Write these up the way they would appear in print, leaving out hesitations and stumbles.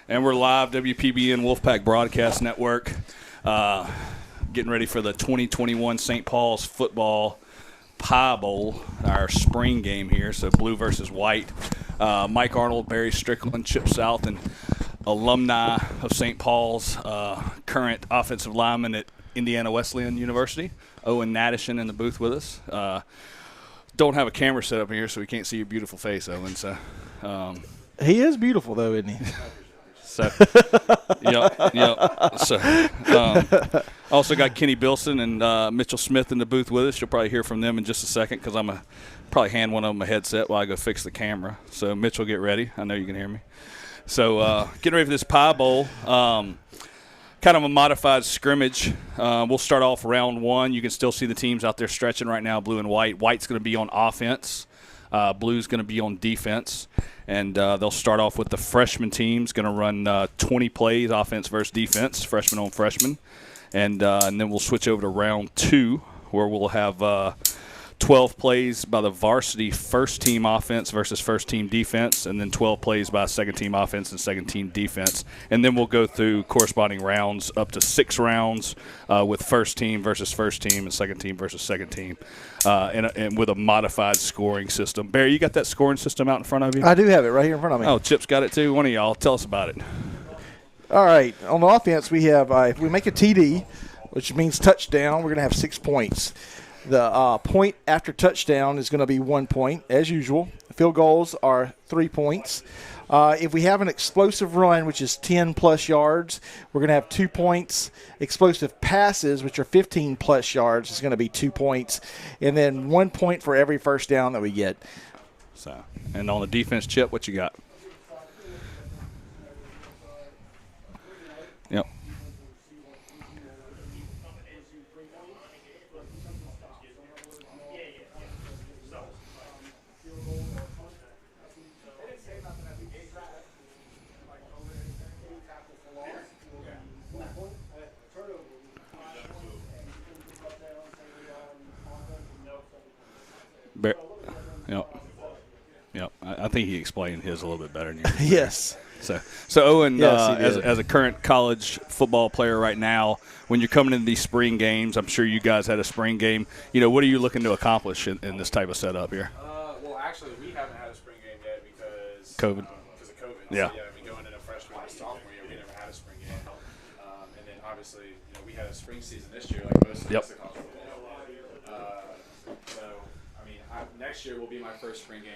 And we're live, WPBN Wolfpack Broadcast Network, getting ready for the 2021 St. Paul's Football Pie Bowl, our spring game here, so blue versus white. Mike Arnold, Barry Strickland, Chip South, and alumni of St. Paul's, current offensive lineman at Indiana Wesleyan University, Owen Nadishin in the booth with us. Don't have a camera set up here, so we can't see your beautiful face, Owen. So he is beautiful, though, isn't he? So, yep. So, also got Kenny Bilson and Mitchell Smith in the booth with us. You'll probably hear from them in just a second because I'm probably hand one of them a headset while I go fix the camera. So, Mitchell, get ready. I know you can hear me. So, getting ready for this Pie Bowl. Kind of a modified scrimmage. We'll start off round one. You can still see the teams out there stretching right now, blue and white. White's going to be on offense. Blue's going to be on defense. And they'll start off with the freshman teams, going to run 20 plays, offense versus defense, freshman on freshman. And then we'll switch over to round two, where we'll have 12 plays by the varsity first-team offense versus first-team defense, and then 12 plays by second-team offense and second-team defense. And then we'll go through corresponding rounds, up to 6 rounds with first-team versus first-team and second-team versus second-team, and with a modified scoring system. Barry, you got that scoring system out in front of you? I do have it right here in front of me. Oh, Chip's got it too. One of y'all, tell us about it. All right. On the offense, we have if we make a TD, which means touchdown, we're going to have 6 points. The point after touchdown is going to be 1 point, as usual. Field goals are 3 points. If we have an explosive run, which is 10-plus yards, we're going to have 2 points. Explosive passes, which are 15-plus yards, is going to be 2 points. And then 1 point for every first down that we get. So, and on the defense, Chip, what you got? Yep. Yep. I think he explained his a little bit better than you. Yes. So Owen, yes, as a current college football player right now, when you're coming into these spring games, I'm sure you guys had a spring game. What are you looking to accomplish in this type of setup here? Well, actually, we haven't had a spring game yet because COVID. Because of COVID. Yeah. So, going into freshman and sophomore year, we never had a spring game. And then obviously, we had a spring season this year, like most of the college football. Next year will be my first spring game.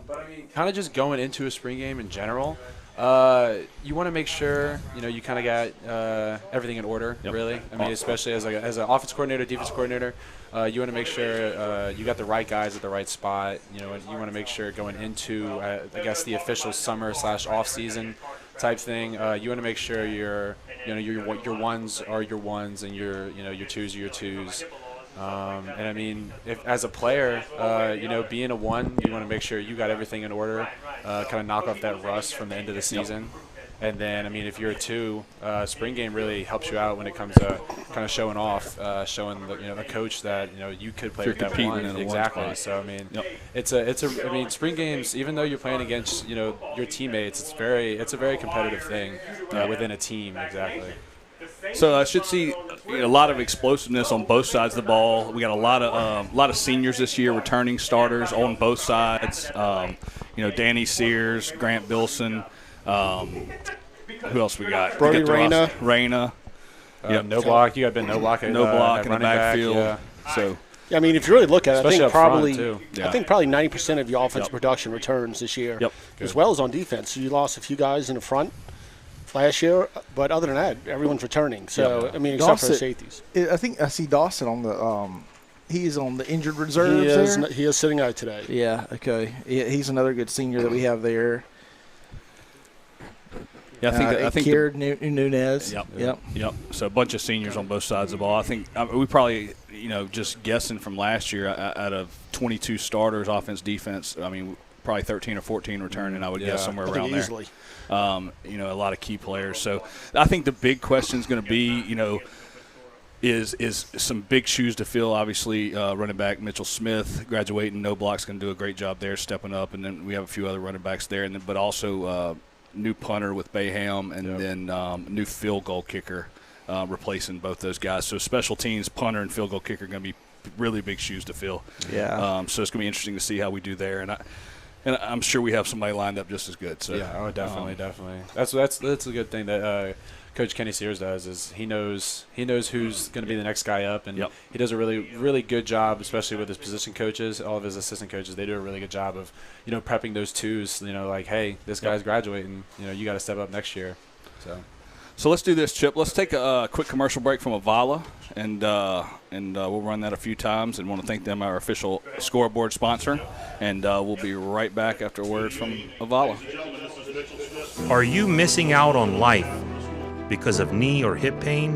But kind of just going into a spring game in general, you want to make sure you kind of got everything in order. Yep. Really, especially as an offense coordinator, defense coordinator, you want to make sure you got the right guys at the right spot. And you want to make sure going into I guess the official summer/off season type thing. You want to make sure your ones are your ones and your twos are your twos. If as a player, being a one, you want to make sure you got everything in order, kind of knock off that rust from the end of the season. And then, if you're a two, spring game really helps you out when it comes to kind of showing off, showing the coach that you could play with that one. Exactly. So it's spring games. Even though you're playing against your teammates, it's a very competitive thing within a team. Exactly. So I should see a lot of explosiveness on both sides of the ball. We got a lot of seniors this year, returning starters on both sides. Danny Sears, Grant Bilson. Who else we got? Brody Reyna. No block. You got Ben No block. No block in the backfield. Yeah. So. Yeah, if you really look at it, I think probably 90% of your offensive production returns this year, as Good. well as on defense. So you lost a few guys in the front last year, but other than that, everyone's returning. So except for the safeties. I think I see Dawson on the. He's on the injured reserve. He is sitting out today. Yeah. Okay. He's another good senior that we have there. Yeah, I think Kierd Nunez. Yep. So a bunch of seniors on both sides of the ball. I think we probably, just guessing from last year, out of 22 starters, offense, defense, probably 13 or 14 returning. I would guess somewhere around there. Easily. A lot of key players. So I think the big question is going to be, is some big shoes to fill. Obviously, running back Mitchell Smith graduating, no blocks, going to do a great job there, stepping up, and then we have a few other running backs there, but also new punter with Bayham, and then new field goal kicker replacing both those guys. So special teams, punter, and field goal kicker are going to be really big shoes to fill. Yeah. So it's going to be interesting to see how we do there. And I'm sure we have somebody lined up just as good. So yeah, definitely. That's a good thing that Coach Kenny Sears does, is he knows who's going to be the next guy up, and he does a really good job, especially with his position coaches, all of his assistant coaches. They do a really good job of prepping those twos. Like, hey, this guy's graduating. You got to step up next year. So let's do this, Chip. Let's take a quick commercial break from Avala, and we'll run that a few times. And want to thank them, our official scoreboard sponsor. And we'll be right back after a word from Avala. Are you missing out on life because of knee or hip pain?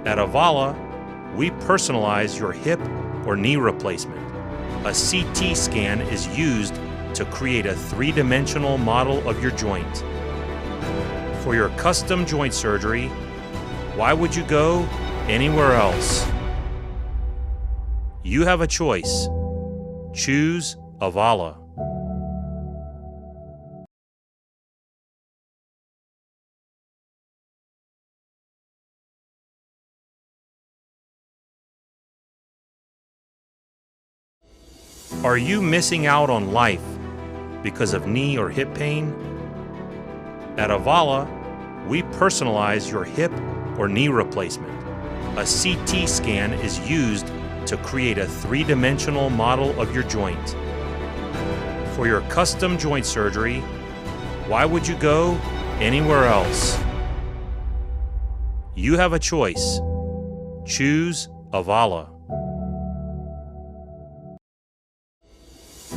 At Avala, we personalize your hip or knee replacement. A CT scan is used to create a three-dimensional model of your joint. For your custom joint surgery, why would you go anywhere else? You have a choice. Choose Avala. Are you missing out on life because of knee or hip pain? At Avala, we personalize your hip or knee replacement. A CT scan is used to create a three-dimensional model of your joint. For your custom joint surgery, why would you go anywhere else? You have a choice. Choose Avala.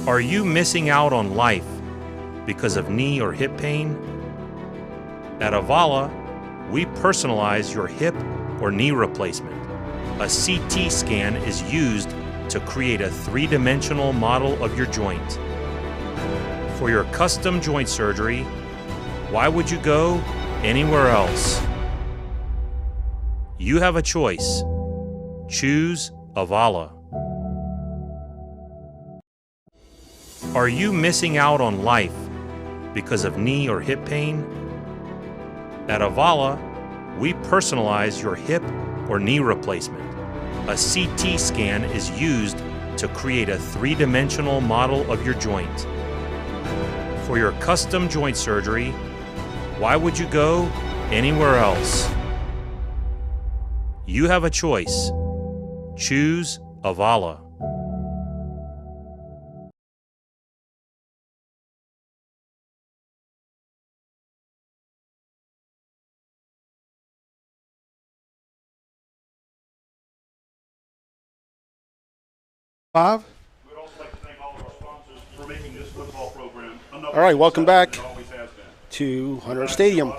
Are you missing out on life because of knee or hip pain? At Avala, we personalize your hip or knee replacement. A CT scan is used to create a three-dimensional model of your joint. For your custom joint surgery, why would you go anywhere else? You have a choice. Choose Avala. Are you missing out on life because of knee or hip pain? At Avala, we personalize your hip or knee replacement. A CT scan is used to create a three-dimensional model of your joint. For your custom joint surgery, why would you go anywhere else? You have a choice. Choose Avala. Five. We'd also like to thank all of our sponsors for making this football program All right, welcome back to Hunter Stadium.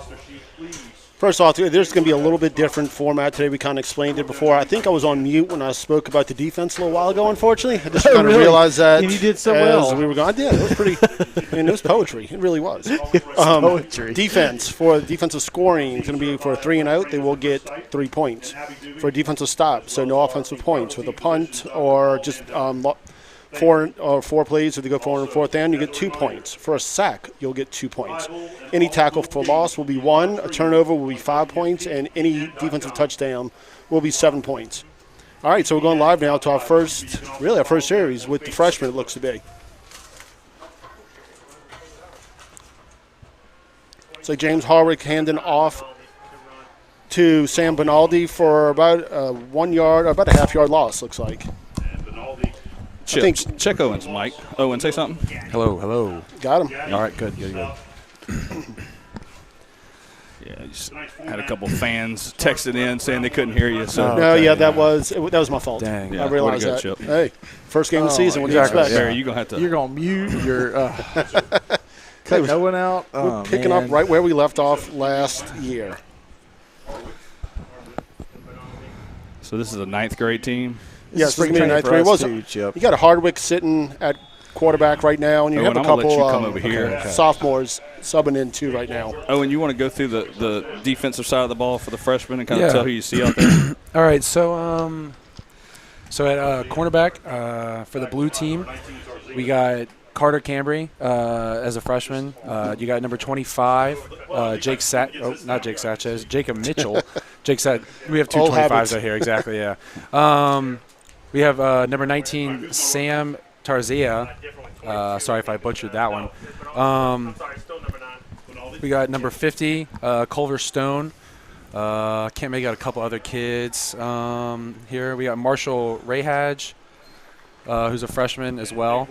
First off, there's going to be a little bit different format today. We kind of explained it before. I think I was on mute when I spoke about the defense a little while ago, unfortunately. I just kind of realized that. And you did so well. We were going, I did. It was pretty, it was poetry. It really was. Poetry. Defense, for defensive scoring, it's going to be for a 3 and out, they will get 3 points. For a defensive stop, so no offensive points. With a punt or just four plays, if they go 4 and 4th down, you get 2 points. For a sack, you'll get 2 points. Any tackle for loss will be 1. A turnover will be 5 points, and any defensive touchdown will be 7 points. All right, so we're going live now to our first series with the freshmen, it looks to be. So James Harwick handing off to Sam Benaldi for about 1 yard, about a half-yard loss, looks like. Check Owens, Mike. Owen, say something. Hello. Got him. All right, good. Yeah, just had a couple fans texted in saying they couldn't hear you. So that was my fault. Dang. Yeah, I realized way that. to go, Chip. Hey, first game of the season. What do you expect? Barry, you're gonna have to. You're gonna mute your. Cut no one out. We're picking up right where we left off last year. So this is a 9th grade team. Yes, spring game 9th grade. You got a Hardwick sitting at quarterback right now, and you have a couple sophomores subbing in too right now. Oh, and you want to go through the defensive side of the ball for the freshmen and kind of tell who you see out there? All right, so at cornerback for the blue team, we got Carter Cambry as a freshman. You got number 25, not Jake Sanchez, Jacob Mitchell. We have two Old 25s habits. out here, exactly, yeah. We have number 19, Sam Tarzia. Sorry if I butchered that one. We got number 50, Culver Stone. Can't make out a couple other kids here. We got Marshall Rahaj, who's a freshman as well.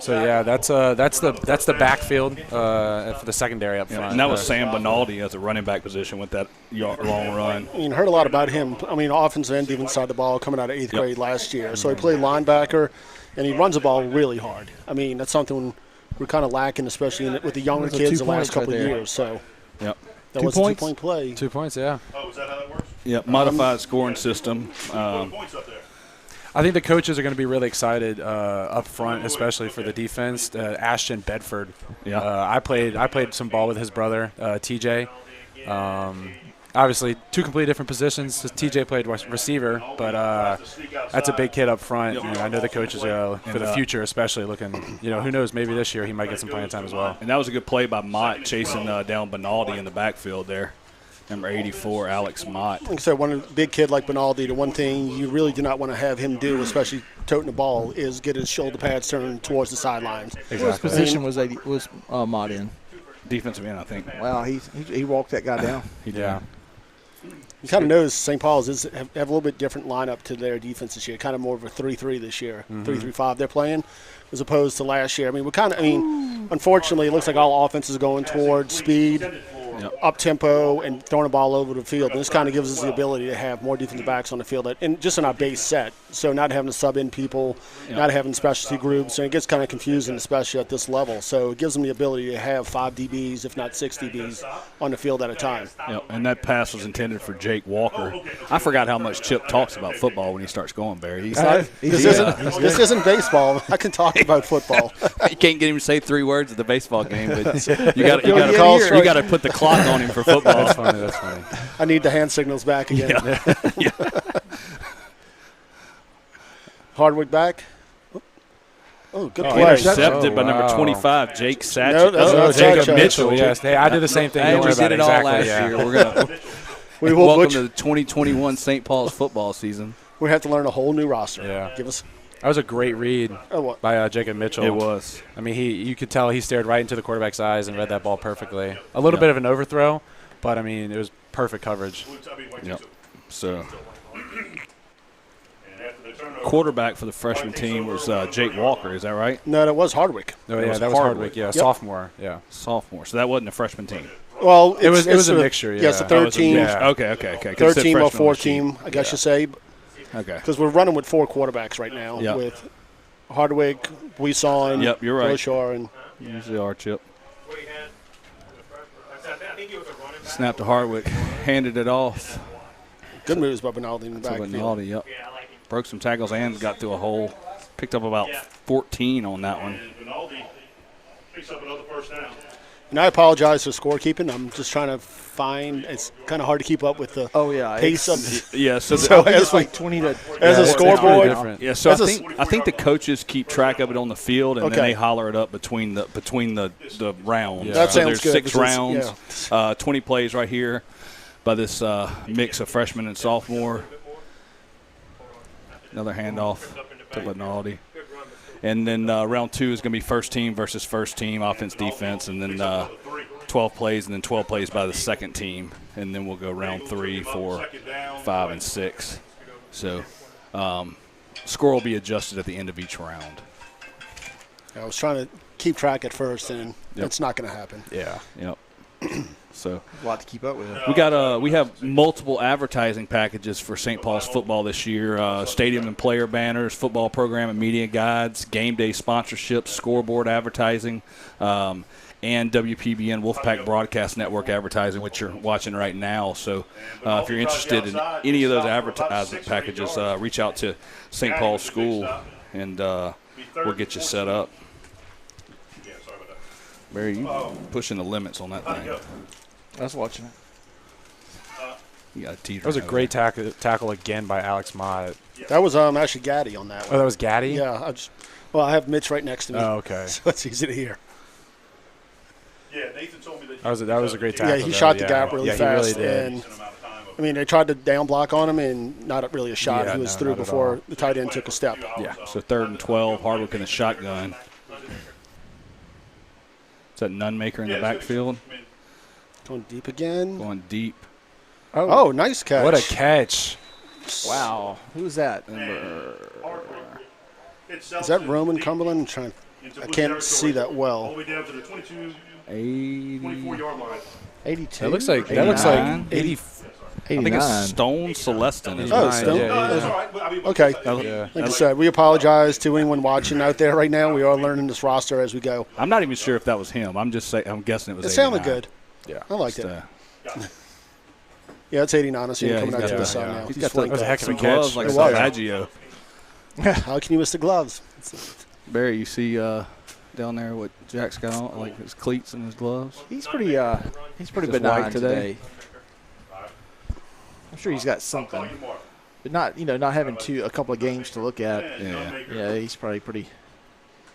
So yeah, that's the backfield for the secondary up front. And that was Sam Benaldi as a running back position with that long run. I mean, heard a lot about him. I mean, offensive end, defensive side of the ball, coming out of 8th grade last year. So he played linebacker, and he runs the ball really hard. I mean, that's something we're kind of lacking, especially with the younger kids the last couple of years. So Yep. that 2 was points? a 2-point play. 2 points, yeah. Oh, is that how that works? Yep. Modified scoring system. Points up there. I think the coaches are going to be really excited up front, especially for the defense. Ashton Bedford. Yeah. I played some ball with his brother, TJ. Obviously, two completely different positions. TJ played receiver, but that's a big kid up front. And I know the coaches are, for the future, especially looking. Who knows? Maybe this year he might get some playing time as well. And that was a good play by Mott chasing down Benaldi in the backfield there. Number 84, Alex Mott. Like I said, one big kid like Benaldi, the one thing you really do not want to have him do, especially toting the ball, is get his shoulder pads turned towards the sidelines. What position was Mott in? Defensive end, I think. Wow, he walked that guy down. Yeah. You kind of notice St. Paul's have a little bit different lineup to their defense this year, kind of more of a 3-3 this year, 3-3-5 they're playing, as opposed to last year. I mean, unfortunately, it looks like all offenses are going towards speed, up-tempo, and throwing the ball over the field. And this kind of gives us the ability to have more defensive backs on the field, and just in our base set. So not having to sub in people, not having specialty groups, and it gets kind of confusing, especially at this level. So it gives them the ability to have 5 DBs, if not 6 DBs, on the field at a time. And that pass was intended for Jake Walker. I forgot how much Chip talks about football when he starts going, Barry. This isn't baseball. I can talk about football. You can't get him to say 3 words at the baseball game, but you got to put the clock on him for football. That's funny. I need the hand signals back again. Hardwick back. Oh, good play. Intercepted by number 25, Jake Satchett. No, that's not Jacob Satchett. Mitchell. Yes, hey, I did the same thing. Hey, Don't we worry did about it all exactly, last yeah. year. We're gonna welcome to the 2021 St. Paul's football season. We have to learn a whole new roster. Yeah. Give us. That was a great read by Jacob Mitchell. It was. I mean, you could tell he stared right into the quarterback's eyes and read that ball perfectly. A little bit of an overthrow, but, I mean, it was perfect coverage. Yep. So, quarterback for the freshman team was Jake Walker. Is that right? No, that was Hardwick. Oh, yeah, that was Hardwick. Yeah, sophomore. Yeah, sophomore. So that wasn't a freshman team. Well, it was a mixture. Yeah, it's a third team. Yeah. Okay. Third team or fourth team, I guess you say. Okay. Because we're running with 4 quarterbacks right now with Hardwick, Buisson, you're right. Rochar, and Usually our Chip. Snapped to Hardwick, handed it off. Good moves by Benaldi in the backfield. Benaldi, yep. Broke some tackles and got through a hole. Picked up about 14 on that one. Benaldi picks up another first down. And I apologize for scorekeeping. I'm just trying to find. It's kind of hard to keep up with the pace of. Yeah, so it's like 20 to. As a scoreboard. Yeah, so I think the coaches keep track of it on the field, and then they holler it up between the rounds. Yeah. That so sounds there's good. 6 rounds, 20 plays right here by this mix of freshman and sophomore. Another handoff to Benaldi. And then round 2 is going to be first team versus first team, offense, defense, and then 12 plays, and then 12 plays by the second team. And then we'll go round 3, 4, 5, and 6. So score will be adjusted at the end of each round. I was trying to keep track at first, and it's not going to happen. Yeah. Yep. So a lot to keep up with. We have multiple advertising packages for St. Paul's football this year: stadium and player banners, football program and media guides, game day sponsorships, scoreboard advertising, and WPBN Wolfpack Broadcast Network advertising, which you're watching right now. So if you're interested in any of those advertisement packages, reach out to St. Paul's School, and we'll get you set up. Barry, you pushing the limits on that thing. I was watching it. You got a teeter. That was a great tackle again by Alex Mott. That was actually Gaddy on that Oh, one. that was Gaddy? Yeah. I have Mitch right next to me. Oh, okay. So it's easy to hear. Yeah, Nathan told me that. That was a great tackle. Yeah, he shot the gap really fast. He really did. And, I mean, they tried to down block on him, and not really a shot. Yeah, He was no, through not at before all. the tight end took a step. Yeah. So 3rd and 12. Hardwick in the shotgun. Is that Nunmaker in the backfield? Going deep again. Going deep. Oh, nice catch. What a catch. Wow. Who's that? Is that Roman Cumberland? I can't see that All the well. way down to the 22, 80. 24-yard line. 82. That looks like 89. 80. I think it's Stone Celestin. Is Oh, what it Stone. is. That's all right. But, I mean, Okay. Yeah. Like I said, we apologize to anyone watching out there right now. We are learning this roster as we go. I'm not even sure if that was him. I'm just saying. I'm guessing it was. It sounded 89. good. Yeah. I liked Just, it. Yeah, it's 89. I see him coming out to the side now. He's He's got flanked was a out. heck of a some catch. gloves like It was. Savaggio. How can you miss the gloves? Barry, you see down there what Jack's got on, like his cleats and his gloves? He's pretty Just benign white today. I'm sure he's got something, but not having a couple of games to look at. Yeah. Yeah, he's probably pretty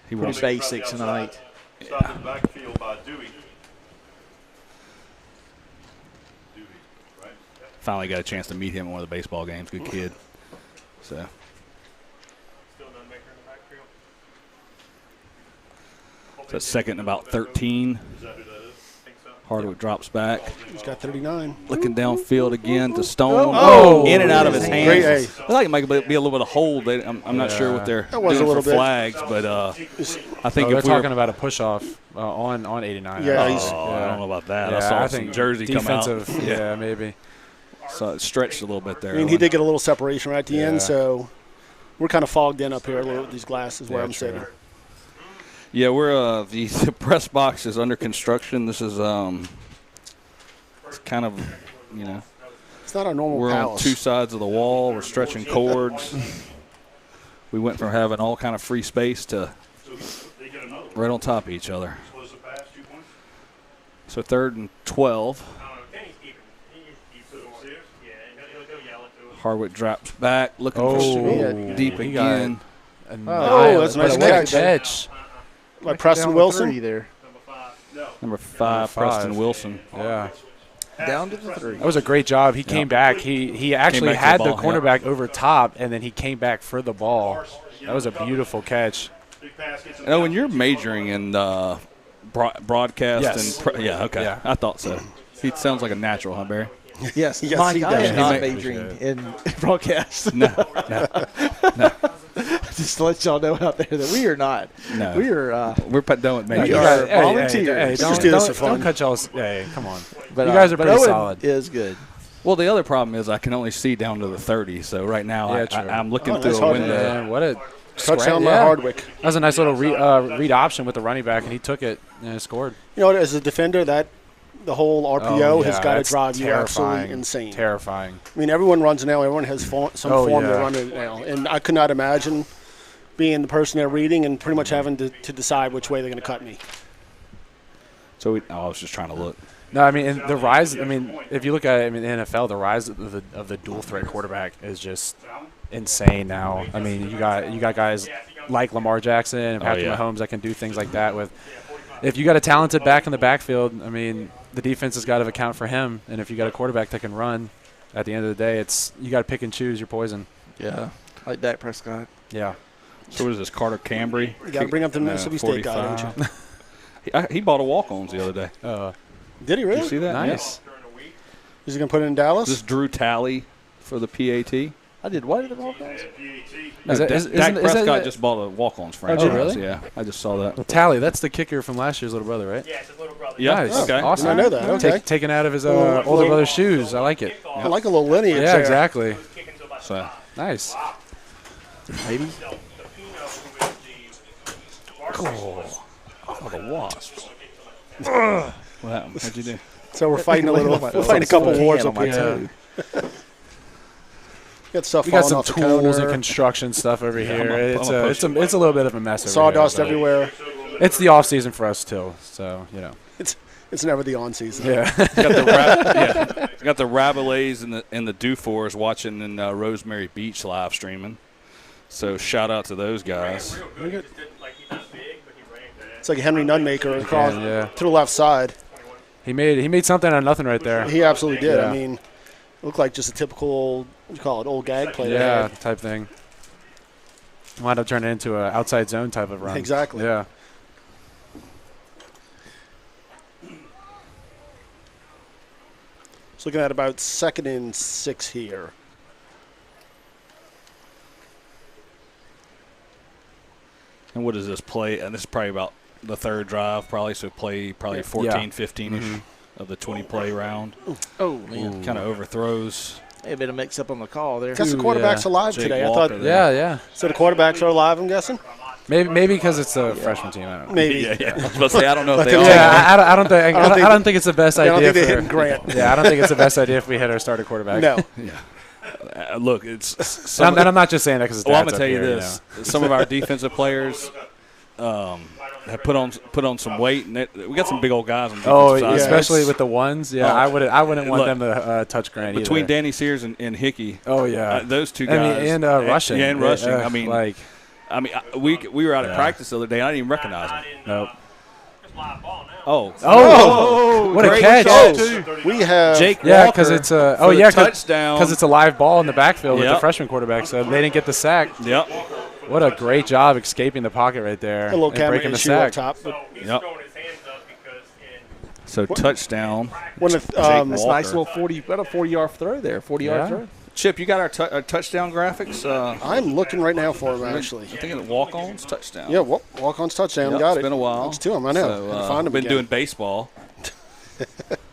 He won. basic tonight. Stopped in the backfield by Dewey. Dewey, right? Finally got a chance to meet him at one of the baseball games. Good kid. So. Still Nunmaker in the backfield. So that's 2nd and about 13. Is that who that is? Think so. Hardwick drops back. He's got 39. Looking downfield again to Stone. Oh! In and out of his hands. Great A. I like it might be a little bit of hold. I'm not sure what they're That was doing a little for bit. flags, but I think They're if we were talking about a push-off on 89. Yeah, I he's- don't know about that. Yeah, I saw I some think jersey come out. defensive. Yeah, maybe. So it stretched a little bit there. I mean, he did get a little separation right at the Yeah. end, so we're kind of fogged in up here a little with these glasses where Yeah, I'm true. sitting. Yeah, we're the press box is under construction. This is it's kind of It's not our normal we're on palace. 2 sides of the wall. We're stretching cords. We went from having all kind of free space to They get another one. right on top of each other. Close the pass, 2 points. So 3rd and 12. Hardwick drops back, looking for deep he got again. Oh, that's a nice What a catch. catch. Like Preston Down Wilson. 3 there. Number 5, Preston Wilson. Yeah. Down to the 3. That was a great job. He came back. He actually back to had the the ball, cornerback over top, and then he came back for the ball. That was a beautiful catch. Big pass gets him Oh, when you're majoring in broadcast Yes. and yeah, okay, Yeah. I thought so. He sounds like a natural, huh, Barry? Yes, Yes, Mike, he I does. am not He may- majoring in broadcast. No, Just to let y'all know out there that we are not. no. We are. We're done with We major. are Hey, volunteers. don't, just do this for don't fun. cut y'all's. Hey, come on. But, You guys are but pretty Owen solid. Is good. Well, the other problem is I can only see down to the 30. So right now Yeah, true. I'm looking Oh, through nice a hard window. Man, what a Touchdown by yeah. Hardwick. That was a nice little read option with the running back, and he took it and scored. You know, as a defender, that the whole RPO has got to that's drive you absolutely terrifying. insane. Terrifying. I mean, everyone runs it now. Everyone has some form yeah. to run it now. And I could not imagine being the person they're reading and pretty much having to decide which way they're going to cut me. So I was just trying to look. No, I mean, and the rise. I mean, if you look at it, I mean, in the NFL, the rise of the dual threat quarterback is just insane now. I mean, you got guys like Lamar Jackson and Patrick Mahomes that can do things like that. With if you got a talented back in the backfield, I mean, the defense has got to account for him. And if you got a quarterback that can run, at the end of the day, it's you got to pick and choose your poison. Yeah, like Dak Prescott. Yeah. So what is this, Carter Cambry? You got to bring up the Mississippi State guy, don't you? He bought a walk-ons the other day. Did he Did really? you see that? Nice. Is he going to put it in Dallas? This is Drew Talley for the PAT. I did what at the ball guys? No, Is that- Dak isn't- isn't Prescott that- just bought a walk-ons did franchise. he really? Yeah, I just saw that. Well, Tally, that's the kicker from last year's little brother, right? Yeah, it's his little brother. Yeah, Nice. okay. Awesome. I know that. Okay. Taken out of his older brother's shoes. I like it. I like a little lineage Yeah, there. exactly. So Nice. Maybe. Oh, the Wasps. What happened? What'd you do? So we're fighting a little. We're fighting a couple wars up here. Got stuff We got falling some off the tools and counter. construction stuff over here. I'm a It's a little bit of a mess over Sawdust here, but everywhere. It's the off season for us too, so you know. It's It's never the on season. Yeah. Got the Rabelays and the Dufors watching in Rosemary Beach live streaming. So shout out to those guys. It's like a Henry Nunmaker across Yeah. to the left side. He made something out of nothing right there. He absolutely did. Yeah. I mean, it looked like just a typical, what do you call it, old gag play. Yeah, type thing. Wound up turning into an outside zone type of run. Exactly. Yeah. It's looking at about 2nd and 6 here. And what does this play? And this is probably about the third drive, probably. So play probably 14, 15-ish of the 20-play round. Oh, man. Kind of overthrows. Maybe a bit of mix-up on the call there. Guess the quarterback's alive Jake today. Walker I thought. there. Yeah. So the quarterbacks are alive, I'm guessing? Maybe because it's a freshman team. I don't know. Maybe. Yeah. I was about to say, I don't know if they Yeah. are. Yeah, I don't think it's the best idea. I don't think they're for- hitting Grant. Yeah, I don't think it's the best idea if we hit our starter quarterback. No. Look, it's And I'm not just saying that because it's Well, I'm dad's gonna tell up you here, this: some of our defensive players have put on some weight, and we got some big old guys on the Oh, defensive yeah, side. especially with the ones. Yeah, I wouldn't want Look, them to touch Grant Between either. Danny Sears and Hickey. Oh yeah, Those two I mean, guys. and rushing. Yeah, and rushing. I mean, like we were out at practice the other day. And I didn't even recognize him. nope. Oh, What a great catch! catch. We have Jake Yeah, Walker because it's for the touchdown. because it's a live ball in the backfield with the Yep. freshman quarterback, so they didn't get the sack. Yep. What a great job escaping the pocket right there a little and camera breaking the issue up sack. top. But Yep. So touchdown. one of, Jake That's a Walker. nice little 40-yard throw there. 40-yard Yeah. throw. Chip, you got our touchdown graphics? I'm looking right now for him, actually. I think it's walk-ons touchdown. Yeah, walk-on's touchdown. Yep, got it's it. been a while. Thanks to him, I know. So, I find him been again. doing baseball.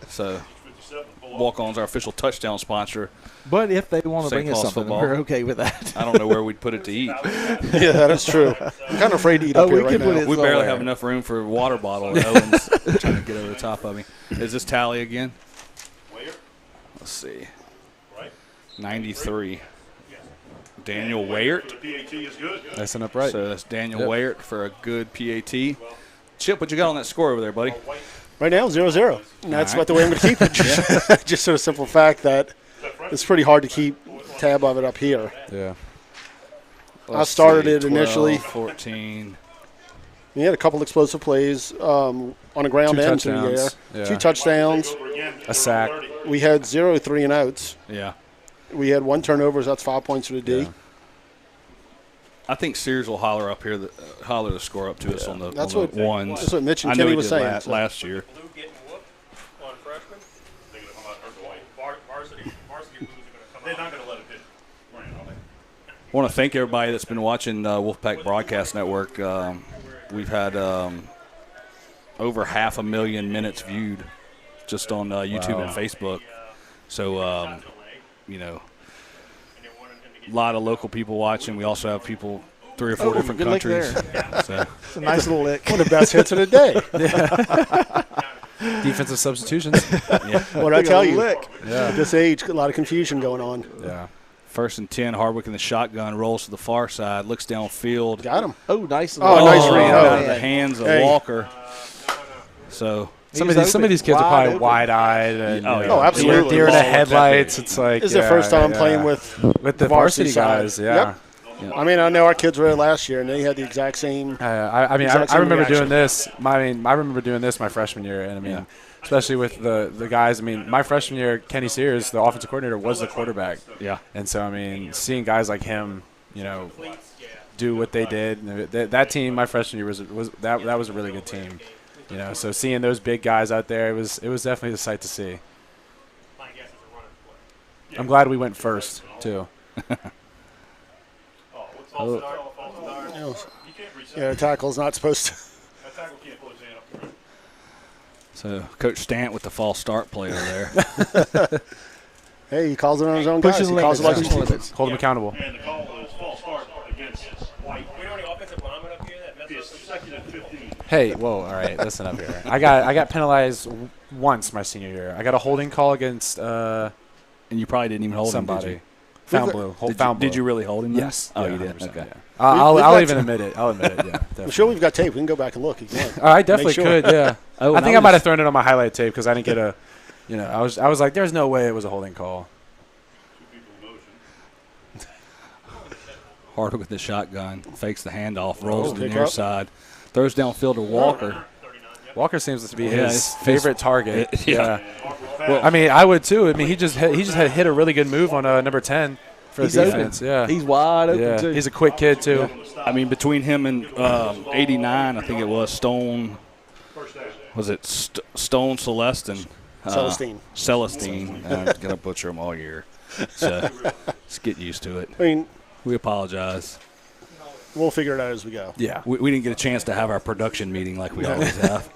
So walk-ons our official touchdown sponsor. But if they want to St. bring us Paul's something, football. we're okay with that. I don't know where we'd put it to eat. Yeah, that is true. I'm kind of afraid to eat up we here right could put now. it We barely somewhere. have enough room for a water bottle. And Owen's trying to get over the top of me. Is this tally again? Let's see. 93. Daniel Wayert. PAT is good. Nice and upright. So that's Daniel Yep. Wayert for a good PAT. Chip, what you got on that score over there, buddy? Right now, 0-0. And that's All right. about the way I'm going to keep it. Just for the simple fact that it's pretty hard to keep tab of it up here. Yeah. I started see, it initially. 14. We had a couple explosive plays on the ground Two and through the air. touchdowns. Yeah. 2 touchdowns. A sack. We had 0 3 and outs. Yeah. We had 1 turnover, so that's 5 points for the D. Yeah. I think Sears will holler up here, holler the score up to us on the, That's on what- the ones. that's what Mitch and I know Kenny he was did saying, so. last year. Blue getting whooped on freshman. Varsity Blues are going to come out. They're not going to let it hit Grant, are they? I want to thank everybody that's been watching Wolfpack Broadcast Network. We've had over 500,000 minutes viewed just on YouTube and Facebook. So, you know, a lot of local people watching. We also have people 3 or 4 different good lick countries. So, It's a nice little lick. One of the best hits of the day. Defensive substitutions. What did I tell you? Lick. Yeah. At this age, a lot of confusion going on. Yeah. 1st and 10, Hardwick in the shotgun, rolls to the far side, looks downfield. Got him. Oh, nice. Oh, nice read. Out of Oh, the hands of Hey. Walker. So Some He's of these kids open, are probably wide open. wide-eyed. And, Oh, you yeah. know, Oh, absolutely. Deer in the Ball headlights. It's like This is the first time I'm playing with the varsity side. guys. Yeah. Yep. I mean, I know our kids were there last year, and they had the exact same. I Exact same remember reaction. doing this. I remember doing this my freshman year, and I mean, especially with the guys. I mean, my freshman year, Kenny Sears, the offensive coordinator, was the quarterback. yeah. And so, I mean, seeing guys like him, you know, do what they did. That team, my freshman year, was that was a really good team. You know, so seeing those big guys out there, it was definitely the sight to see. I'm glad we went first too. Yeah, tackle's not supposed to. That tackle can't put his hand up there. So Coach Stant with the false start play over there. Hey, he calls it on his own guys. Pushing He calls limits. it like Pushing he's limits. Hold them accountable. And the call was false start against White. We don't any offensive lineman up here that messed up. 2nd and 15. Hey, whoa! All right, listen up here. I got penalized once my senior year. I got a holding call against And you probably didn't even hold him, somebody. did you? Found blue. Did Found blue. you really hold him? then? Yes. Oh, Yeah, you did? 100%, Okay. yeah. I'll even admit it. I'll admit it. Yeah, definitely. I'm sure we've got tape. We can go back and look if you want. I definitely Make could. sure. Yeah. Oh, I think I might have thrown it on my highlight tape because I didn't get a. I was like, there's no way it was a holding call. Hardwick with the shotgun, fakes the handoff, rolls to the pick near up. side, throws downfield to Walker. Walker seems to be Yeah, his favorite target. yeah. Well, I mean, I would too. I mean, he just had hit a really good move on number 10 for He's the defense. open. Yeah, He's wide open, yeah. too. He's a quick kid too. I mean, between him and 89, I think it was Stone. Was it Stone Celestine? Celestine. I'm going to butcher them all year. So just get used to it. I mean, We apologize. we'll figure it out as we go. Yeah. We didn't get a chance to have our production meeting like we always have.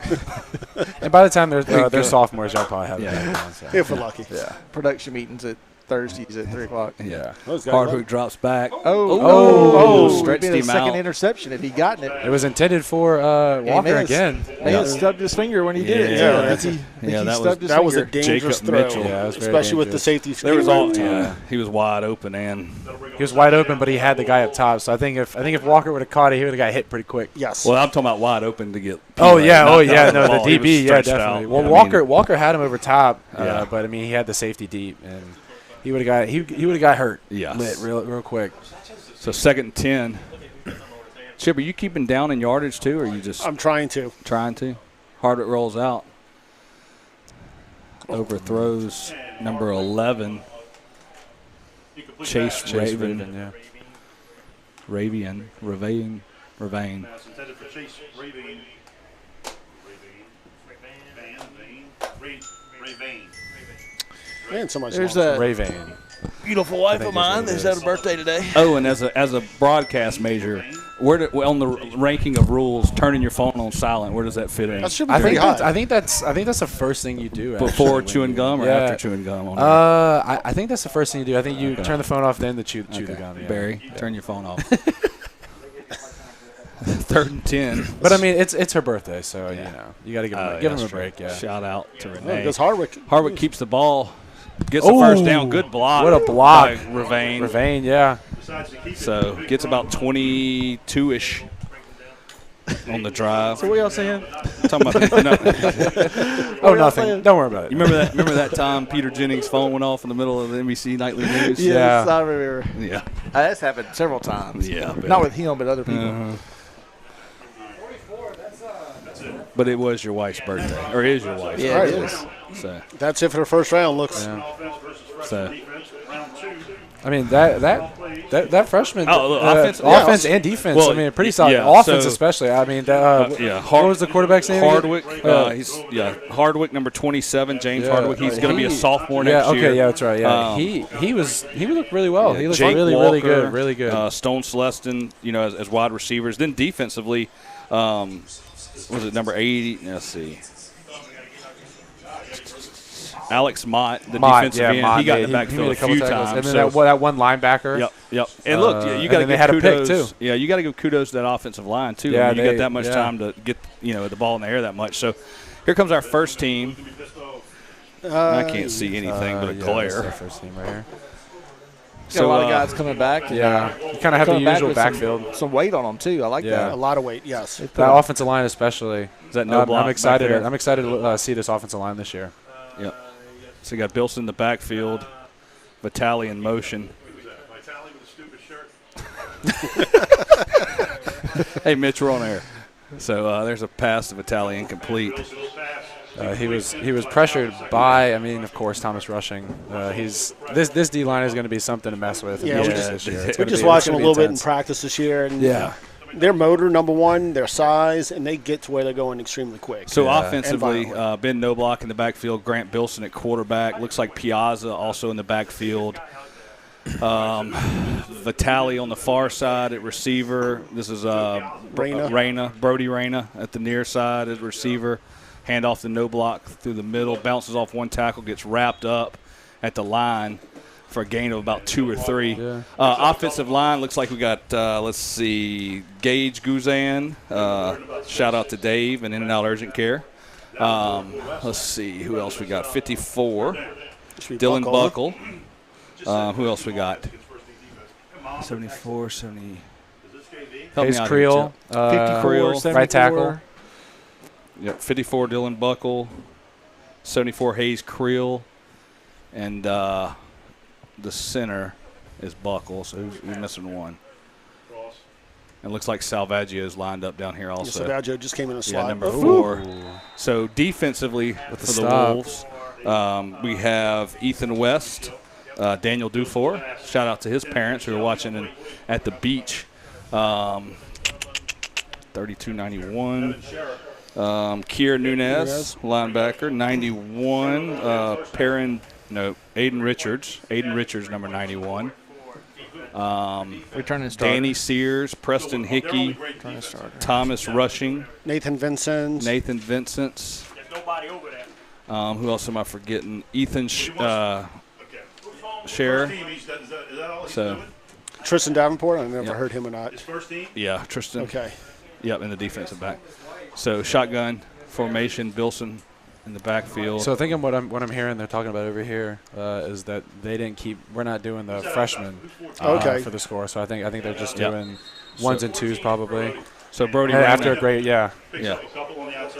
And by the time they're sophomores, y'all probably have Yeah. it going. So. If we're lucky. Yeah. Production meetings at Thursdays at 3 o'clock. Yeah. Those guys Hardwick drops back. Stretched him him second out. interception if he gotten it. It was intended for Walker again. He had stubbed his finger when he did it. Yeah. So I think he that stubbed his That was a finger. dangerous Jacob throw, Mitchell. Yeah, it was very especially with the dangerous. safety. There was all. scheme. Yeah, he was wide open and. He was wide open, but he had the guy up top. So I think if Walker would have caught it, he would have got hit pretty quick. Yes. Well, I'm talking about wide open to get. Oh PLA, yeah, not the no, the ball. He was DB, yeah, stretched definitely. out. Well, Yeah, I mean, Walker had him over top, Yeah. but I mean he had the safety deep, and he would have got he would have got hurt. Yes. Lit real quick. So 2nd and 10. Chip, are you keeping down in yardage too, or are you just I'm trying to. trying to? Hardwick rolls out. Overthrows number 11, Chase Raven. Yeah. Ravine. That's intended for Chase Ravine. Ravine. Man, so much There's longer. a Ray-Van. beautiful wife think of that's mine what it that's had is. a birthday today. Oh, and as a broadcast major, on the ranking of rules, turning your phone on silent, where does that fit in? That should be I pretty think high. that's the first thing you do Before actually, chewing gum or yeah. after chewing gum? On I think that's the first thing you do. I think you turn the phone off, then to chew the gum. Yeah. Barry, turn your phone off. 3rd and 10. But I mean, it's her birthday, so you got to give Oh, him that's a break. true. Yeah. Shout out to Oh, Renee. because Hardwick. Hardwick keeps the ball, gets the first down. Good block. What a block. by Ravine. Ravine, yeah. So gets about 22-ish on the drive. So what y'all saying? Talking about no. Oh, nothing. Don't worry about it. You remember that time Peter Jennings' phone went off in the middle of the NBC Nightly News? Yes, I remember. Yeah. That's happened several times. Yeah, I bet. Not with him, but other people. Uh-huh. But it was your wife's birthday, or is your wife's Yeah, it birthday. is. So, That's it for the first round. Looks. so I mean that freshman, Oh, look, offense- offense yeah. and defense. Well, I mean, pretty solid. yeah, Offense so- especially. I mean, yeah, what was the quarterback's name? again? Hardwick. Hardwick, number 27, James Hardwick. He's going to be a sophomore Yeah, next year. okay, yeah, that's right. Yeah, he looked really well. He looked Jake really Walker, really good. Stone Celestin, as wide receivers. Then defensively, was it number 80? Let's see. Alex Mott, the defensive end, Mott, he got in the he backfield made a few tackles. times. And then that one linebacker. Yep. And look, you got to and they give had a pick, kudos. too. Yeah, you got to give kudos to that offensive line too. Yeah, I mean, you got they- that much yeah. time to get the ball in the air that much. So here comes our first team. I can't see anything but a That's glare. their first team right here. Got a lot of guys coming back. and, Yeah, you kind of have the coming back usual with backfield. Some weight on them too. I like Yeah. that. A lot of weight. Yes. They put That a- offensive line especially. Is that no block I'm excited. back there? I'm excited to see this offensive line this year. Yep. So you got Bilson in the backfield, Vitale in motion. Vitale with a stupid shirt. Hey, Mitch, we're on air. So there's a pass to Vitale incomplete. He was pressured by, I mean, of course, Thomas Rushing. This D line is going to be something to mess with. Yeah, this year. It's We gonna just be- watched it's them a gonna be little bit in intense. practice this year, and Yeah. their motor, number one, their size, and they get to where they're going extremely quick. So Yeah. offensively, And violent. Ben Knobloch in the backfield, Grant Bilson at quarterback. Looks like Piazza also in the backfield. Vitale on the far side at receiver. This is Brody Reyna at the near side as receiver. Handoff to Knobloch through the middle, bounces off one tackle, gets wrapped up at the line for a gain of about 2 or 3. Yeah. Offensive line looks like we got, Gage Guzan. Shout out to Dave and In-N-Out Urgent Care. Let's see who else we got. 54, Dylan Buckle. Who else we got? 74, 70. Help me Hayes out Creel, here, Chip. 54, Creel. 74. right tackle. Yep, 54 Dylan Buckle, 74 Hayes Creel, and the center is Buckle, so who's missing one? It looks like Salvaggio's lined up down here also. Salvaggio just came in a slot. Yeah, number 4. So defensively for the stop. Wolves, we have Ethan West, Daniel Dufour. Shout out to his parents who are watching at the beach. 3291. Kier Nunez, linebacker, 91. Aiden Richards. Aiden Richards, number 91. Returning starter. Danny Sears, Preston Hickey, Thomas Rushing, Nathan Vincent. Nathan Vincent. Nobody over there. Who else am I forgetting? Ethan Scherer. So, Tristan Davenport. I never Yep. heard him or not. His first team. yeah, Tristan. Okay. Yep, in the defensive back. So shotgun formation, Bilson in the backfield. So I think what I'm hearing they're talking about over here is that they didn't keep. We're not doing the freshmen Okay. for the score. So I think they're just Yep. doing ones and twos probably. So Brody And ran after a that- great yeah.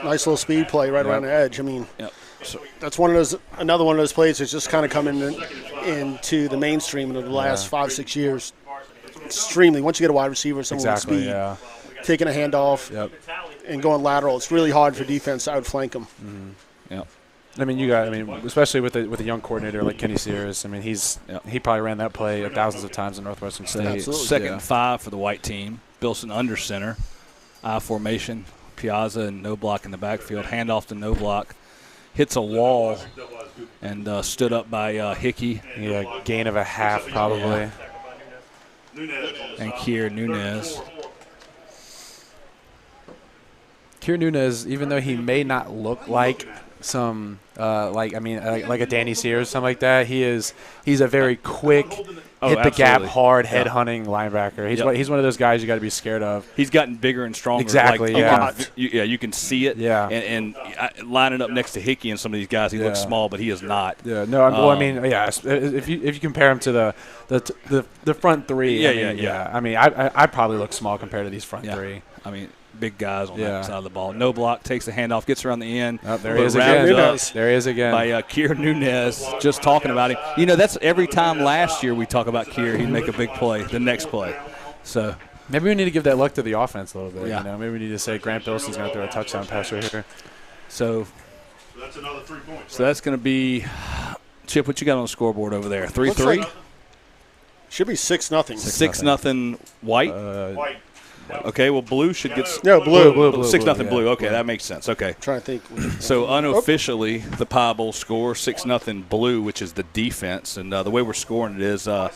Nice little speed play right around the edge. I mean, Yep. So, that's another one of those plays that's just kind of coming into the mainstream in the last 5-6 years. Extremely. Once you get a wide receiver, someone Exactly. with speed, Yeah. taking a handoff Yep. and going lateral, it's really hard for defense to outflank them. yep. I mean, especially with a young coordinator like Kenny Sears. I mean, Yep. he probably ran that play thousands of times in Northwestern State. Absolutely. Second Yeah. and 5 for the white team. Bilson under center. I formation. Piazza and no block in the backfield. Handoff to no block. Hits a wall and stood up by Hickey Yeah, gain of a half probably. and Kier Nunez. Kier Nunez, even though he may not look like some like a Danny Sears, something like that, he's a very quick, hit the gap absolutely. hard, Yeah. head hunting linebacker. Yep. He's one of those guys you got to be scared of. He's gotten bigger and stronger. Exactly, Like, yeah. You can see it. Yeah. And lining up next to Hickey and some of these guys, he looks Yeah. small, but he is not. Yeah, no, if you compare him to the front three, Yeah. I mean, I probably look small compared to these front Yeah. three. I mean, big guys on Yeah. that side of the ball. No block, takes the handoff, gets around the end. Oh, there but he is wrapped again. up There he is again. by Kier Nunez. Just talking about him. You know, that's every time last year we talk about Kier, he'd make a big play, the next play. So Maybe we need to give that luck to the offense a little bit. Yeah. You know, maybe we need to say Grant Bilson's going to throw a touchdown pass right here. So That's another 3 points. that's going to be Chip. What you got on the scoreboard over there? 3-3, Looks like- Should be 6-0. 6-0 white. White. Okay, well blue should get No, blue. Blue, 6-0 yeah. blue. Okay, that makes sense. Okay. Trying to think. So unofficially, the Pie Bowl score 6-0 blue, which is the defense, and the way we're scoring it is on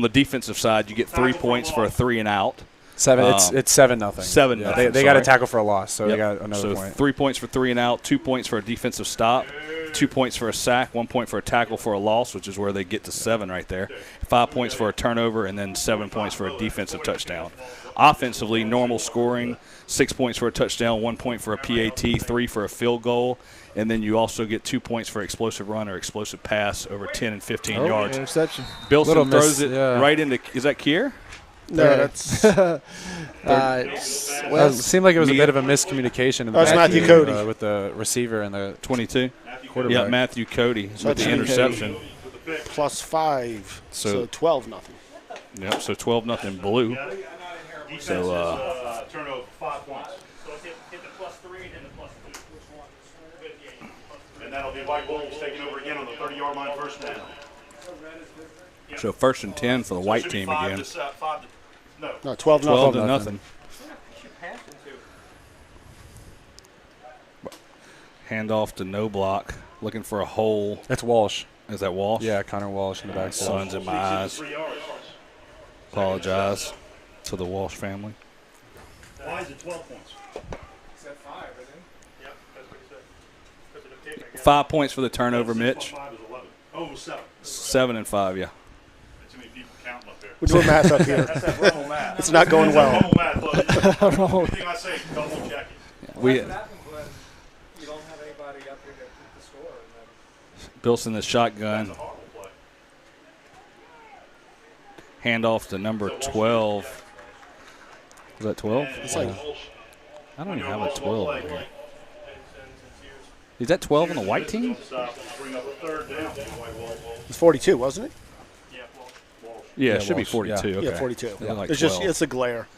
the defensive side, you get 3 points for a 3 and out. It's 7-0. 7-0, They got to sorry. tackle for a loss, so they Yep. got another so point. 3 points for 3 and out, 2 points for a defensive stop, 2 points for a sack, 1 point for a tackle for a loss, which is where they get to 7 right there. 5 points for a turnover, and then 7 points for a defensive touchdown. Offensively, normal scoring, 6 points for a touchdown, 1 point for a PAT, 3 for a field goal, and then you also get 2 points for explosive run or explosive pass over 10 and 15 yards. Interception. Bilson Little throws miss, it yeah. right into – is that Kier? No, that's It seemed like it was a bit of a miscommunication in the That's Matthew backfield, Cody. with the receiver and the 22? quarterback. Yeah, Matthew Cody with the Matthew interception. +5. So- So 12-0. Yep, so 12-0 blue. So, Turnover, 5 points. So hit the +3 and then the +2. And that'll be White Wolves taking over again on the 30-yard line first down. so 1st and 10 for the white Should be team 5 again. to, 5 to, no. No, 12-0. 12-0. Handoff to no block. Looking for a hole. It's Walsh. Is that Walsh? Yeah, Connor Walsh in the backfield. Sun's in my eyes. 3 yards. Apologize to the Walsh family. Why is it 12 points? Yeah, that's what he said. Because of the kick, I guess. 5 points for the turnover, Mitch. 5 is 11. Oh, it was 7. 7 and 5, yeah. Too many people counting up there. We're doing math up here. That's that verbal math. It's not going well. Verbal math, look. Everything I say, double check it. We You don't have anybody up here to keep the score. Bilson the shotgun. That's a horrible play. Handoff to number 12. Is that 12? It's like I don't even have a 12 on here. Is that 12 on the white team? it's 42, wasn't it? Yeah, it should be Walsh, 42. yeah. Okay. Yeah, 42. Yeah, like It's just 12. it's a glare.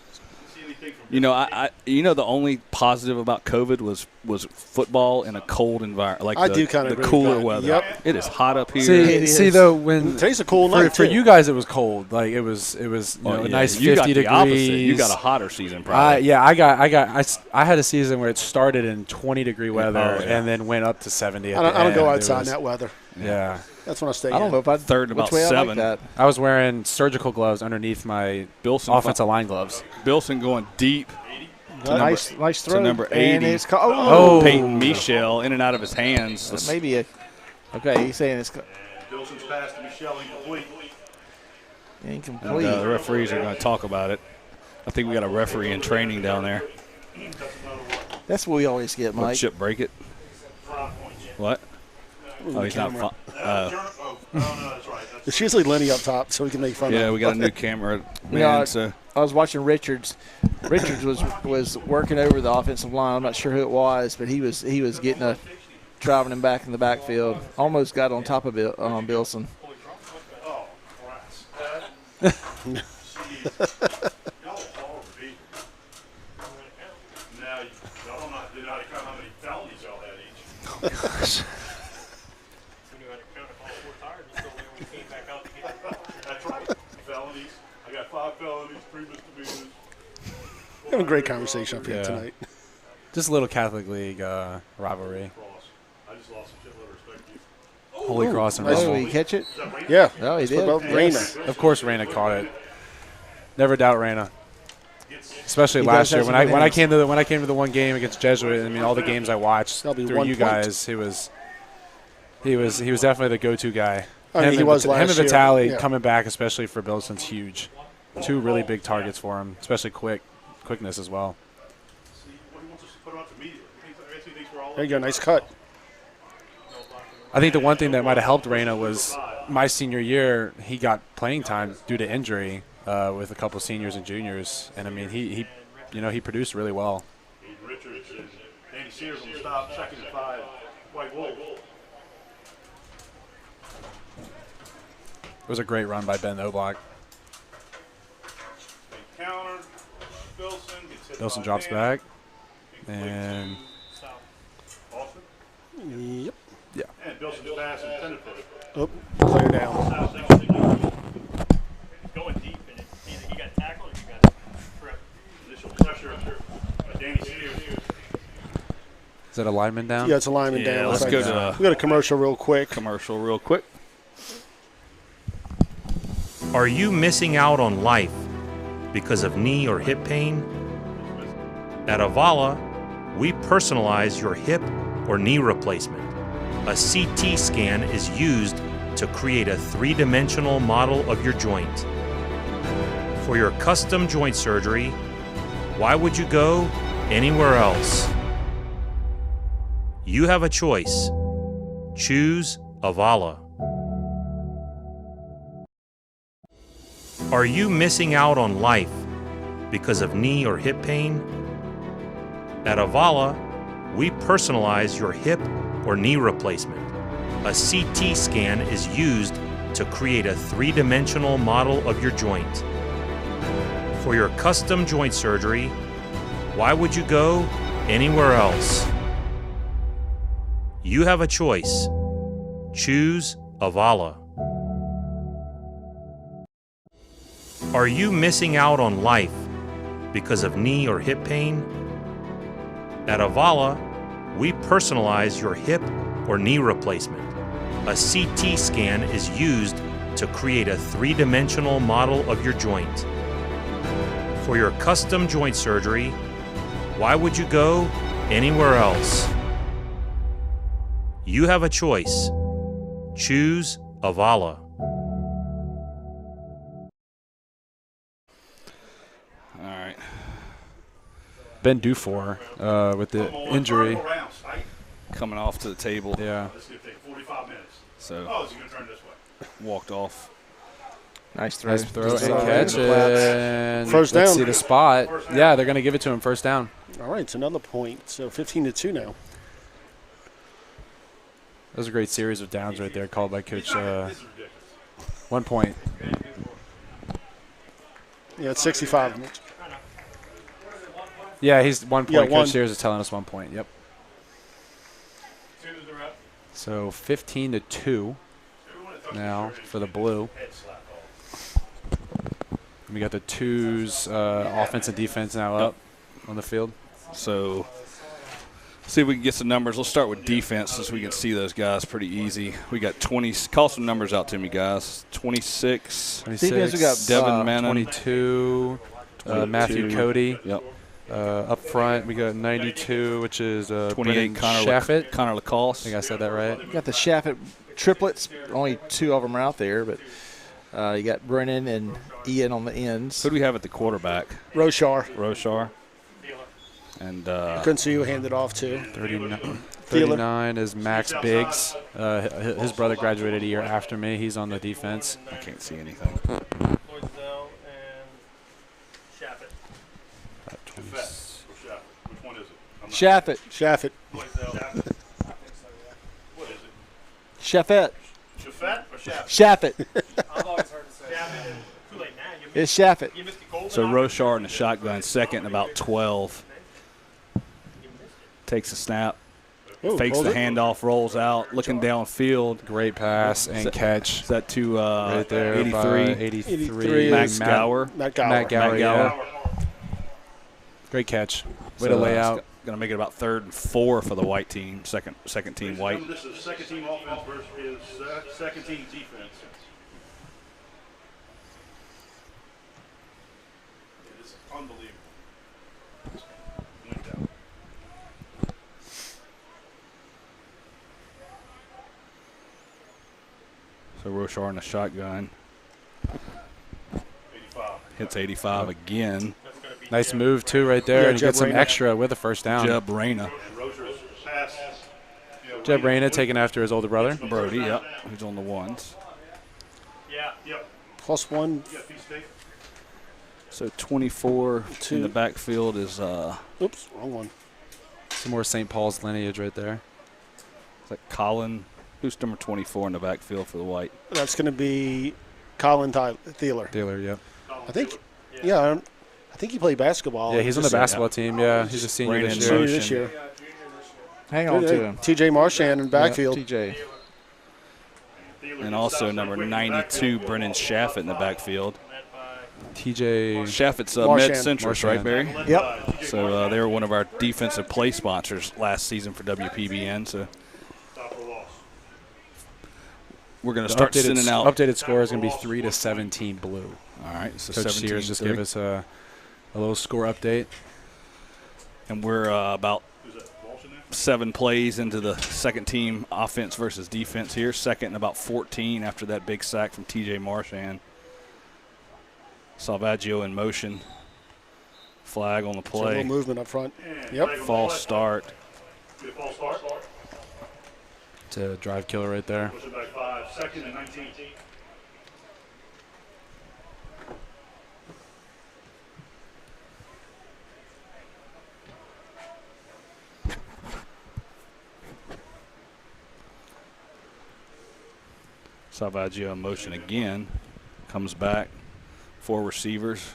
You know, the only positive about COVID was football in a cold environment, like I the, do kinda the agree with cooler that. weather. Yep. It is hot up here. See though, when Today's a cool for, night for too. you guys, it was cold. Like it was you know, Oh, a yeah, nice you 50 got the opposite. degrees. You got a hotter season, probably. I had a season where it started in 20-degree weather and then went up to 70. At I don't the end. go It outside in was- that weather. Yeah, That's when I stay. I don't in. know if I'd Third and which about way I 7. like that. I was wearing surgical gloves underneath my Bilson offensive line gloves. Bilson going deep Nice throw. number And 80. it's oh, Peyton Michel in and out of his hands. maybe okay. He's saying it's Bilson's pass to Michelle incomplete. incomplete. And, the referees are going to talk about it. I think we got a referee in training down there. That's what we always get, What, Mike. Chip break it? What? Oh, he's not. camera. That's right. It's usually Lenny up top, so we can make fun of Yeah, him. we got a new camera man. Yeah, So I was watching Richards. Richards was working over the offensive line. I'm not sure who it was, but he was getting driving him back in the backfield. Almost got on top of Bilson. Now, y'all did not count how many felonies y'all had each. We knew how to count all 4 tires until when we came back out to get That's right. Felonies. I got 5 felonies, 3 misdemeanors. Having a great conversation up here Yeah. tonight. Just a little Catholic League rivalry. I just lost a shitload of respect to you. Holy Cross and nice. Oh, Russell. did he catch it? Yeah. Oh, he That's did. what about Yes. Reyna. Of course, Reyna caught it. Never doubt Reyna. Especially He last does year have when some I good when I hands. came to the one game against Jesuit. I mean, all the games I watched That'll be through 1 you point. guys, he was definitely the go-to guy. I mean, he was Him last and year. Vitale Yeah. coming back, especially for Bilson's huge. 2 really big targets for him, especially quickness as well. See, what he wants us to put out to media. He thinks we're all There you go. Nice cut. I think the one thing that might have helped Reyna was my senior year. He got playing time due to injury with a couple seniors and juniors, and I mean he produced really well. Richards and Danny Sears on the stop, 2nd and 5. White Wolf. It was a great run by Ben O'Block. Counter. Bilson gets hit Bilson by drops man. back, and Austin. Yep. And Bilson's pass intended for Oh, clear down. going deep, and either he got tackled or he got tripped. Initial pressure by Danny Sears. is that a lineman down? Yeah, it's a lineman yeah, down. let's Looks go like to we got a commercial real quick. commercial real quick. Are you missing out on life because of knee or hip pain? At Avala, we personalize your hip or knee replacement. A CT scan is used to create a 3-dimensional model of your joint. For your custom joint surgery, why would you go anywhere else? You have a choice. Choose Avala. Are you missing out on life because of knee or hip pain? At Avala, we personalize your hip or knee replacement. A CT scan is used to create a 3-dimensional model of your joint. For your custom joint surgery, why would you go anywhere else? You have a choice. Choose Avala. Are you missing out on life because of knee or hip pain? At Avala, we personalize your hip or knee replacement. A CT scan is used to create a 3-dimensional model of your joint. For your custom joint surgery, why would you go anywhere else? You have a choice. Choose Avala. All right. Ben Dufour with the injury. Coming off to the table. Yeah. This is going to take 45 minutes. So Oh, is he going to turn this way? walked off. Nice throw. Nice throw Just and inside catch. the flats. And First let's down. see the spot. Yeah, they're going to give it to him first down. All right, it's another point. So 15-2 now. That was a great series of downs right there called by Coach. 1 point. Yeah, it's 65. Yeah, he's 1 point. Yeah, Coach one. Sears is telling us 1 point. Yep. So 15-2 now for the blue. We got the twos, offense and defense now up on the field. So see if we can get some numbers. Let's start with defense since we can see those guys pretty easy. We got 20. Call some numbers out to me, guys. 26. Defense, we got Devin Menon. 22. Matthew Cody. Yep. Up front, we got 92, which is 28. Connor Shaffett. Lacoste. I think I said that right. You got the Shaffett triplets. Only 2 of them are out there, but you got Brennan and Ian on the ends. Who do we have at the quarterback? Roshar. And Couldn't see who handed off to. 39 is Max Biggs. His brother graduated a year after me. He's on the defense. I can't see anything. Lloydsdale and Shaffett. Which one is it? Shaffett. Shaffett. Lloydsdale. What is it? Shaffett. Shaffett or Shaffett? Shaffett. I've always heard it say Shaffett. Too late now. It's Shaffett. You missed the goal. So Roshar in the shotgun, second and about 12. Takes a snap, Ooh, fakes hold the it. handoff, rolls out, looking downfield. Great pass and catch. Is that to Right there. 83? By 83. 83 Max is Gower. Matt Gower. Matt Gower, Matt yeah. Gower. Great catch. Way to lay it's out. Going to make it about 3rd and 4 for the white team, second team white. This is second team offense versus second team defense. It is unbelievable. Went down. So Roshar in the shotgun. 85. Hits 85 again. That's going to be Nice move, too, right there. Yeah, and he gets some Jeb Rayner. extra with a first down. Jeb Rayna. And Roger's pass. Jeb Rayner taking after his older brother. Brody, yep. Who's on the ones. Yeah, yep. +1. Yeah, P-State. So 24 in the backfield is Oops, wrong one. Some more St. Paul's lineage right there. Colin. Who's number 24 in the backfield for the white? That's going to be Colin Thieler. Taylor, yep. I think, yeah, I think he played basketball. Yeah, he's on the basketball team. Yeah, he's a senior Ran this in year. Senior motion. this year. Hang on to him. TJ Marchand in backfield. TJ. And also number 92, Brennan Shaffett in the backfield. TJ. Shaffett's Marchand. Med Centris, right, Barry? Yep. So they were one of our defensive play sponsors last season for WPBN. So we're going to start sending out. Updated score is going to be 3-17 blue. All right, so Coach Sears just gave us a little score update. And we're about 7 plays into the second team offense versus defense here. Second and about 14 after that big sack from TJ Marchand. Salvaggio in motion. Flag on the So a little play. movement up front. Yep. False start. False start. It's a drive killer right there. Push it back 5. Second and 19. Salvaggio in motion again. Comes back. 4 receivers.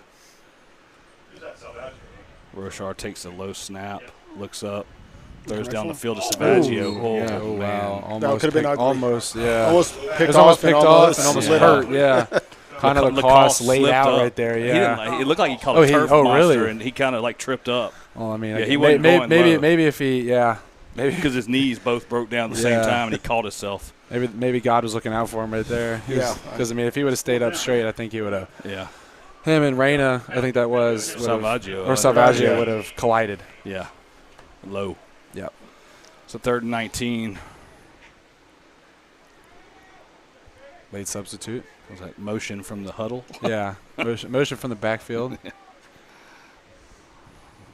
Roshar takes a low snap. Looks up. Throws down the field to Salvaggio. Yeah, oh, wow. Almost could've been picked- ugly. Almost, yeah. Almost It picked was almost off picked and off and almost lit hurt, up. yeah. Kind of Lacoste laid slipped out up. right there, He yeah. didn't, it looked like he caught Oh, a he- turf oh, monster, really? and he kind of like tripped up. Well, I mean, Yeah, he wasn't going low. maybe if he, yeah. Maybe Because his knees both broke down at the same Yeah. time, and he caught himself. maybe God was looking out for him right there. Yeah. Because, I mean, if he would have stayed up straight, I think he would have. Yeah. Him and Reyna, I think that was. would've- Salvaggio. Or Salvaggio Yeah. would have collided. Yeah. Low. Yep. So 3rd and 19. Late substitute. Was that motion from the huddle? Yeah. Motion from the backfield.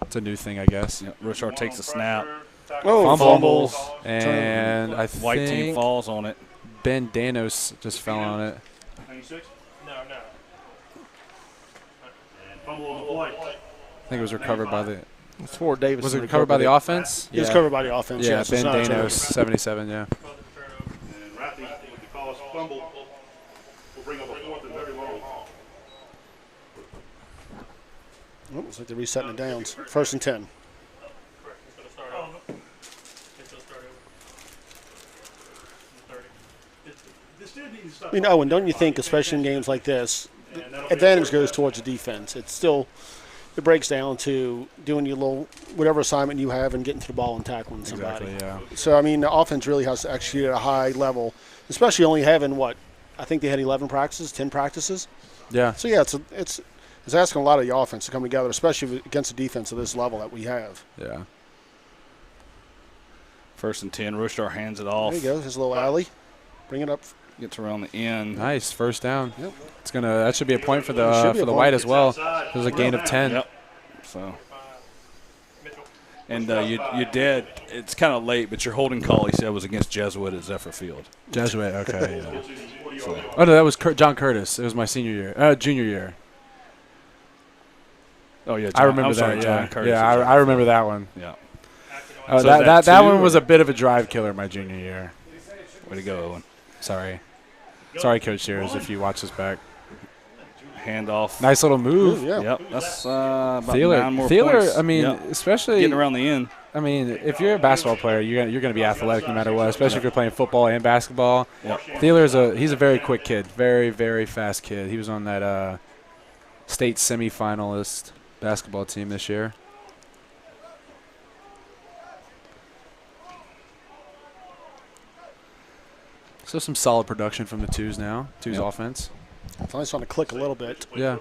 It's a new thing, I guess. Yep. Roshar takes a snap. Oh, Fumbles. And I White team think falls on it. Ben Danos just fell on it. 96? No. Fumble on the play. I think it was recovered by the. It's for Davis. Was it recovered by the offense? It was covered by the offense. Yeah, yes, it's Ben not a Danos, turnover. 77. Yeah. And Rathie, with the cause fumble, will bring up a 4th and very long. Oh, looks like they're resetting the downs. 1st and 10. You know, and don't you think, especially in games like this, advantage goes towards the defense. It's still, it breaks down to doing your little, whatever assignment you have and getting to the ball and tackling somebody. Exactly. Yeah. So, I mean, the offense really has to execute at a high level, especially only having, what, I think they had 11 practices, 10 practices. Yeah. So, yeah, it's asking a lot of the offense to come together, especially against a defense of this level that we have. Yeah. 1st and 10. Roshar hands it off. There you go. His little alley. Bring it up. Gets around the end. Nice 1st down. Yep. It's gonna. That should be a point for Should the be a White point. as well. There's a gain of 10. Yep. So. And you did. It's kind of late, but your holding call, he said, was against Jesuit at Zephyr Field. Jesuit. Okay. Yeah. So. Oh no, that was John Curtis. It was my junior year. Oh yeah, I remember sorry, that. John Yeah. Curtis. Yeah. I remember that one. Yeah. Oh, So that two, one was or- a bit of a drive killer my junior year. Way to go, Owen. Sorry, Coach Shears, if you watch this back. Handoff. Nice little move. Yeah. Yep. That's about 9 more Thielen. points. I mean, Yep. especially Getting around the end. I mean, if you're a basketball player, you're going to be athletic no matter what, especially if you're playing football and basketball. Yep. He's a very quick kid, very, very fast kid. He was on that state semifinalist basketball team this year. So some solid production from the twos now. Twos offense. Finally starting to click a little bit. Yeah.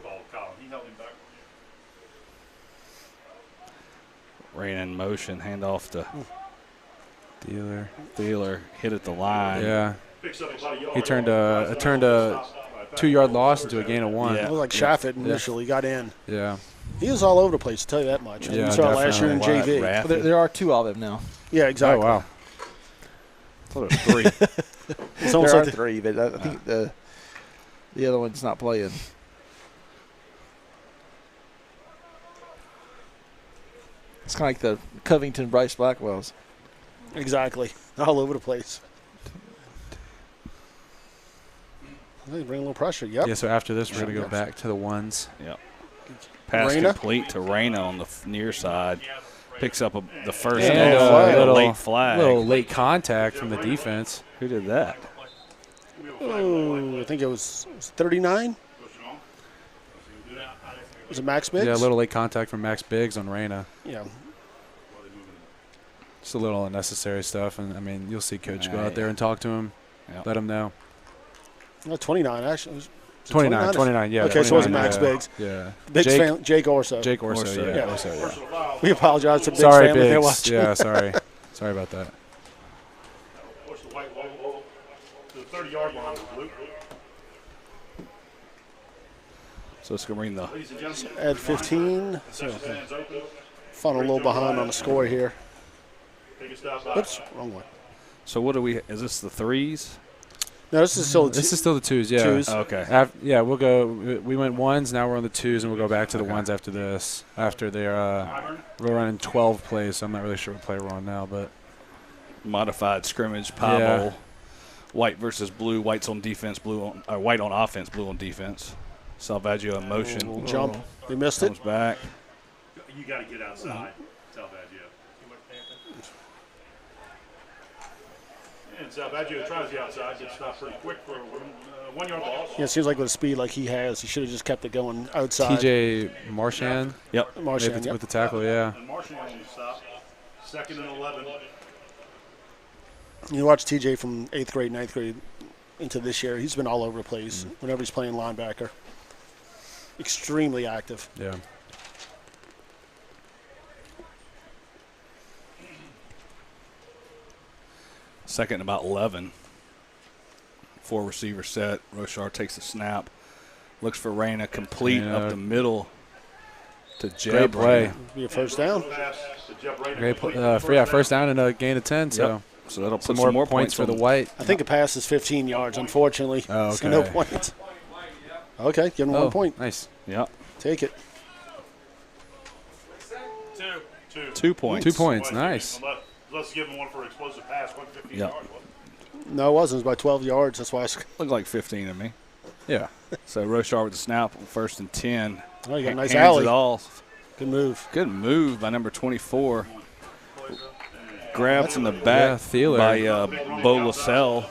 Ran in motion. Handoff to Dealer. Thielen. Hit at the line. Yeah. He turned a 2-yard loss into a gain of 1. Yeah. It looked like Shaffett initially got in. Yeah. He was all over the place, to tell you that much. Yeah, we saw it last year in definitely. JV. Rath- Well, there are 2 of them now. Yeah, Oh exactly. wow. I thought it was 3. It's almost There are like 3, but I think the other one's not playing. It's kind of like the Covington Bryce Blackwells. exactly all over the place. They bring a little pressure. Yep. Yeah, so after this, we're going to go back to the ones. Yep. Pass Reyna? complete to Reyna on the near side. Picks up the first And down. a little Late flag. little late contact from the defense. Who did that? Oh, I think it was 39. Was it Max Biggs? Yeah, a little late contact from Max Biggs on Reyna. Yeah. Just a little unnecessary stuff. And, I mean, you'll see Coach go Yeah, out there and talk to him, Yep. let him know. No, 29, actually. Was it 29, yeah. Okay, so it wasn't 29, Max yeah. Biggs. Yeah. Biggs fan, Jake Orso. Jake Orso, Orso, yeah. yeah. Orso, yeah. We apologize to Biggs Sorry, family if they're Biggs. watching. Yeah, sorry. Sorry about that. Push the white low to the 30-yard line, Luke. So it's going to bring the Ladies and gentlemen, Add 15. So stands open. fun a little behind on the score here. Take a stop by. Oops, wrong one. So what do we? Is this the 3s? No, this is still This is still the twos, yeah. Twos. Okay. Yeah, we'll go. We went ones, now we're on the twos, and we'll go back to the ones after this. After they're we're running 12 plays, so I'm not really sure what play we're on now, but Modified scrimmage, pie Yeah. bowl. White versus blue. White's on defense. White on offense. Blue on defense. Salvaggio in motion. jump. They missed it. Comes back. You got to get outside. Salvaggio. And Salvaggio tries the outside. Gets stopped pretty quick for a 1-yard loss. Yeah, it seems like with the speed like he has, he should have just kept it going outside. TJ Marchand Yep. Marchand, with yep. the tackle, yeah. And Marchand stop. 2nd and 11. You watch TJ from 8th grade, 9th grade into this year. He's been all over the place Mm-hmm. whenever he's playing linebacker. Extremely active. Yeah. Second and about 11. 4 receiver set. Roshar takes the snap. Looks for Reyna. Complete Yeah. up the middle to Jeb. Great play. Reyna. Be a first down. Pass to Jeb Rayner. Great first down and a gain of 10, so Yep. So that'll put some more points for the on- White. I think the pass is 15 yards, unfortunately. Oh, So no okay. points. Okay, give him 1 point. Nice. Yep. Take it. 2 points. 2 points. Nice. Unless give him one for an explosive pass, 115 Yep. yards. No, it wasn't. It was by 12 yards. That's why I Looked like 15 to me. Yeah. So Rochar with the snap, 1st and 10. Oh, you got a nice Hands alley. it off. Good move. Good move by number 24. Grabbed from the back Thieler. by Bo LaSalle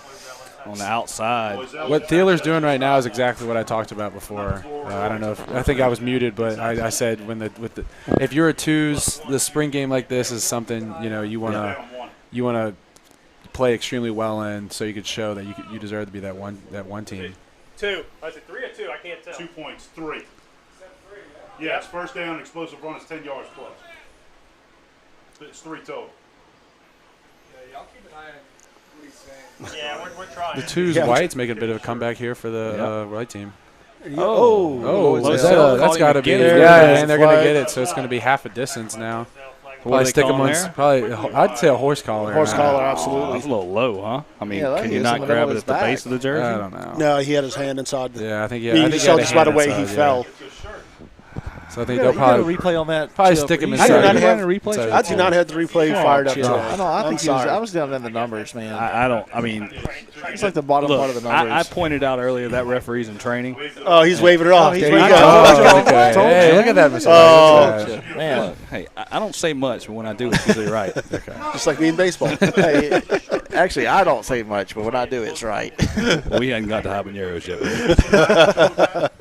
on the outside. What Thieler's doing right now is exactly what I talked about before. I don't know I think I was muted, but I said if you're a twos, the spring game like this is something you want to play extremely well in, so you could show that you deserve to be that one team. 2. I said 3 or 2. I can't tell. 2 points. 3. Yes, first down, explosive run is 10 yards plus. It's 3 total. Yeah, y'all keep an eye on what he's saying. Yeah, we're trying. The twos whites making a bit of a comeback here for the white team. That's got to be. Yeah, and they're going to get it, so it's going to be half a distance now. Probably stick them on. Probably, I'd say a horse collar. Horse collar, absolutely. That's a little low, huh? I mean, Yeah, can you not grab it at the base of the jersey? I don't know. No, he had his hand inside. Yeah, I think You saw just by the way he fell. So I think they'll probably replay on that. probably stick him I inside. do not have a replay. I do not have the replay fired up today. I think sorry. I was down in the numbers, man. I don't. I mean, It's like the bottom look, part of the numbers. I pointed out earlier that referee's in training. Oh, he's waving it off. he's There you waving it go. off. Okay. Hey, look at that, Mr. Oh. Man, Hey, I don't say much, but when I do, it's usually right. Just like me in baseball. hey, actually, I don't say much, but when I do, it's right. Well, we hadn't got to habaneros yet.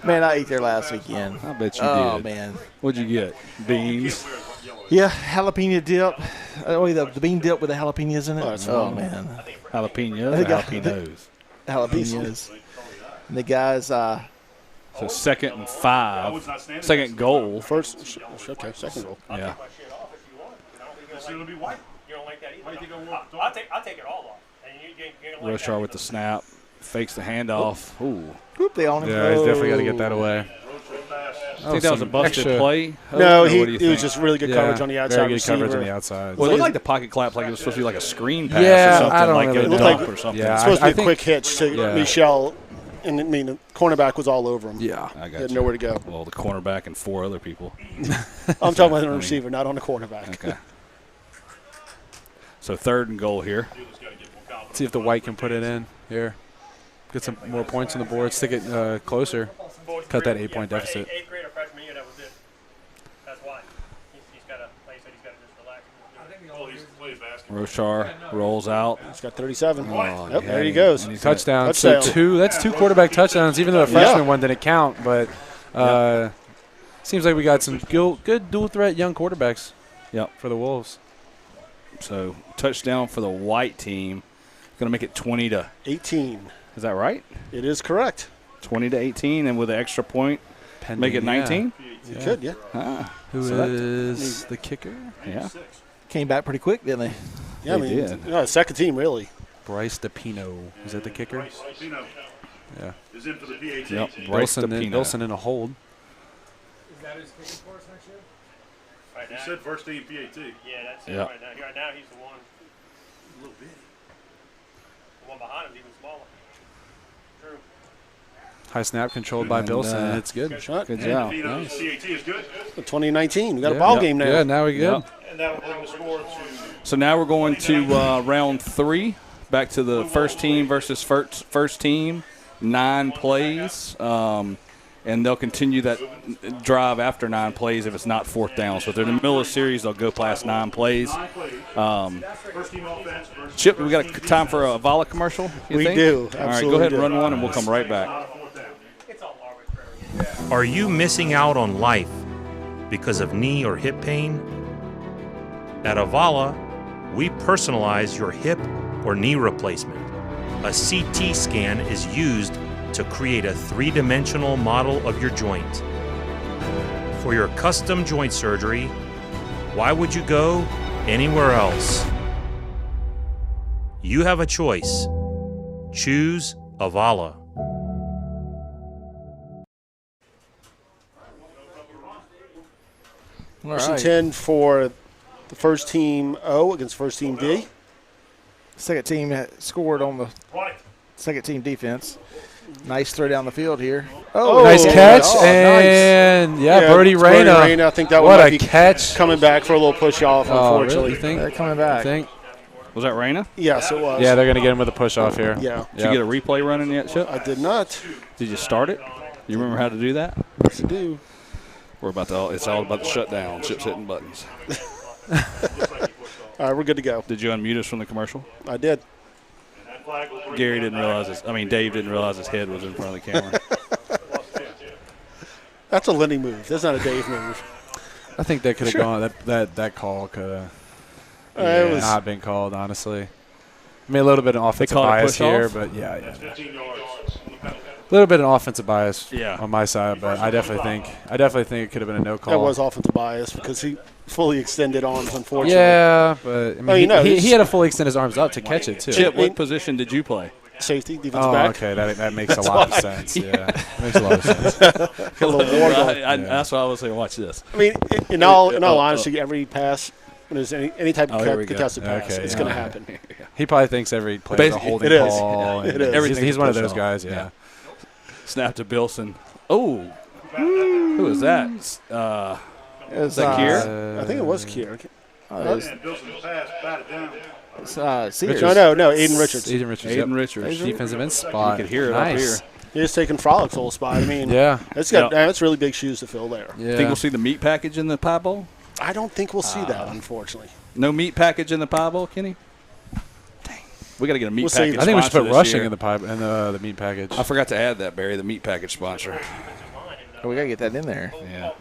Man, I ate there last weekend. I bet you Oh, did. man. What'd you get? Beans. Yeah, jalapeno dip. The bean dip with the jalapenos in it. Oh, that's Oh, wrong. man. Jalapenos. They Or got- jalapenos. Jalapenos. And the guys, So 2nd and 5. Second goal. First, okay, second goal. Yeah. It's going to be white. You don't like that either? Why do you think I want I'll take it all off. And you don't like Rochar that with the snap. Fakes the handoff. Ooh. whoop, they on him. Yeah, he's definitely got to get that away. I think that was a some busted extra- play. No, Or what do you it was think? just really good coverage on the outside. Very good coverage on receiver. the outside. Well, it looked like the pocket clap like it was supposed to be like a screen pass Yeah, or something, I don't like really a know. dump Like- or something. Yeah, It's supposed to I be a think- quick hitch to yeah. Michelle, and I mean, the cornerback was all over him. Yeah. I He got had you. nowhere to go. Well, the cornerback and 4 other people. I'm talking about the receiver, not on the cornerback. Okay. So 3rd and goal here. See if the white can put it in here. Get some more points on the board. Stick it closer. Cut that 8-point deficit. 8th grade or freshman year, that was it. That's why. He's got to, like I said, he's got to just relax. Well, he's played basketball. Rochar rolls out. He's got 37. Oh, Yep, yeah, there he goes. and he's Touchdown. Touchdown. So that's 2 quarterback touchdowns, even though the freshman one didn't count. But seems like we got some good dual threat young quarterbacks. Yep. For the Wolves. So touchdown for the white team. Going to make it 20 to. 18. Is that right? It is correct. 20 to 18, and with an extra point, make it 19. You could, yeah. Ah, Who so that- is the kicker? yeah. Came back pretty quick, didn't they? Yeah, I They mean, did. yeah, second team, really. Bryce DePino. Is that the kicker? Pino Yeah. is in for the PAT. Yep. Bryce DePino. Wilson in a hold. Is that his kicking course next year? Right He now. said first team PAT. Yeah, that's Yeah. it right now. Right now, he's the one. A little bit. The one behind him's even smaller. True. High snap controlled by And, Bilson. It's good. Shot. Good And job. Pino's Nice. PAT is good. 2019. We got a Yeah. ball Yep. game now. Yeah, now we good. Yep. And that will bring the score to So now we're going to round 3. Back to the first team versus first team. 9 plays. And they'll continue that drive after 9 plays if it's not 4th down. So if they're in the middle of the series, they'll go past 9 plays. first team offense versus Chip, we got time for a Vala commercial? You We think? do. All right, go Absolutely ahead and do. run one, and we'll come right back. It's all arbitrary. Are you missing out on life because of knee or hip pain? At Avala, we personalize your hip or knee replacement. A CT scan is used to create a 3-dimensional model of your joint. For your custom joint surgery, why would you go anywhere else? You have a choice. Choose Avala. All First and right. 10 for the first team O against first team D. Second team scored on the Right. second team defense. Nice throw down the field here. Oh, Nice catch, nice. and Brody it's Reyna. I think that What one a might be catch. coming back for a little push off, unfortunately. You think? They're coming back. You think? Was that Reyna? Yes, it was. Yeah, they're going to get him with a push off here. Yeah. Did you get a replay running yet, Chip? I did not. Did you start it? You remember how to do that? Yes, I do. We're about to. It's all about the shutdown. Chip's hitting buttons. All right, we're good to go. Did you unmute us from the commercial? I did. Gary didn't realize Dave didn't realize his head was in front of the camera. That's a Lenny move. That's not a Dave move. I think they could have gone. That call could have It was not been called, honestly. I mean, a little bit of offensive called it bias push here, off? but yeah. A little bit of offensive bias on my side, but I definitely think it could have been a no call. that was offensive bias because he fully extended arms, unfortunately. Yeah, but I mean, Oh, he had to fully extend his arms up to catch it too. Chip, what position did you play? Safety, defense Oh, back. okay, that makes a lot of sense. Yeah, makes a lot of sense. A little war going. That's why I was saying, watch this. I mean, in all honesty, every pass, when there's any type of here we go. contested pass, Okay, it's yeah. going to happen. He probably thinks every play is a Basically, holding it is. call. It and is. Everything's He's one of push those off. guys. Yeah. Snap to Bilson. Oh, who is that? Is that Kier? I think it was Kier. Sears. No, Aiden Richards. Aiden Richards. Aiden Richards. Defensive end spot. You could hear it nice. up here. He's taking Frolick's whole spot. I mean, Yeah. that's really big shoes to fill there. Yeah. Think we'll see the meat package in the Pie Bowl? I don't think we'll see that, unfortunately. No meat package in the Pie Bowl, Kenny? Dang. We got to get a meat We'll see. package I think we should sponsor put this rushing year. in the pipe and the meat package. I forgot to add that, Barry, the meat package sponsor. Oh, we got to get that in there. Yeah.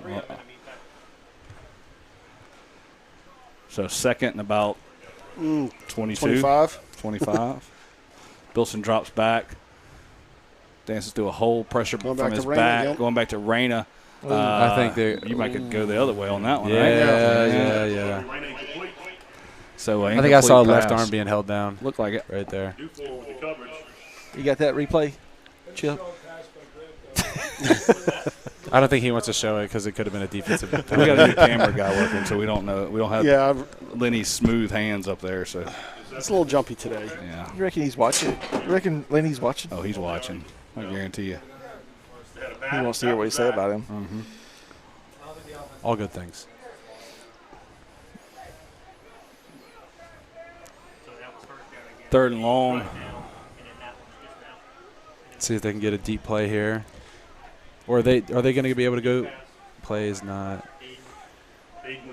So second and about 22. 25. Bilson drops back. Dances through a hole, pressure Going from back his to Reyna back, again. going back to Reyna. I think you might could go the other way on that one, Yeah, right? yeah. So I think I saw a incomplete left pass. arm being held down Looked like it. right there. You got that replay, Chip? I don't think he wants to show it because it could have been a defensive. We got a new camera guy working, so we don't know. We don't have Lenny's smooth hands up there. So It's a little jumpy today. yeah. You reckon he's watching? You reckon Lenny's watching? Oh, he's watching. I guarantee you. He wants to hear what you say about him. All good things. Third and long. See if they can get a deep play here. Or are they going to be able to go? Play is not.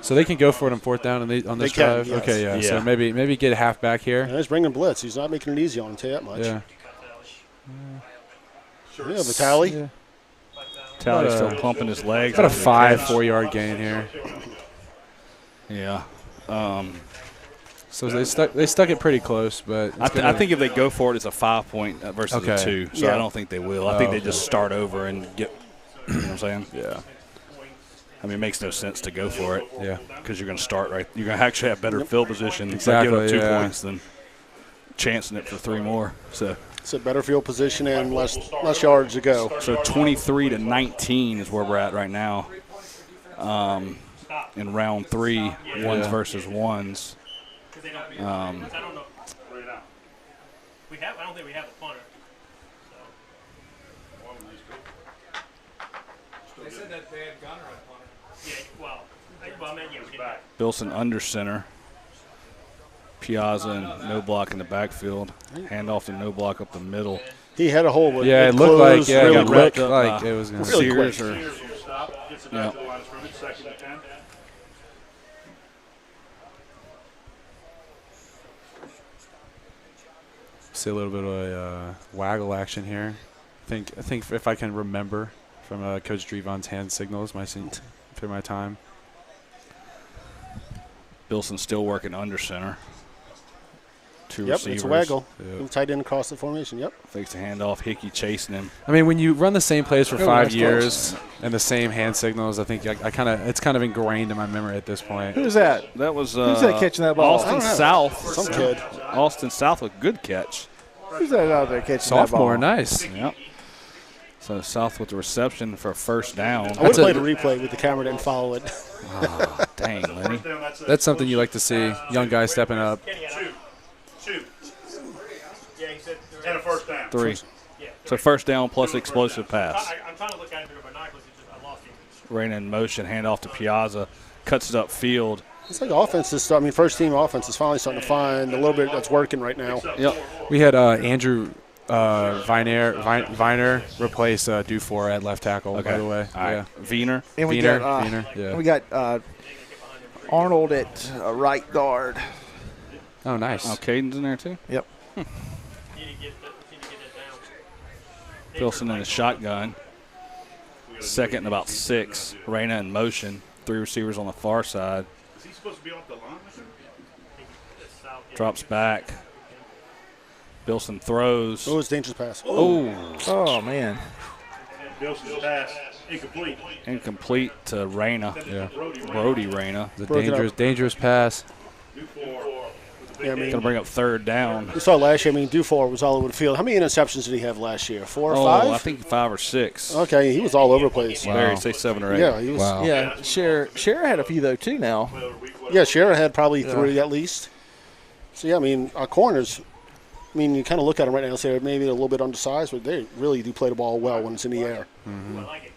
So they can go for it on fourth down on this They can, drive. yes. Okay, yeah. Yeah. So maybe get a half back here. And he's bringing blitz. He's not making it easy on him, tell you that much. Yeah. Yeah, Vitale. Yeah. Tally's About still pumping his legs. About a after the 4 yard gain here. catch. Yeah. So they stuck it pretty close, but I think if they go for it, it's a 5 point versus a Okay. 2. So Yeah. I don't think they will. I think they okay. just start over and get. You know what I'm saying? Yeah. I mean, it makes no sense to go for it. Yeah. Because you're going to start right. You're going to actually have better field position. Exactly, By giving up 2 yeah. points than chancing it for 3 more. So It's a better field position and less yards to go. 23-19 is where we're at right now. In round 3, ones versus ones. I don't know. I don't think we have a punter. They said that they had Gunner at punter. Yeah, I meant we back. Bilson under center. Piazza and no block in the backfield. Handoff to no block up the middle. He had a hole. But Yeah, it looked like closed it really got quick. wrapped up, like it was going to. Really Sears quick. or Stop, gets it Yeah. back to the line of scrimmage, 2nd and 10. See a little bit of waggle action here. I think if I can remember from Coach Drevon's hand signals through my time. Bilson still working under center. 2 Yep, receivers. it's a waggle. Yep. Tight end across the formation. Yep. Fakes the handoff. Hickey chasing him. I mean, when you run the same plays for Oh, 5 that's years and the same hand signals, I think it's kind of ingrained in my memory at this point. Who's that? That was Who's that catching that ball? Austin South. Some kid. Austin South with good catch. Who's that out there catching Sophomore, that ball? nice. Yep. So South with the reception for a first down. I would have played a replay, but the camera didn't follow it. Oh, dang, Lenny. That's something you like to see. Young guys stepping up. Two. Yeah, he said And a first down. 3. Yeah, So first down plus explosive pass. I'm trying to look at it through binoculars. I lost him. Raina in motion, hand off to Piazza, cuts it upfield. It's like offense is. I mean, first team offense is finally starting to find a little bit that's working right now. Yep. We had Andrew Viner replace Dufour at left tackle. Okay. By the way, All right. yeah. Wiener. And we Wiener, got Wiener, yeah. we got Arnold at right guard. Oh, nice. Oh, Caden's in there too. Yep. Wilson in the shotgun. Second and about 6. Raina in motion. 3 receivers on the far side. Is he supposed to be off the line? Drops back. Bilson throws. Oh, it's a dangerous pass. Oh man. Bilson's pass incomplete. Incomplete to Raina. Yeah. Brody Raina. It's a dangerous pass. Yeah, I mean, Going to bring up third down. we saw last year. I mean, Dufour was all over the field. How many interceptions did he have last year? 4 or 5? I think 5 or 6. Okay, he was all over the place. Barry, say 7 or 8. Yeah, he was. Wow. Yeah, Cher had a few though too now. Yeah, Shara had probably 3 at least. So yeah, I mean, our corners. I mean, you kind of look at them right now and say maybe they're a little bit undersized, but they really do play the ball well when it's in the air. I like it.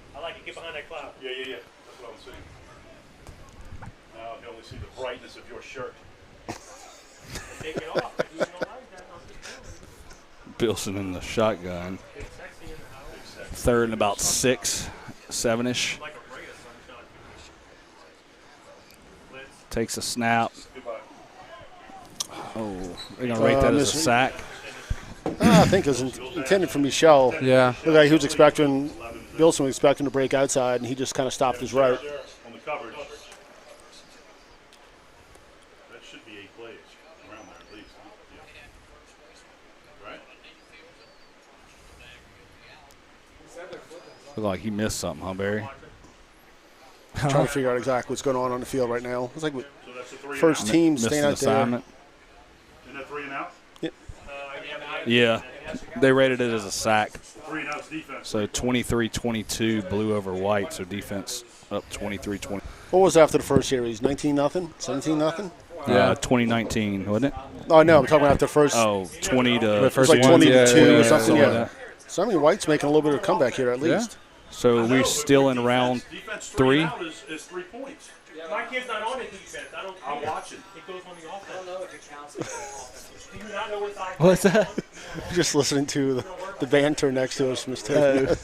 Get behind that cloud. Yeah. That's what I'm saying. Now I can only see the brightness of your shirt. Take it off. You don't like that. Bilson in the shotgun. Third and about 6, 7-ish. Takes a snap. Oh, they're going to rate that as a sack. I think it was intended for Michelle. Yeah. The guy who was expecting, Bilson was expecting to break outside, and he just kind of stopped his route. On the coverage. That should be 8 plays around there at least. Huh? Yeah. Right? Looked like he missed something, huh, Barry? Trying to figure out exactly what's going on the field right now. It's like So that's a 3 first and out. team Missed staying an out there. assignment. Isn't that 3 and out? Yeah. They rated it as a sack. 3 and out's defense. So 23-22, blue over white. So defense up 23-20. What was after the first series? 19-0? 17-0? Yeah. 2019, wasn't it? Oh, no, I'm talking about the first. Oh, 20 to The first like 1, 20 to 2 or yeah, something. something like Yeah. that. So I mean, White's making a little bit of a comeback here at least. So we're still in round Defense 3. and out is 3 points. My kid's not on it defense. I'm watching. It goes on the offense. I don't know if it counts. Do you not know what side? What's that? Just listening to the banter next to us, Mr.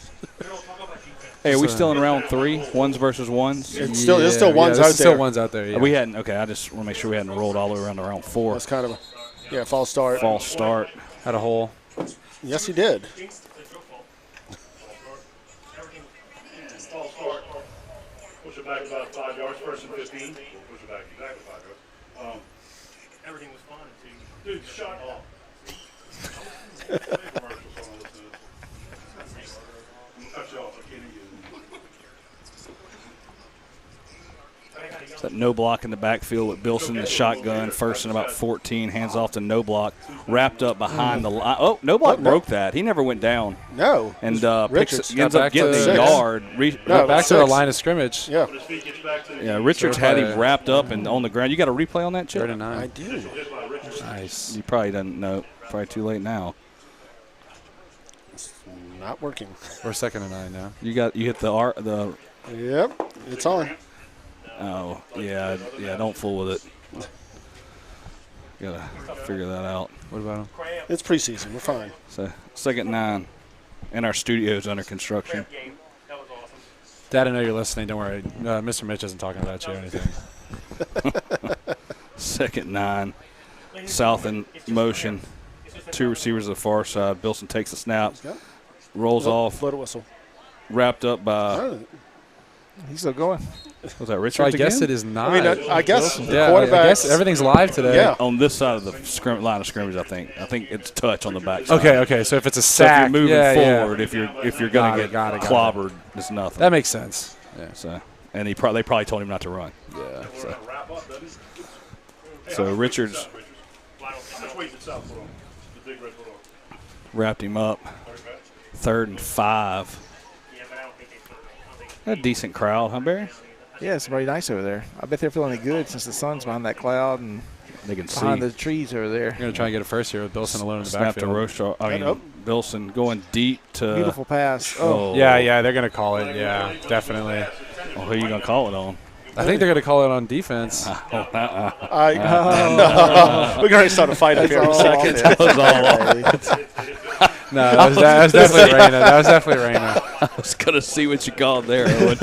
Hey, are we still in round 3? Ones versus ones? There's still ones there's out still there. ones out there. Yeah. We hadn't. Okay, I just want to make sure we hadn't rolled all the way around to round 4. That's kind of a false start. False start. Had a hole. Yes, he did. False start. Push it back about 5 yards. First and 15. Push it back exactly 5 yards. Everything was fine until Dude, shut up. Cut you off. I can't hear you. That no block in the backfield with Bilson in the shotgun. First and about 14. Hands off to no block. Wrapped up behind the line. Oh, no block broke that. He never went down. No. And Richards ends up getting a 6. yard. No, Back to the 6. line of scrimmage. Yeah, His feet gets back to the Yeah, Richards had him Certified. wrapped up and on the ground. You got a replay on that, Chip? 3rd and I 9. do. Nice. You probably don't know. Probably too late now. Not working. We're 2nd and 9 now. You hit the Yep, it's on. Oh, yeah, don't fool with it. Gotta figure that out. What about him? It's preseason. We're fine. So, 2nd 9. And our studio's under construction. game. That was awesome. Dad, I know you're listening. Don't worry. Mr. Mitch isn't talking about you or anything. 2nd 9. South in motion. 2 receivers to the far side. Bilson takes a snap. Yep. Rolls off. Blow the whistle. Wrapped up by, Oh, He's still going. was that Richards So I guess again? it is not. I mean, I guess the yeah, I quarterback. guess everything's live today. Yeah. On this side of the line of scrimmage, I think. I think it's touch on the back side. Okay. So if it's a So if sack, you're moving yeah, forward, if you're Got gonna it, get got it. clobbered, it's nothing. that makes sense. Yeah. So, and they probably told him not to run. Yeah. So Richards Which way's it south for him? The big red foot on. wrapped him up. 3rd and 5. Yeah, but I don't think they. A decent crowd, huh, Barry? Yeah, it's very nice over there. I bet they're feeling it good since the sun's behind that cloud and They can see. behind the trees over there. You're going to try and get it first here with Bilson alone in the Snap to backfield. Rochar. I mean, Bilson going deep to. Beautiful pass. Oh. Yeah, they're going to call it. Yeah, definitely. Well, who are you going to call it on? I think they're going to call it on defense. We're going to start a fight up here in a second. That was all. No, that was definitely Raina. That was definitely Raina. I was going to see what you called there, Owen.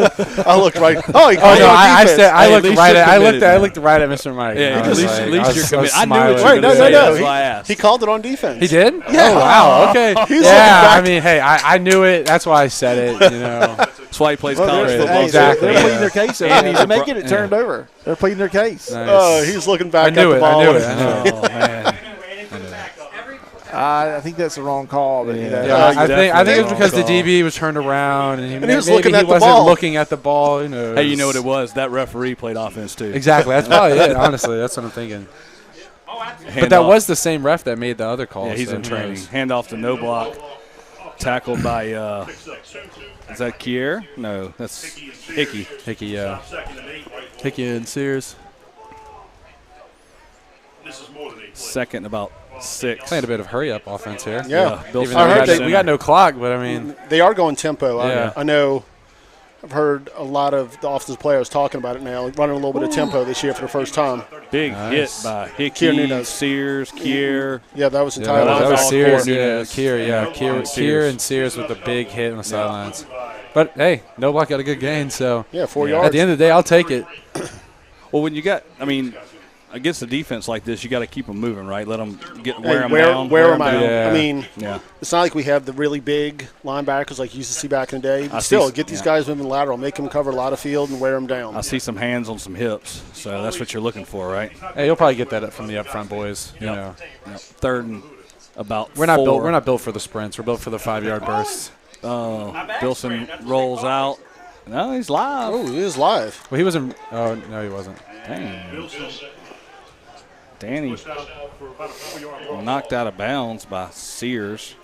I looked right. Oh, he called no, on I defense. said I Hey, looked at least right you're at I committed, looked right at Mr. Mike. Yeah, I at was least, like- at least I was you're so committed. I knew smiling. what you were Right, going to no, say. no, That's why I asked. He called it on defense. He did? Yeah. Oh wow. Okay. He's Yeah. looking I back. mean, hey, I knew it. That's why I said it. You know. That's why he plays Well, college they're- football. hey, Exactly, They're yeah. pleading their case. Yeah. He's making it turned over. They're pleading their case. Nice. Oh, he's looking back I at knew the it. ball. I knew it. I knew it. Oh, man. I think that's the wrong call. But Yeah, I think definitely it was because the wrong DB was turned around and he was maybe looking at the wasn't ball. looking at the ball. Who knows? Hey, you know what it was? That referee played offense, too. Exactly. That's probably it. Honestly, that's what I'm thinking. But that was the same ref that made the other call. Yeah, he's so in who training. knows? Handoff to no block. Tackled by, is that Kier? No, that's Hickey. Hickey, yeah. Hickey and Sears. This is more than 8 plays. Second about 6. Playing a bit of hurry up offense here. Yeah. Bilson Even though I heard we got no clock, but I mean, They are going tempo. Yeah. I know. I've heard a lot of the offensive players talking about it now, running a little bit of tempo this year for the first time. Big Nice. hit by Kier Hickey, Nunes. Sears, Kier. Yeah, that was yeah, entirely. that was all Sears. four. Yeah, Kier. Yeah, Kier Sears. and Sears with the big hit on the sidelines. But hey, no block got a good gain. So Yeah, 4 Yeah. yards. at the end of the day, I'll take it. Well, when you got, I mean, against a defense like this, you got to keep them moving, right? Let them Hey, wear them wear down. them out. Yeah. I mean, Yeah. it's not like we have the really big linebackers like you used to see back in the day. I But see still, s- get these yeah. guys moving lateral, make them cover a lot of field, and wear them down. I see some hands on some hips, so that's what you're looking for, right? Hey, you'll probably get that up from the up front boys. You know, Yep. Third and about we're not 4. built. We're not built for the sprints. We're built for the 5-yard bursts. Bilson rolls out. No, he's live. Oh, it is live. Well, he wasn't. Oh no, he wasn't. Dang. Danny knocked out of bounds by Sears.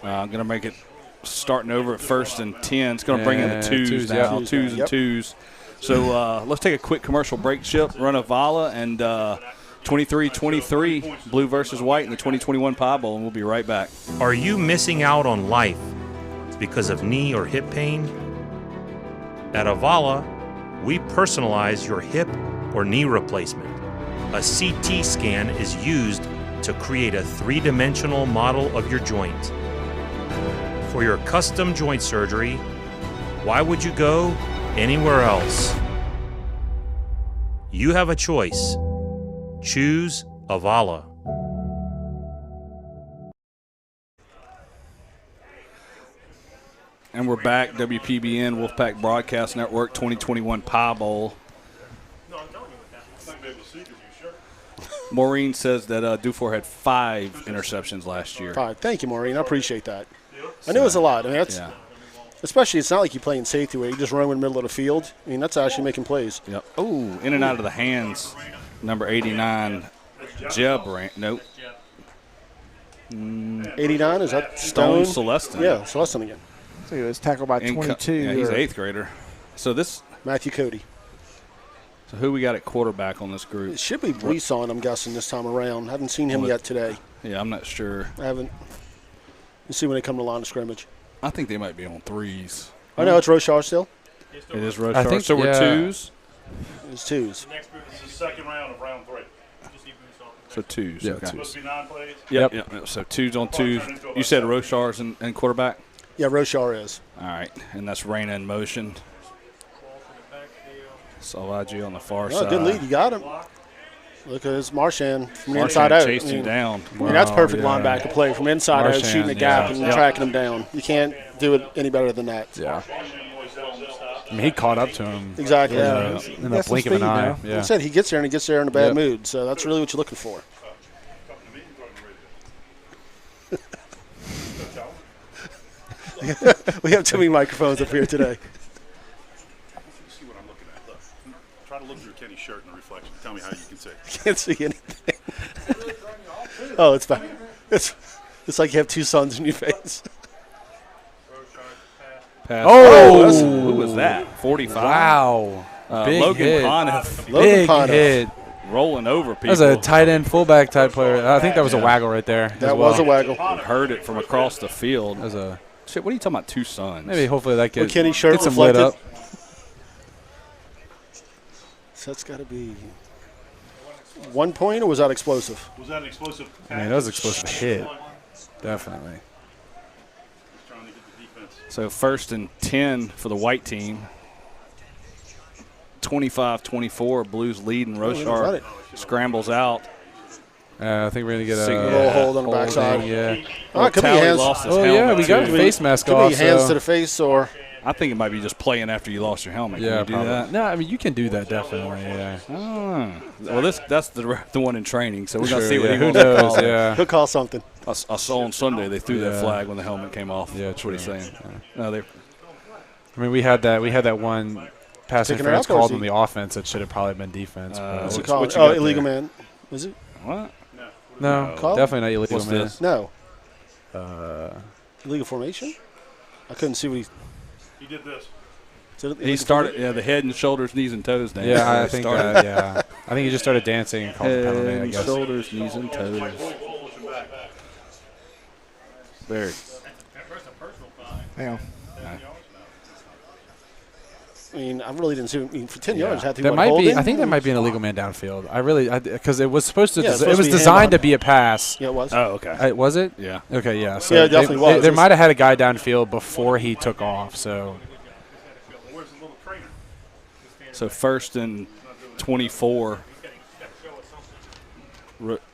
I'm going to make it starting over at 1st and 10. It's going to bring in the Yeah, twos twos, now, yeah. twos and Yep. twos. So let's take a quick commercial break, Chip. Run a Vala and 23-23, blue versus white in the 2021 Pie Bowl, and we'll be right back. Are you missing out on life because of knee or hip pain? At Avala, we personalize your hip or knee replacement. A CT scan is used to create a 3-dimensional model of your joint. For your custom joint surgery, why would you go anywhere else? You have a choice. Choose Avala. And we're back, WPBN, Wolfpack Broadcast Network, 2021 Pie Bowl. Maureen says that Dufour had 5 interceptions last year. Fine. Thank you, Maureen. I appreciate that. I knew it was a lot. I mean, that's Yeah. especially it's not like you play in safety where you just roam in the middle of the field. I mean, that's actually making plays. Yep. Oh, in and out of the hands, number 89, Jeb. Nope. 89, is that Stone Stone? Celestin. Yeah, Celestin again. So he was tackled by 22. Yeah, he's or- an 8th grader. So Matthew Cody. so who we got at quarterback on this It group? should be Brisson, I'm guessing, this time around. I haven't seen him Well, yet today. Yeah, I'm not sure. I haven't. We'll see when they come to the line of scrimmage. I think they might be on 3s. I know it's Rochar still. It is I Rochar. think- So we're yeah. 2s. It's twos. Next group is the second round of round 3. So 2s. Yeah, okay. Supposed to be 9 plays. Yep. Yep. Yep. So 2s on 2s. You said Rochar's and quarterback? Yeah, Rochar is. All right. And that's Reina in motion. Salvaggio on the far Oh, side. good lead. You got him. Look at this Marchand from the Marchand inside out. chased him down. I mean, that's Wow, perfect yeah. linebacker play from inside out, Marchand, shooting a gap yeah. and Yep. tracking him down. You can't do it any better than that. Yeah. I mean, he caught up to him. Exactly. Yeah. in He a got some blink of an speed eye. now. Like I Yeah. said, he gets there and he gets there in a bad Yep. mood. So that's really what you're looking for. We have too many microphones up here today. See what I'm looking at. Look. Try to look through Kenny's shirt in the reflection. Tell me how you can see. Can't see anything. Oh, it's bad. It's like you have two suns in your face. Pass. Oh! Who was that? 45. Wow. Big Logan hit. Poneff Big Poneff. hit. rolling over people. That was a tight end fullback type player. I think that was a waggle right there. That was a waggle. Heard it from across the field. That was a Shit, what are you talking about? 2 sons. maybe. Hopefully that With Kenny's shirt gets him lit reflected. up. So that's got to be 1 point, or was that explosive? Was that an explosive? I mean, that was an explosive hit. Definitely. Trying to get the defense. So 1st and 10 for the white team. 25-24, Blues lead, and run Rochar it. scrambles out. I think we're gonna get a Signal. Little hold on the holding, backside. Yeah. Oh, it could be Talley hands. lost his Oh helmet yeah, we got a too. face mask Could off. be hands so- to the face, or I think it might be just playing after you lost your helmet. Yeah, Can you do probably. that? No, I mean you can do that definitely. Yeah. Well, that's the one in training, so we're gonna Sure, see what yeah, he who wants to knows? call it. Yeah. he'll call something. I saw on Sunday they threw that Yeah. flag when the helmet came off. Yeah, that's what he's true. saying. No, they. I mean, we had that one pass Taking her interference out, or is called he- on the offense that should have probably been defense. but- What's he What- call what it? you Oh, got illegal there? man. Is it? What? no, Call? definitely not illegal. What's man. this? No. Uh, Illegal formation? I couldn't see what he. He did this. Is it He illegal started the head and shoulders, knees and toes dance. yeah, I He think started. that. Yeah, I think he just started dancing and called the Head penalty. I and guess. shoulders, knees and toes. Very. Hang on. I mean, I really didn't see. I mean, for 10 yards, had to That what, might be. holding? I think that might be an illegal man downfield. I really because it was supposed to. Yeah, it's it supposed was to be designed to handoff. be a pass. Yeah, it was. Oh, okay. Was it? Yeah. Okay, yeah. So Yeah, it definitely was. They might have had a guy downfield before he took off. So Where's the little trainer? So 1st and 24.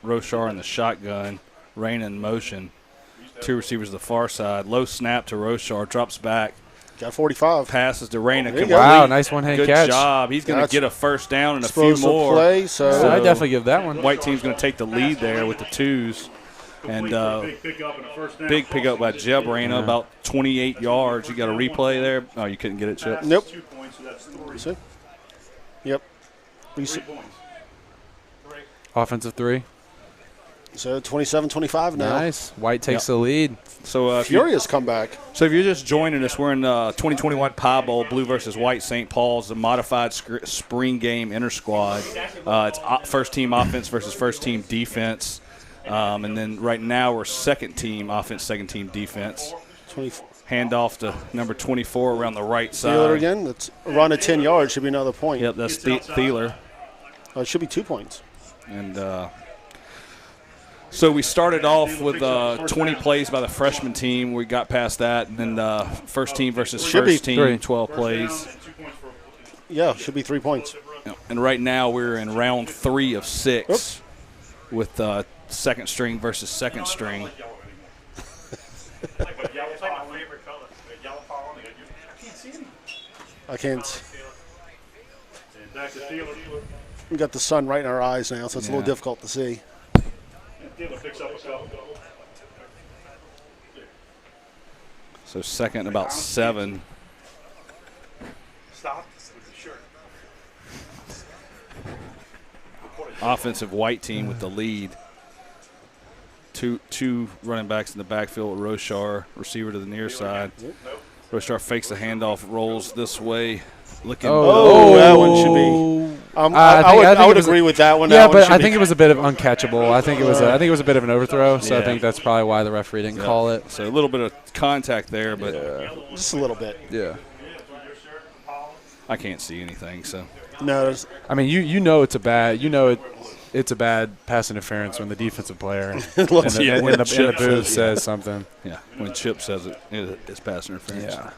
Rochar in the shotgun, Rain in motion. 2 receivers to the far side. Low snap to Rochar, drops back, Got 45. passes to Rain. There you go. wow, nice one hand Good catch. job. He's going to That's get a first down and a few Explosive more. play. So I definitely give that one. White team's going to take the lead there with the 2s. And Big pickup and a first down. big pickup by Jeb Reina, about 28 yards. You got a replay there? Oh, you couldn't get it, Chip? Nope. 2 points, so that's 3. See? Yep. 3 points. Offensive 3. So 27-25 now. Nice. White takes the lead. So if Furious comeback. So if you're just joining us, we're in 2021 Pie Bowl, Blue versus White, St. Paul's, the modified spring game inter-squad. It's first team offense versus first team defense. And then right now we're second team offense, second team defense. 24. Handoff to number 24 around the right side. Thieler again. That's a run of 10 yards. Should be another point. Yep, that's Thieler. It should be 2 points. And so we started off with 20 plays by the freshman team. We got past that. And then first team versus Should be first team, 3. 12 plays. Yeah, should be 3 points. And right now we're in round 3 of 6 with second string versus second string. I can't. And back to Taylor. We got the sun right in our eyes now, so it's a Yeah. little difficult to see. Taylor picks up a couple. So second and about 7. Stop with the shirt. Offensive white team with the lead. Two running backs in the backfield. Rochar, receiver to the near side. Rochar fakes the handoff, rolls this way. Looking. Oh, that one should be. I would agree with that one. Yeah, That one but should I be- think it was a bit of uncatchable. I think it was a bit of an overthrow. So I think that's probably why the referee didn't call it. So a little bit of contact there, but just a little bit. Yeah. I can't see anything. So No, there's- I mean, you know it's a bad it's a bad pass interference when the defensive player in the Chip booth says, says something. yeah, when Chip says it, it's pass interference. Yeah.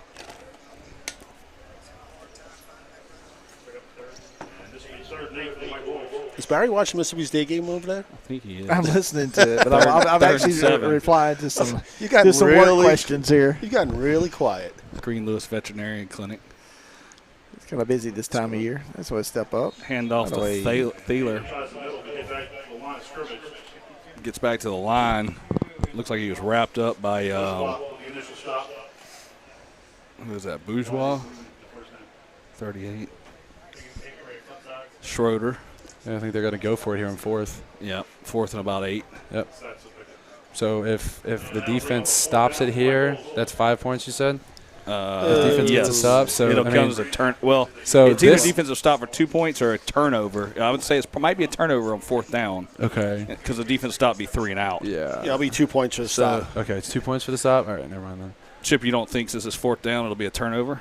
is Barry watching Mississippi State game over there? I think he is. I'm listening to it, but I'm Third actually and 7. replying to some You got to some work really questions here. You've gotten really quiet. Green Lewis Veterinarian Clinic. It's kind of busy this time of year. That's why I step up. Handoff to By the way- Thaler. Tries the middle to get back to the line of scrimmage. Gets back to the line. Looks like he was wrapped up by The initial stop. who is that? Bourgeois. 38. Schroeder. I think they're going to go for it here in fourth. Yeah, 4th and about 8. Yep. So if the defense stops it here, that's 5 points. You said. Defense gets a stop, so it'll count as a turn. Well, so it's either a defensive stop for 2 points or a turnover. I would say it might be a turnover on 4th down. Okay. Because the defense stop be 3 and out. Yeah. It'll be 2 points for the stop. Okay, it's 2 points for the stop. All right, never mind then. Chip, you don't think since it's 4th down it'll be a turnover?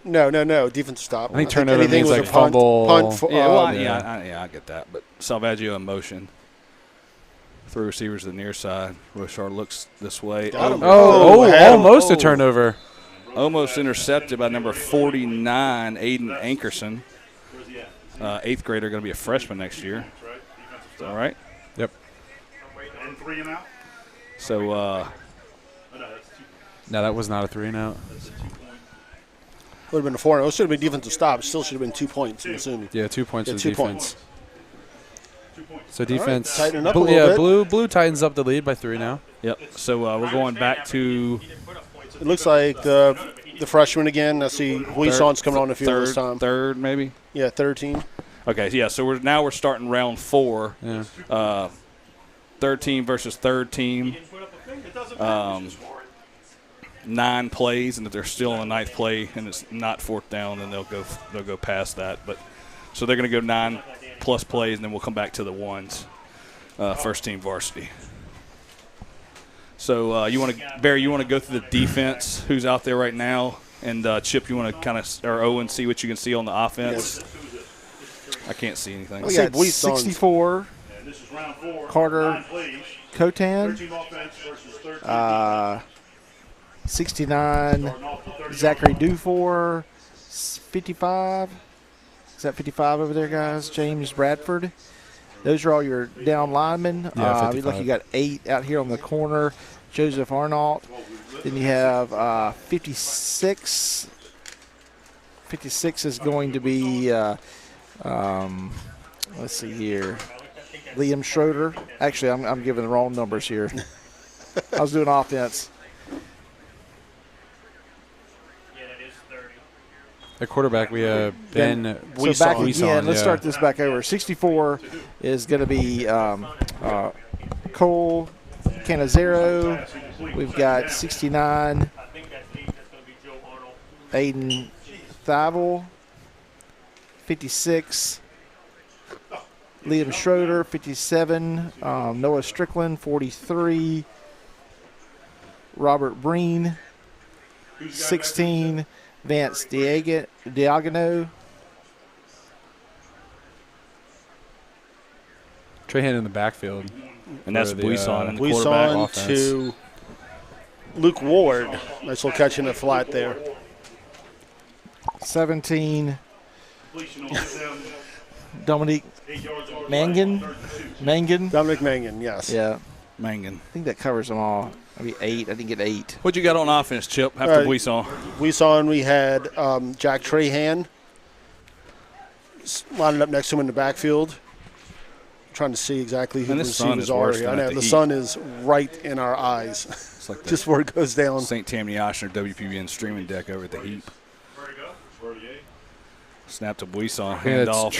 No. Defensive stop. I think turnover anything means with like a punt, fumble. I get that. But Salvaggio in motion. Through receivers to the near side. Rochard looks this way. Almost a turnover. Almost intercepted by number 49, Aiden Ankerson. 8th grader, going to be a freshman next year. All right? Yep. And 3 and out. So, No, that was not a 3 and out. Would have been a 4 and 0. Should have been defensive stop. Still should have been 2 points, I'm assuming. Yeah, 2 points Yeah, for the 2 defense. points. So defense, tighten up a little bit. Blue tightens up the lead by 3 now. yep. So we're going back to It looks like the freshman again. I see Huison's coming on the field this time. third maybe. Yeah, third team. Okay, yeah. So we're starting round 4. Yeah. Third team versus third team. 9 plays, and if they're still in the 9th play and it's not 4th down, then they'll go past that. But so they're going to go 9+ plays, and then we'll come back to the ones. First team varsity. So Barry, you want to go through the defense? Who's out there right now? And Chip, you want to kind of, or Owen, see what you can see on the offense? Yes. I can't see anything. We got 64. And this is round 4. Carter 9 plays. Cotan. 13 offense versus 13. 69. Zachary Dufour. 55. Is that 55 over there, guys? James Bradford. Those are all your down linemen. Yeah, you look, you got 8 out here on the corner. Joseph Arnault. Then you have 56. 56 is going to be, let's see here, Liam Schroeder. Actually, I'm giving the wrong numbers here. I was doing offense. At quarterback, we have Ben So back Weeson, again, let's yeah. start this back over. 64 is going to be Cole Canizero. We've got 69, Aiden Thibault. 56, Liam Schroeder. 57, Noah Strickland. 43, Robert Breen. 16, Vance Diagono. Trahan in the backfield. And that's Buisson in the Buisson quarterback offense. to Luke Ward. Nice little catch in the flat there. 17, Dominique Mangan. Dominic Mangan, yes. Yeah, Mangan. I think that covers them all. Maybe 8. I didn't get 8. What you got on offense, Chip, after Buisson? Buisson, we had Jack Trahan lining up next to him in the backfield. Trying to see exactly who the receivers are here. I know the sun is right in our eyes. It's like just where it goes down. St. Tammany Oshner WPBN streaming deck over at the heap. Snap to Buisson. Handoff.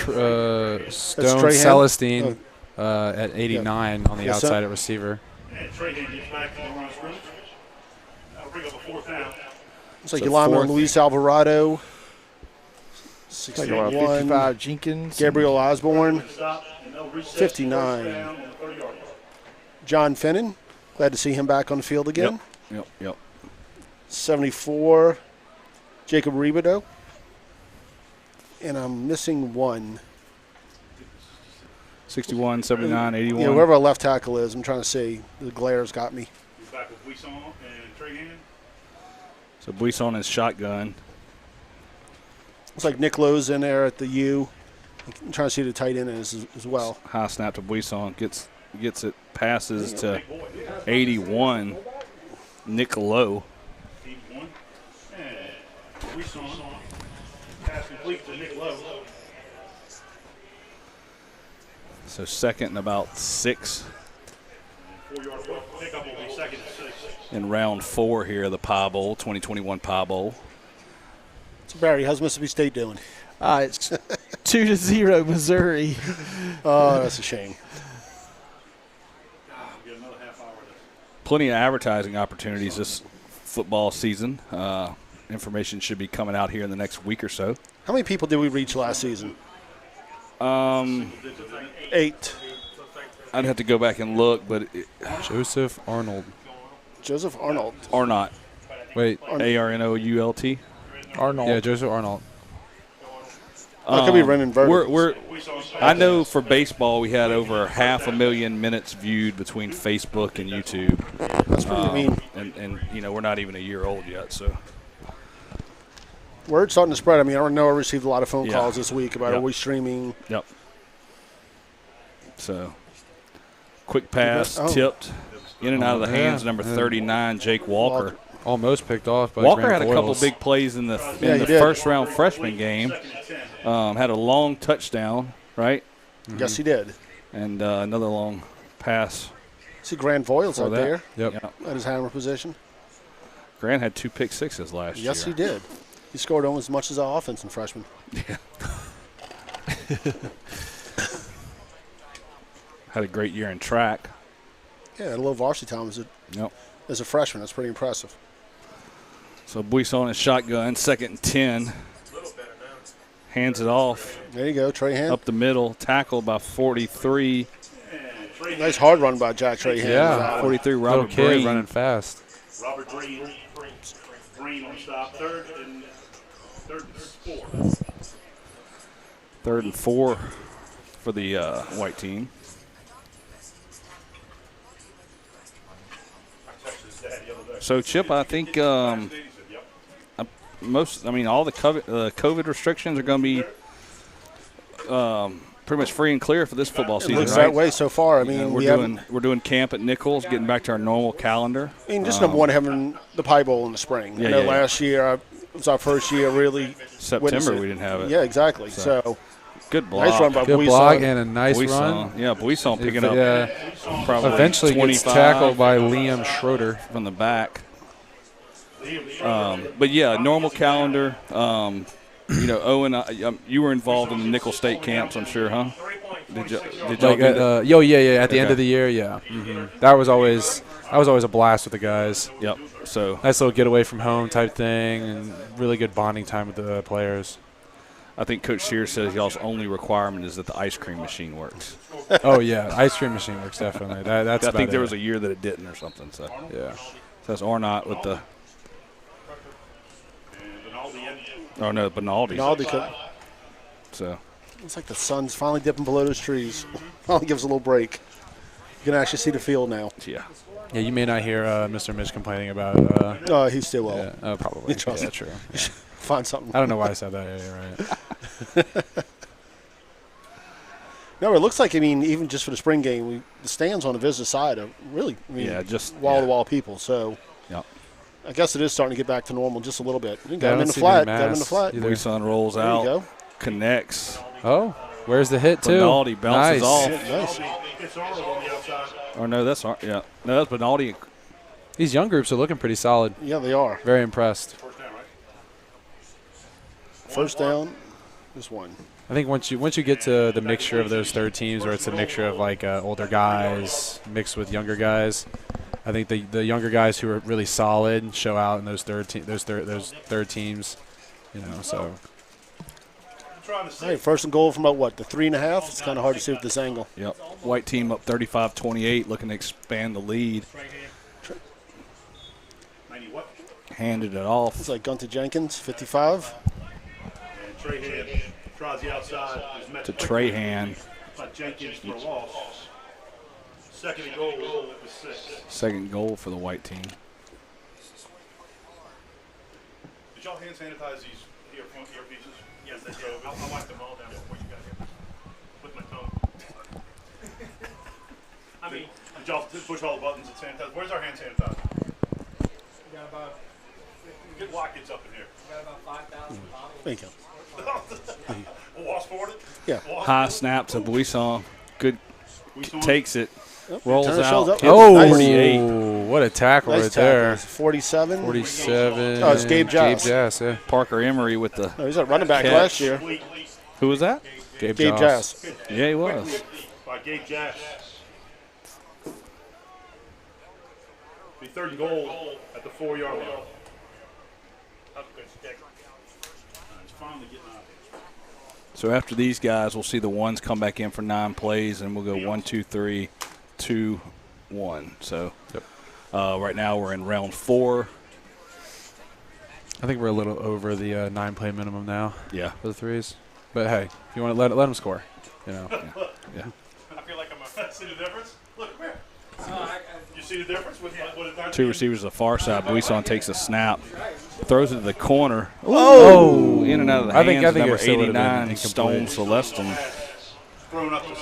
Stone Celestine at 89 on the Yes, outside sir. at receiver. And Trahan gets back to the line of scrimmage. That'll bring up a 4th down. It's like So your lineman fourth. Luis Alvarado. Like about 61. 55, Jenkins. Gabriel Osborne. Stop, and they'll reset 59. first down on the 30-yard line. John Finnan. Glad to see him back on the field again. Yep. 74. Jacob Ribido. And I'm missing one. 61, 79, 81. Yeah, whoever our left tackle is, I'm trying to see. The glare's got me. He's back with Buisson and Trahan. So Buisson is shotgun. Looks like Nick Lowe's in there at the U. I'm trying to see the tight end is as well. High snap to Buisson. Gets it. Passes to 81. Nick Lowe. 81. And Buisson. Pass complete to Nick Lowe. So second and about 6 4-yard pickup will be 2nd and 6. in round 4 here of the Pie Bowl, 2021 Pie Bowl. So Barry, how's Mississippi State doing? It's 2-0 Missouri. Oh, that's a shame. We'll get another half hour of this. Plenty of advertising opportunities this football season. Information should be coming out here in the next week or so. How many people did we reach last season? 8. I'd have to go back and look, but Joseph Arnold. Joseph Arnold. Arnott. Wait. Arnoult. Arnold. Yeah, Joseph Arnold. It could be Renan Vernon. I know for baseball we had over 500,000 minutes viewed between Facebook and YouTube. That's pretty mean. And we're not even a year old yet, so. Word's starting to spread. I mean, I know I received a lot of phone Yeah. calls this week about are we streaming. Yep. So, quick pass, tipped, in and out of the hands, number 39, Jake Walker. Almost picked off by Walker Grant had a couple Foyles. big plays in the did. first round freshman game. Had a long touchdown, right? Yes, he did. And another long pass. See Grant Voiles For out that. there Yep. at his hammer position. Grant had 2 pick sixes last year. Yes, he did. He scored almost as much as our offense in freshman. Yeah. Had a great year in track. Yeah, had a little varsity time as a freshman. That's pretty impressive. So Buisson is shotgun, 2nd and 10. Hands it off. There you go, Trahan. Up the middle, tackled by 43. Nice hard run by Jack Trahan. Yeah. 43, Little Robert kid Green. running fast. Robert Green on stop. Third and 4. 3rd and 4 for the white team. So, Chip, I think all the COVID restrictions are going to be pretty much free and clear for this football It season, looks right? that way so far. I mean, we're doing camp at Nichols, getting back to our normal calendar. I mean, just number one, having the Pie Bowl in the spring. Yeah, I know yeah, last year it was our first year really. September witnessing it. we didn't have it. Yeah, exactly. So good block. nice run by Good Buisson. block and a nice Buisson. run. Yeah, Buisson picking up probably Eventually gets 25 tackled by Liam Schroeder. from the back. But yeah, normal calendar. Owen, you were involved in the Nickel State camps, I'm sure, huh? Did y'all do that? At the end of the year, yeah. Mm-hmm. That was always a blast with the guys. Yep. So Nice little getaway from home type thing, and really good bonding time with the players. I think Coach Sears says y'all's only requirement is that the ice cream machine works. Oh yeah, ice cream machine works definitely. That's. I think there about was a year that it didn't or something. So yeah. So that's Arnott with the. Oh no, Benaldi. Benaldi could. So It's like the sun's finally dipping below those trees. Finally gives a little break. You can actually see the field now. yeah. Yeah, you may not hear Mr. Mitch complaining about. No, he still will. Yeah, probably. Trust Yeah, me. true. Find something. I don't know why I said that. Yeah, you're right. No, it looks like, I mean, even just for the spring game, the stands on the visitor side are really, just wall-to-wall people. So Yep. I guess it is starting to get back to normal just a little bit. You I got him don't in the see flat. many Got him in the masks flat. either. Buisson rolls There you out, go. connects. Oh, where's the hit too? Benaldi bounces nice. off. Nice. It's Arnold on the outside. Or no, that's Benaldi. These young groups are looking pretty solid. Yeah, they are. Very impressed. First down, just one. I think once you get to the mixture of those third teams, where it's a mixture of like older guys mixed with younger guys, I think the younger guys who are really solid show out in those third teams. So. All right, first and goal from about what, the 3.5? It's kind of hard to see with this angle. Yep. White team up 35-28, looking to expand the lead. Handed it off. It's like Gunter Jenkins, 55. And Trahan tries the outside. Is met To Trahan. by Jenkins for a loss. Second and goal with 6. Second goal for the white team. Did y'all hand sanitize these earpieces? Yes, I did. I wiped them all down before you got here with my tongue. I mean, Did y'all push all the buttons and sanitize? Where's our hand sanitizer? We got about Get Watkins up in here. 5,000 bottles. Thank you. Wasp forwarded? Yeah. High snap to Buisson. Good. Takes it. Rolls Turn the shoulders out. up. Hits Oh, 48. what a tackle Nice right tackle. there. 47. 47. Oh, it's Gabe Joss. Yeah. Parker Emery with the. No, he's a running back Catch. last year. Who was that? Gabe Gabe Joss. Jass. Yeah, he was. By Gabe Jass. Be 3rd and goal at the 4-yard line. That's a good stick. It's finally getting out. So after these guys, we'll see the ones come back in for 9 plays, and we'll go 1, 2, 3, 2, 1. So right now we're in round 4. I think we're a little over the 9-play minimum now. Yeah. For the threes. But hey, if you want to let them score, you know. Yeah. I feel like I'm a. See the difference? Look, come here. You see the difference with it? 2 receivers to the far side. Buisson takes a snap, throws it to the corner. Oh! In and out of the I hands think of it number still would've been 89, Stone incomplete. Thrown up to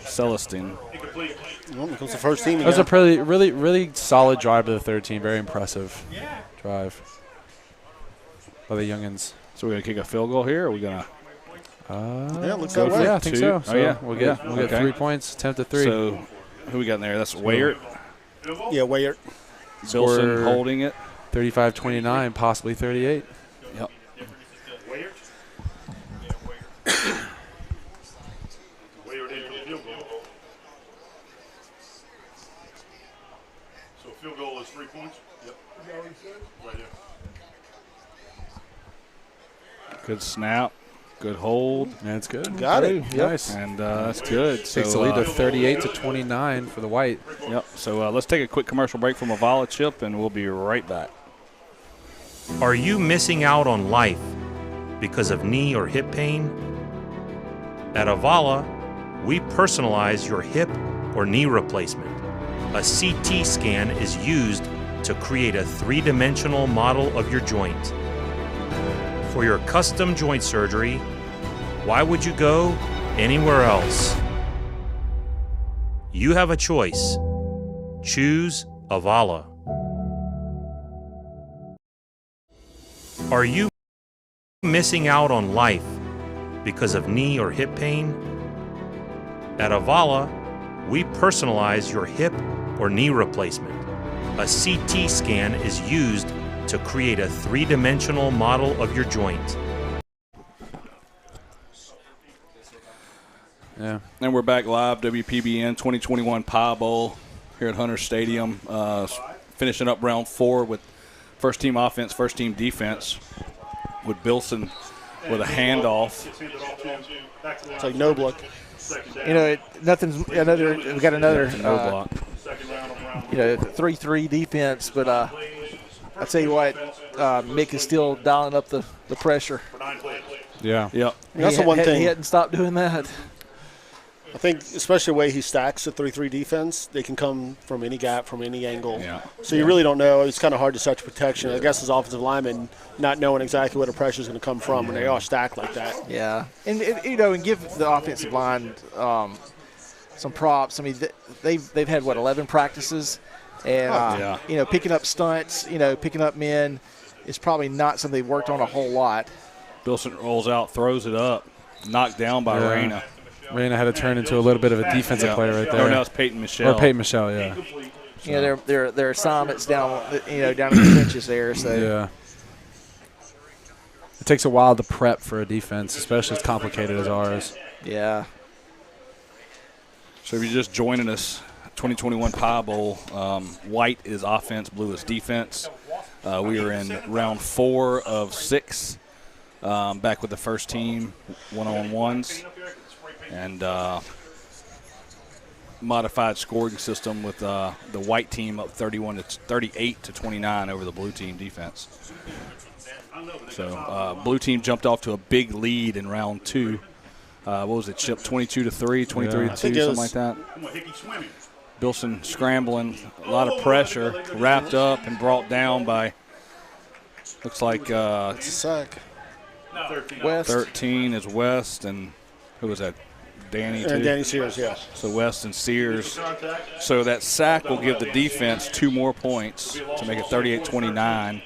Celestine. Incomplete. Well, here comes the first team That was again. a really solid drive to the third team. Very impressive drive by the youngins. So we're going to kick a field goal here, or are we going to? Yeah, looks that way. Yeah, I think 2. so. Oh, yeah. We'll get Okay. 3 points. Attempt at 3. So who we got in there? That's Wayert. Yeah, Wayert. Bilson Score holding it. 35-29, possibly 38. Yep. Wayert in for the field goal. So field goal is 3 points? Yep. Right here. Good snap. Good hold. That's good. Got it. Nice. And that's good. Takes So, the lead to 38-29 for the White. Yep. So let's take a quick commercial break from Avala Chip, and we'll be right back. Are you missing out on life because of knee or hip pain? At Avala, we personalize your hip or knee replacement. A CT scan is used to create a 3-dimensional model of your joint. For your custom joint surgery, why would you go anywhere else? You have a choice. Choose Avala. Are you missing out on life because of knee or hip pain? At Avala, we personalize your hip or knee replacement. A CT scan is used to create a 3-dimensional model of your joint. Yeah. And we're back live, WPBN 2021 Pie Bowl here at Hunter Stadium. Finishing up round 4 with first team offense, first team defense, with Bilson with a handoff. It's like no block. You know, nothing's another. We got another. No block. 3-3 defense, but I tell you what, Mick is still dialing up the pressure. Yeah. Yep. That's the one thing. He hadn't stopped doing that. I think, especially the way he stacks the 3-3 defense, they can come from any gap, from any angle. Yeah. So you really don't know. It's kind of hard to set protection. I guess as offensive linemen, not knowing exactly where the pressure is going to come from when they are stacked like that. Yeah, and and give the offensive line some props. I mean, they've had 11 practices, and picking up stunts, picking up men is probably not something they've worked on a whole lot. Bilson rolls out, throws it up, knocked down by Reyna. Reyna had to turn into a little bit of a defensive player right there. Oh, no, it's Peyton Michelle. Or Peyton Michelle, yeah. Their assignments down down in the trenches there. So yeah. It takes a while to prep for a defense, especially as complicated as ours. Yeah. So if you're just joining us, 2021 Pie Bowl, white is offense, blue is defense. We are in round 4 of 6, back with the first team, one-on-ones, and modified scoring system with the white team up 38-29 over the blue team defense. So blue team jumped off to a big lead in round 2. What was it, Chip? 22-3, 23-2, something like that. Bilson scrambling, a lot of pressure, wrapped up and brought down by, looks like It's a sack. West. 13 is West, and who was that? Danny, too? And Danny Sears, yeah. So West and Sears. So that sack will give the defense 2 more points to make it 38-29.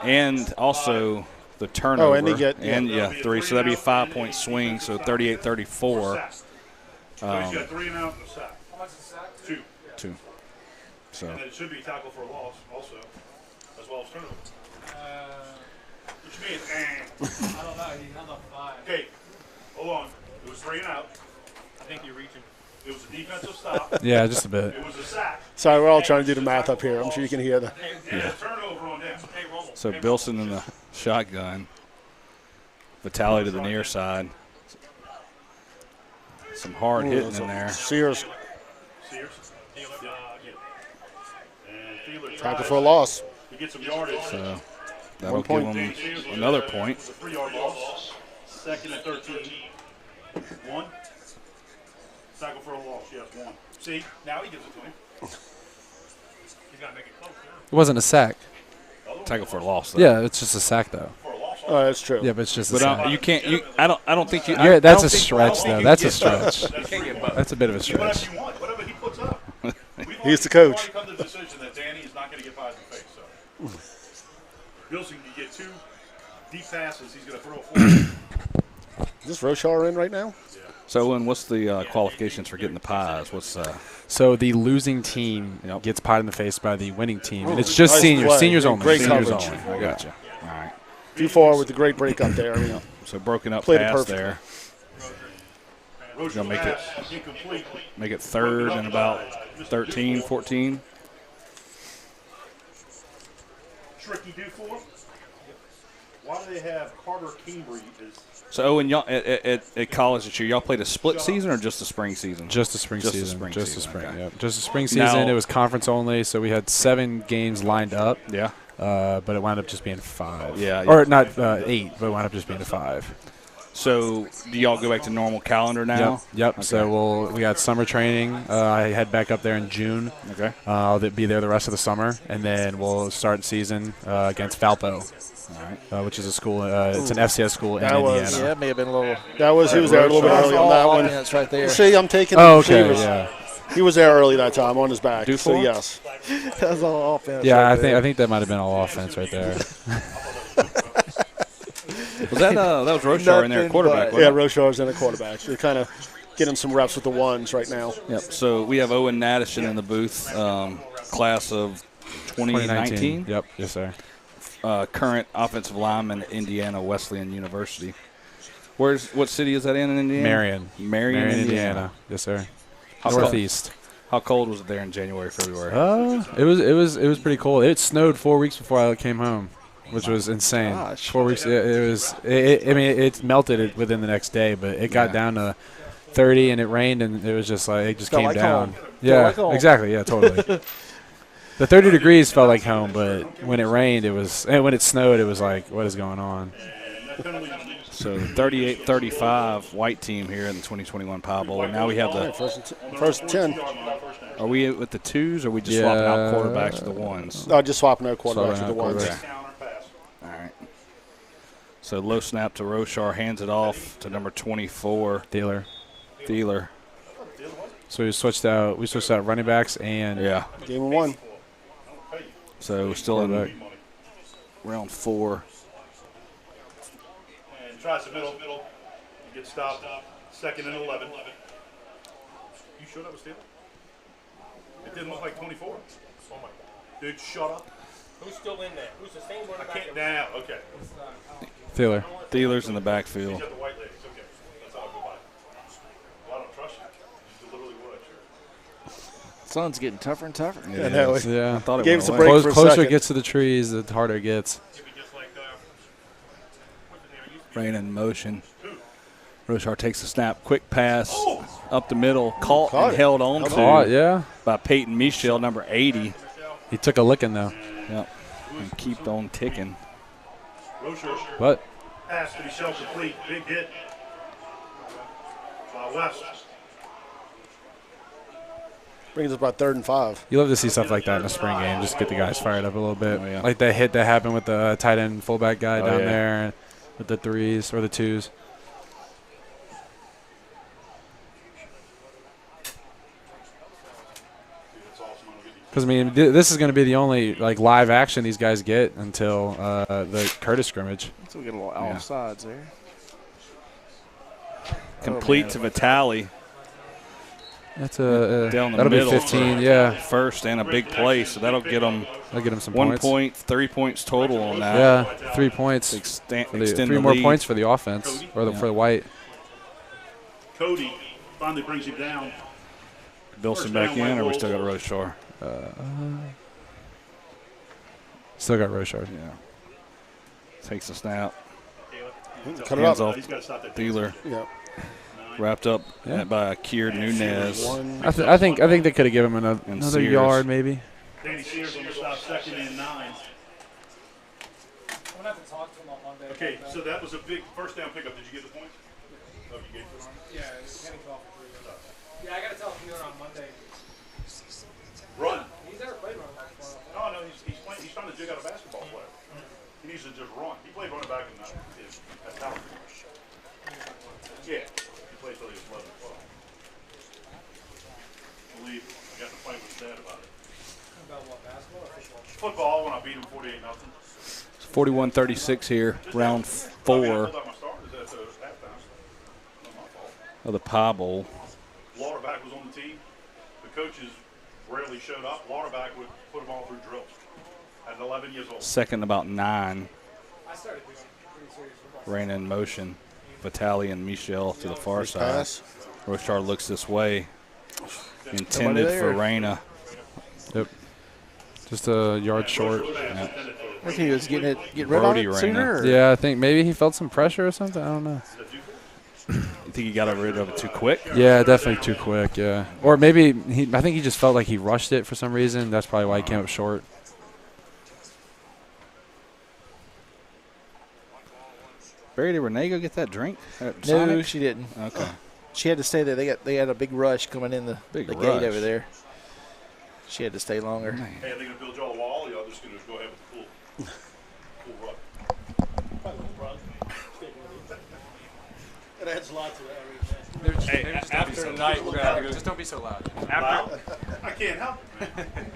And also the turnover. Oh, and they get 3. So that'd be a 5-point swing, so 38-34. He's got 3 and out and a sack. How much is that? 2. So And it should be tackle for a loss also, as well as turnover. Which means, I don't know. He held up 5. okay, hold on. It was 3 and out. I think you're reaching. It was a defensive stop. Yeah, just a bit. It was a sack. Sorry, we're all trying to do the math up here. I'm sure you can hear that. And a turnover on them. So Bilson in the shotgun. Vitale to the near side. Some hard hitting in there. Sears Sears. And Fielder tackle for a loss. to get some yardage. So that'll 1 point. give them another point. It's a 3-yard loss. 2nd and 13. 1. Tackle for a loss. Yes, 1. See, now he gives it to him. He's got to make it close now. It wasn't a sack. Tackle for a loss, though. Yeah, it's just a sack though. Oh, that's true. Yeah, but it's just a But sack. you can't. I don't think you. Yeah, I that's don't a think- stretch, though. That's a stretch. You can't get both. That's a bit of a stretch. Whatever you want, whatever he puts up. He's the coach. We've already come to the decision that Danny is not going to get pies in the face. So Bilson can get 2 deep passes. He's going to throw a 4. Is this Rochar in right now? So, Owen, what's the qualifications for getting the pies? What's So the losing team Yep. gets pied in the face by the winning team, and it's just Nice seniors. play. Seniors only. Great Seniors coverage. only. I got you. All right. Too far with the great break up there. I mean, So broken up Played it pass perfectly. there. Roach Gonna make it- pass, incomplete. Make it 3rd and about 13, 14. Tricky do for him. Why do they have Carter Kimbry as So, Owen, y'all at college this year, y'all played a split season or just a spring season? Just the spring Just the season. spring Just the season, spring. okay. Yep. Just the spring Now- season. It was conference only, so we had 7 games lined up. Yeah. But it wound up just being 5. Yeah, Or not 8, but it wound up just being 5. So, do y'all go back to normal calendar now? Yep. So we got summer training. I head back up there in June. Okay. I'll be there the rest of the summer, and then we'll start season against Valpo, All right. which is a school. It's an FCS school in That was- Indiana. Yeah, it may have been a little. that was he was there a little bit early on that one. Offense right there. See, I'm taking. Oh, okay. Sears. Yeah. He was there early that time on his back. Do So for? yes. That was all offense. Yeah, right there. I think that might have been all offense right there. Was that was Rochar in there at Nothing quarterback? but- Yeah, wasn't Rochar's in a quarterback. They're kind of getting some reps with the ones right now. it? Yep. So we have Owen Nadishin in the booth, class of 2019. Yep. Yes, sir. Current offensive lineman at Indiana Wesleyan University. What city is that in Indiana? Marion, Indiana. Yes, sir. How cold- Northeast. How cold was it there in January, February? It was pretty cold. It snowed 4 weeks before I came home, which was insane. Gosh. 4 weeks. It melted within the next day, but it got Yeah. down to 30, and it rained, and it was just like it just Felt came like down. home. Yeah, Felt like home. exactly. Yeah, totally. The 30 degrees felt like home, but when it rained, and when it snowed, it was like, what is going on? So 38-35 white team here in the 2021 Pie Bowl. And now we have the. First and 10. Are we with the 2s, or are we just swapping out quarterbacks to the 1s? Just swapping out quarterbacks with the Swapping out ones. quarterbacks. All right. So low snap to Rochar, hands it off to number 24, Dealer. Thieler. So we switched out running backs and Yeah. Game 1. So still in round 4. and tries the middle. Gets stopped. 2nd and 11. You sure that was Taylor? It didn't look like 24. Oh my God. Dude, shut up. Who's still in there? Who's the same running I back? can't now. Okay. Dealer. Thieler's in the He's backfield. got the white ladies. Okay. That's how I go by. Well, I don't trust you. You literally would. Sure. Sun's getting tougher and tougher. It that is. way. Yeah. I thought it Gave went us a away. break. for a Closer second. it gets to the trees, the harder it gets. Maybe just like Rain in motion. Rochar takes the snap. Quick pass up the middle. Caught Caught and it. held on Caught, to yeah. by Peyton Michel, number 80. He took a licking though. Yep. And keep on ticking. Rocher. What? Pass to Michelle complete. Big hit. By West. Brings us about 3rd and 5. You love to see stuff like that in a spring game, just get the guys fired up a little bit. Oh, yeah. Like that hit that happened with the tight end fullback guy Oh, down yeah. there with the 3s or the 2s. Because I mean, this is going to be the only like live action these guys get until the Curtis scrimmage. So we get a little Yeah. offsides there. Complete to Vitale. That's Down the that'll middle. be 15. Yeah, First and a big play, so that'll get them that'll get him some 1 points. point, 3 points total on that. Yeah, 3 points. Extend, For the, extend 3 the more lead. points for the offense or for the white. Cody finally brings him down. Bilson back in, or we still got Roshar? Still got Roshard. Yeah. Takes the snap. Cut it Hands up. off Dealer. Yeah. Wrapped up by Akir Nunez. I think they could have given him another Sears. yard maybe. Danny Sears on the stop, 2nd and 9. I'm gonna have to talk to him on Monday. Okay, so that was a big first down pickup. Did you get the points? Oh, you gave it on? Yeah, Kenny called for 3. Yeah, I gotta tell him on Monday. Run. He's never played running back before. No, he's playing. He's trying to jig out a basketball player. He needs to just run. He played running back in at Tower. Yeah, he played till he was 11 or 12. I believe I got to fight with his dad about it. About what, basketball or football? Football when I beat him 48-0. 41-36 here, round 4 of the Pie Bowl. Lauderback was on the team. The coaches rarely showed up. Lauderback would put them all through drills at 11 years old. Second about 9. I started doing pretty serious football. Raina in motion. Vitali and Michelle to the far side. Pass. Roshar looks this way. Intended for Raina. Yep. Just a yard short. Yeah. I think he was getting rid Brody of it sooner. Or? Yeah, I think maybe he felt some pressure or something. I don't know. You think he got rid of it too quick? Yeah, definitely too quick. Yeah, or maybe I think he just felt like he rushed it for some reason. That's probably why he came up short. Barry, did Renee go get that drink? No, Sonic? she didn't. Okay. She had to stay there. They had a big rush coming in the Big gate rush. over there. She had to stay longer. Hey, are they going to build y'all a wall, or y'all just going to go ahead with the pool rug? It adds a lot to that. Hey, after tonight, we're gonna have to go. Just don't be so loud. After, I can't help it, man.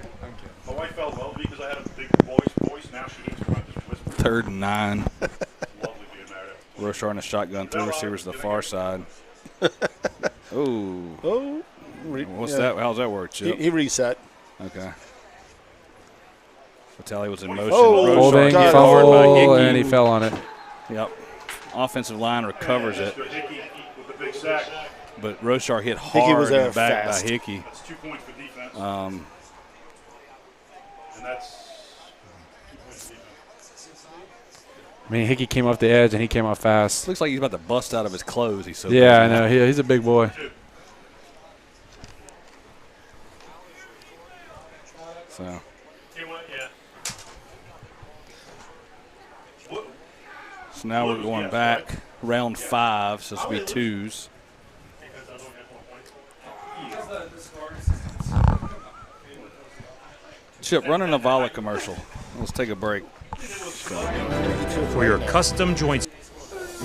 My wife felt well because I had a big voice. Now she hates when I just whisper. 3rd and 9. Lovely being married. Roshar in a shotgun, 3 receivers to the far side. Ooh. Oh. What's that? How's that work, Chip? He reset. Okay. Vitali was in motion. Oh, Roshar Holding, gets God. covered by fumble, Hickey. and he fell on it. Yep. Offensive line recovers it, Mr. Hickey with the big sack. but Roshar hit Hickey hard was in the back fast. by Hickey. That's 2 points for defense. Um, And that's 2 points for defense. I mean, Hickey came off the edge and he came off fast. looks like he's about to bust out of his clothes. He's so Yeah, I big. know. He's a big boy. So Yeah. So now we're going back, round 5, so this will be 2s. Chip, run an Avala commercial. Let's take a break. For your custom joints,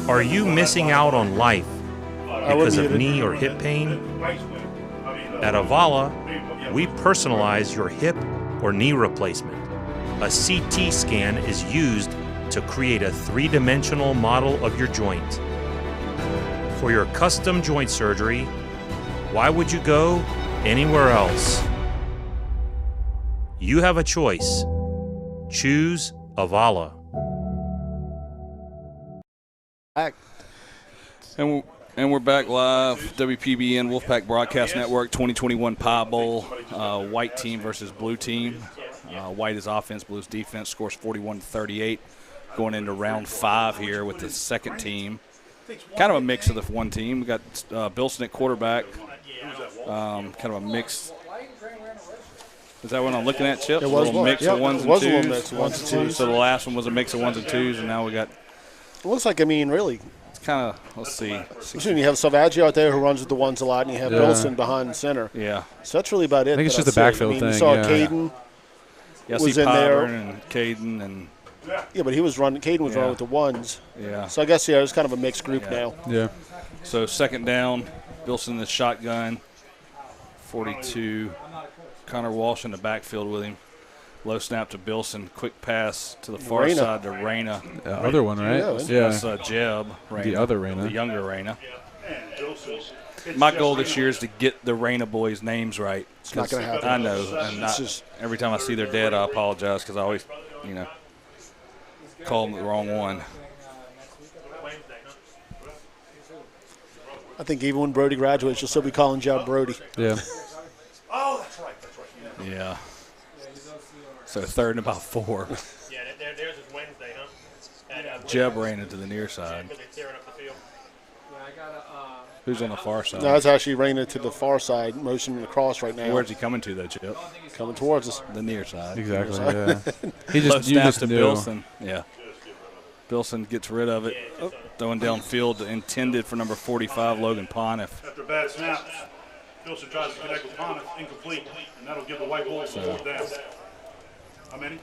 are you missing out on life because of knee or hip pain? At Avala, we personalize your hip or knee replacement. A CT scan is used to create a 3-dimensional model of your joint. For your custom joint surgery, why would you go anywhere else? You have a choice. Choose Avala. And we're back live, WPBN Wolfpack Broadcast Network 2021 Pie Bowl, white team versus blue team. White is offense, blue's defense, scores 41-38. Going into round 5 here with the second team. Kind of a mix of the one team. We got Bilson at quarterback, kind of a mix. Is that what I'm looking at, Chip? It A was little mix of ones it was a and little 2s. mix of ones and twos. So the last one was a mix of 1s and 2s, and now we got It looks like, really, kind of, let's see. you have Salvaggio out there who runs with the ones a lot, and you have Yeah. Bilson behind center. Yeah. So that's really about it. I think it's that just the see. backfield You thing, saw yeah. Caden. Yeah, I Was see in there. Pyburn and Caden and, Yeah, but he was running. Caden was Yeah. running with the ones. yeah. So I guess, it's kind of a mixed group Yeah. now. Yeah. So second down, Bilson in the shotgun, 42. Connor Walsh in the backfield with him. Low snap to Bilson, quick pass to the far Raina. side to Raina. The other one, right? Yeah. That's Jeb Raina. The other Raina. The younger Raina. My goal this year is to get the Raina boys' names right. It's not going to happen. I know. And It's just- every time I see their dad, I apologize because I always, call them the wrong one. I think even when Brody graduates, you'll still be calling Jeb Brody. Yeah. Yeah. So 3rd and about 4. Yeah, theirs is Wednesday, huh? Jeb ran into the near side. Because they're tearing up the field. Yeah, I got a. Who's on the far side? No, that's actually raining to the far side, motioning across right now. Where's he coming to, though, Jeb? Coming towards us. The near side. Exactly. Yeah. Low You snap just to knew. Bilson. Yeah. Bilson gets rid of it. Throwing downfield, intended for number 45, Logan Pontiff. After bad snaps, Wilson tries to connect with Thomas, incomplete, and that'll give the White Wolves a 4th down. How many?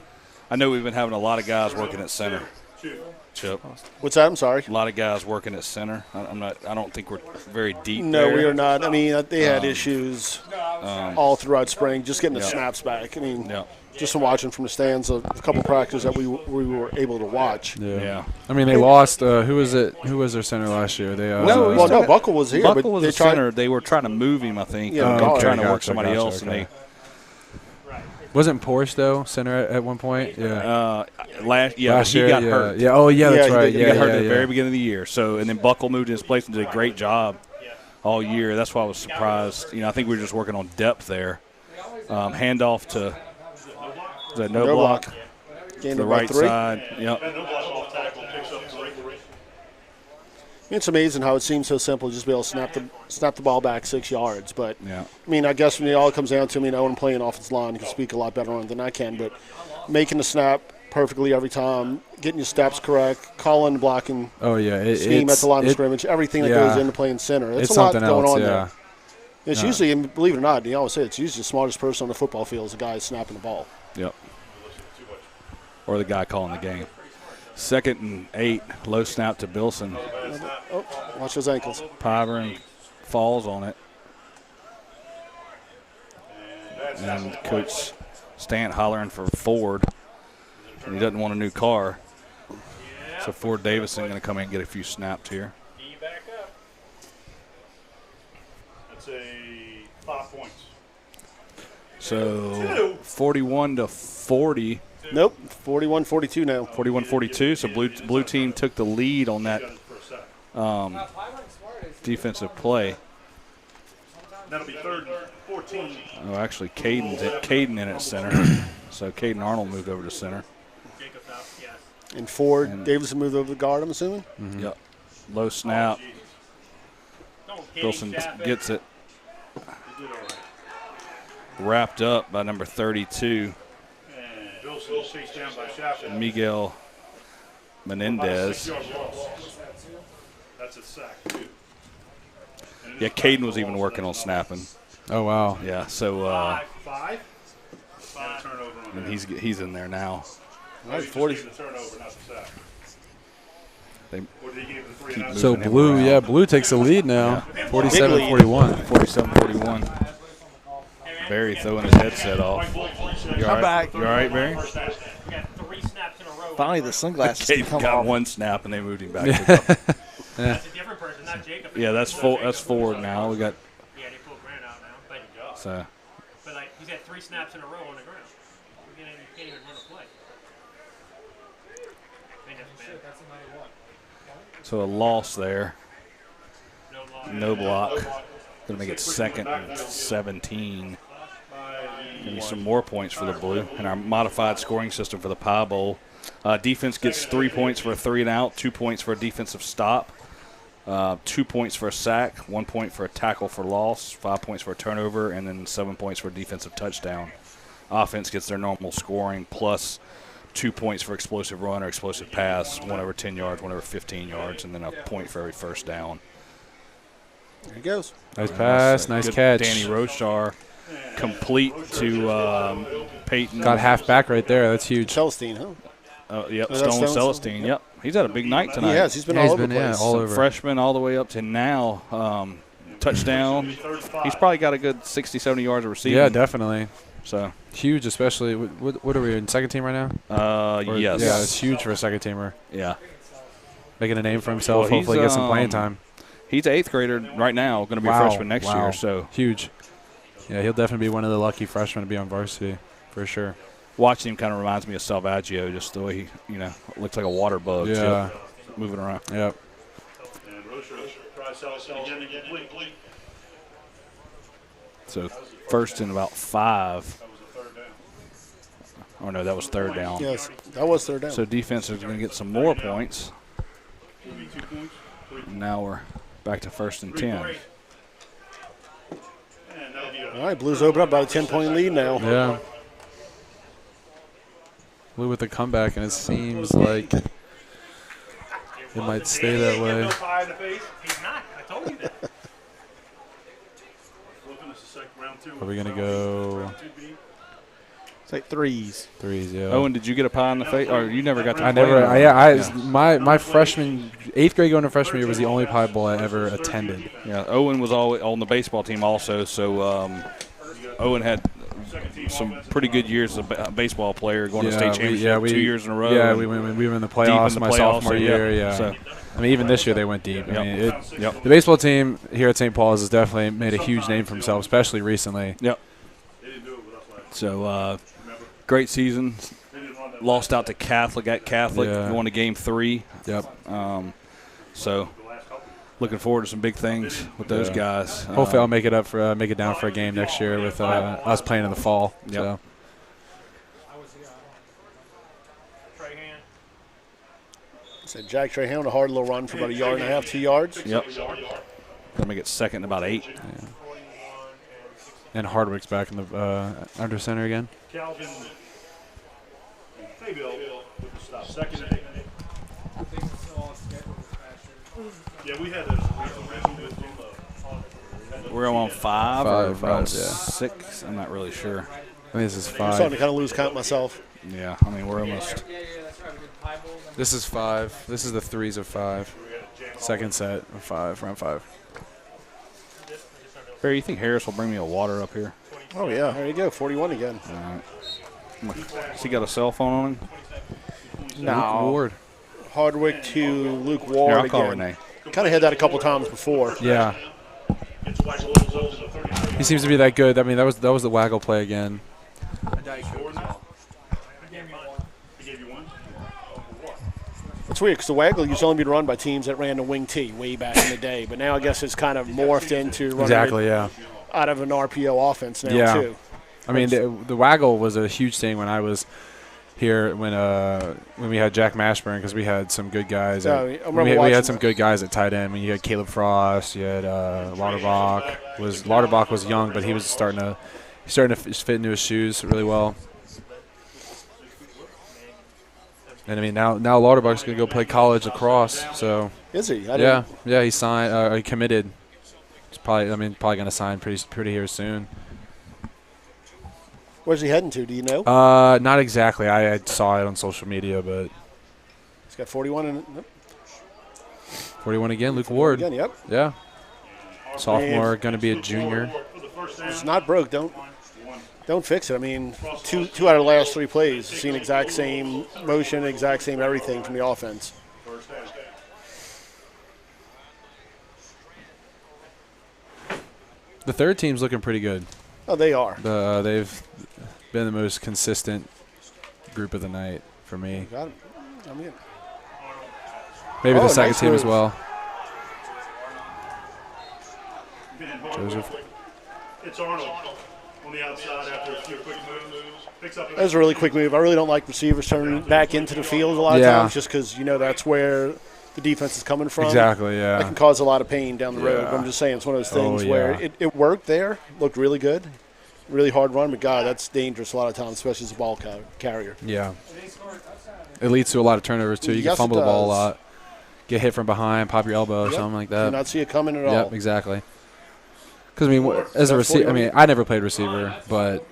I know we've been having a lot of guys working at center. 2. Chip. What's that? I'm sorry. A lot of guys working at center. I don't think we're very deep. No, there. we are not. I mean, they had issues all throughout spring, just getting the snaps back. I mean, just from watching from the stands, a couple practices that we were able to watch. Yeah. I mean, they lost. Who was it? Who was their center last year? They No, Buckle was here. Buckle but was they a center. They were trying to move him, I think. Yeah, They were okay, trying to work gotcha, somebody else, okay. and Wasn't Porsche though center at one point? Yeah. last Last he year, got yeah. hurt. Yeah. Oh, yeah. That's he right. did. He Yeah. got hurt yeah, at the yeah. very beginning of the year. So, and then Buckle moved in his place and did a great job all year. That's why I was surprised. I think we were just working on depth there. Handoff to no block. Gained The about right 3. side. Yep. And no block off tackle, picks up 3. It's amazing how it seems so simple to just be able to snap the ball back 6 yards. But, Yeah. I mean, I guess when it all comes down to, Owen playing offensive line can speak a lot better on it than I can. But making the snap perfectly every time, getting your steps correct, calling, blocking, Oh yeah. scheme at the line of scrimmage, everything that goes into playing center. It's a lot something going else. on Yeah. there. It's usually, and believe it or not, you always say it's usually the smartest person on the football field is the guy snapping the ball. Yep. Or the guy calling the game. 2nd and 8, low snap to Bilson. Oh, watch those ankles. Pyburn falls on it. And Coach Stant hollering for Ford. And he doesn't want a new car. So Ford Davison going to come in and get a few snaps here. Back up. That's a 5 points. So 41 to 40. Nope, 41-42 now. 41-42. So blue team took the lead on that defensive play. That'll be 3rd and 14. Oh, actually, Caden in at center. So Caden Arnold moved over to center. Jacob's out, yes. And Ford, Davidson moved over the guard, I'm assuming. Yep. Low snap. Don't hit Wilson him, Chappett. gets it. Wrapped up by number 32, And Wilson is chased down by Shaffer. Miguel Menendez. 6 yards loss. That's a sack, too. Yeah, Caden was even working on snapping. Oh wow. Yeah, so Five? And a turnover on and that. he's in there now. All right, He just 40. gave the turnover, not the sack. They Or did he give the 3 keep and out? So moving him blue, around. blue takes the lead now. Big 47-41. 47-41. Barry throwing his headset off. You all right? back. You all right, Barry? We got 3 snaps in a row. Finally, the sunglasses can Caden come got off. one snap and they moved him back. To the That's a different person, not Jacob. yeah, that's Ford now. We got Yeah, they pulled Grant out now. so But like, he's had 3 snaps in a row on the ground. You can't even run a play. I think that's bad. so a loss there. No loss. No block. Going to make it 2nd and 17. Maybe some more points for the blue. And our modified scoring system for the Pie Bowl. Defense gets 3 points for a 3 and out, 2 points for a defensive stop, 2 points for a sack, 1 point for a tackle for loss, 5 points for a turnover, and then 7 points for a defensive touchdown. Offense gets their normal scoring plus 2 points for explosive run or explosive pass, 1 over 10 yards, 1 over 15 yards, and then a point for every first down. There he goes. Nice pass, nice Good catch. Danny Roshar complete to Peyton. Got half back right there. That's huge. Celestine, huh? Yep, Oh, that's Stone Stone? Celestine. Yep, he's had a big night tonight. He has. He's been Yeah, all he's over been the place. all Some over. freshman all the way up to now. Touchdown. He's probably got a good 60, 70 yards of receiving. Yeah, definitely. So Huge, especially. What are we in, second team right now? Or- yes. Yeah, it's huge for a second teamer. Yeah. Making a name for himself. Well, Hopefully, he's, get some playing time. He's an 8th grader right now, going to be a Wow, freshman next wow. year. So Huge. Yeah, he'll definitely be one of the lucky freshmen to be on varsity for sure. watching him kind of reminds me of Salvaggio, just the way he, looks like a water bug. Yeah. Chip, moving around. Yep. And Rocher tries Celestine again, incomplete. So 1st and about 5. That was the Oh, no, that was third down. Yes, that was third down. So defense is going to get some more points. Now we're back to 1st and 10. All right, Blues open up about a 10-point lead now. Yeah. Blue with a comeback, and it seems like it might stay that way. He's not. I told you that. Are we going to go It's like threes. threes? Yeah. Owen, did you get a pie in the face? Or you never got to I play never. in it? My freshman 8th grade going to freshman year was the only Pie Bowl I ever attended. Yeah, Owen was always on the baseball team also, so Owen had some pretty good years as a baseball player, going to state championship 2 years in a row. Yeah, we were in the playoffs my sophomore year. Yeah. So, I mean, even this year they went deep. Yep. I mean, the baseball team here at St. Paul's has definitely made a huge name for himself, especially recently. Yep. So, great season. Lost out to Catholic at Catholic. Won to game 3. Yep. So, looking forward to some big things with those guys. Hopefully, I'll make it down for a game next year with us playing in the fall. Yep. So. So Jack Trahan, a hard little run for about a yard and a half, 2 yards. Yep. Gonna make it second and about 8. Yeah. And Hardwick's back in the under center again. Calvin Faybill with the stop. Second and 8. Yeah, we had those. We're on 5 or Five, we're on yeah. 6. I'm not really sure. I think this is I'm 5. starting to kind of lose count myself. Yeah, I mean, we're almost. This is 5. This is the threes of 5. Second set of 5, round 5. Barry, you think Harris will bring me a water up here? Oh, yeah. There you go, 41 again. All right. Has he got a cell phone on him? No. Luke Ward. Hardwick to Luke Here, Ward I'll call again. Renee. Kind of had that a couple times before. Yeah. He seems to be that good. I mean, that was the waggle play again. It's weird because the waggle used to only be run by teams that ran the wing T way back in the day, but now I guess it's kind of morphed into running it out of an RPO offense now too. I mean, the waggle was a huge thing when I was here when we had Jack Mashburn, because we had some good guys. We had some good guys at tight end. When you had Caleb Frost, you had Lauterbach. Lauterbach was young, but he was starting to fit into his shoes really well. And I mean, now Lauterbach's going to go play college lacrosse. So is he? Yeah, he signed. He committed. He's probably going to sign pretty here soon. Where's he heading to? Do you know? Not exactly. I saw it on social media, but he's got 41 in it. 41 again. Luke Ward. Again, yep. Yeah. Sophomore, going to be a junior. It's not broke. Don't fix it. I mean, two out of the last 3 plays, seen exact same motion, exact same everything from the offense. The third team's looking pretty good. Oh, they are. They've been the most consistent group of the night for me. Got it. I mean, maybe the second nice team as move. well. Joseph. It's Arnold on the outside after a few quick moves. Picks up. That was a really quick move. I really don't like receivers turning back into the field a lot of times, just because that's where the defense is coming from. Exactly, yeah. That can cause a lot of pain down the road. But I'm just saying, it's one of those things where it worked there, looked really good, really hard run, but God, that's dangerous a lot of times, especially as a ball carrier. Yeah. It leads to a lot of turnovers too. You Yes, can fumble it the ball a does. lot, get hit from behind, pop your elbow or something like that. Do not see it coming at all. Yep, exactly. Because I mean, as a receiver, I never played receiver, but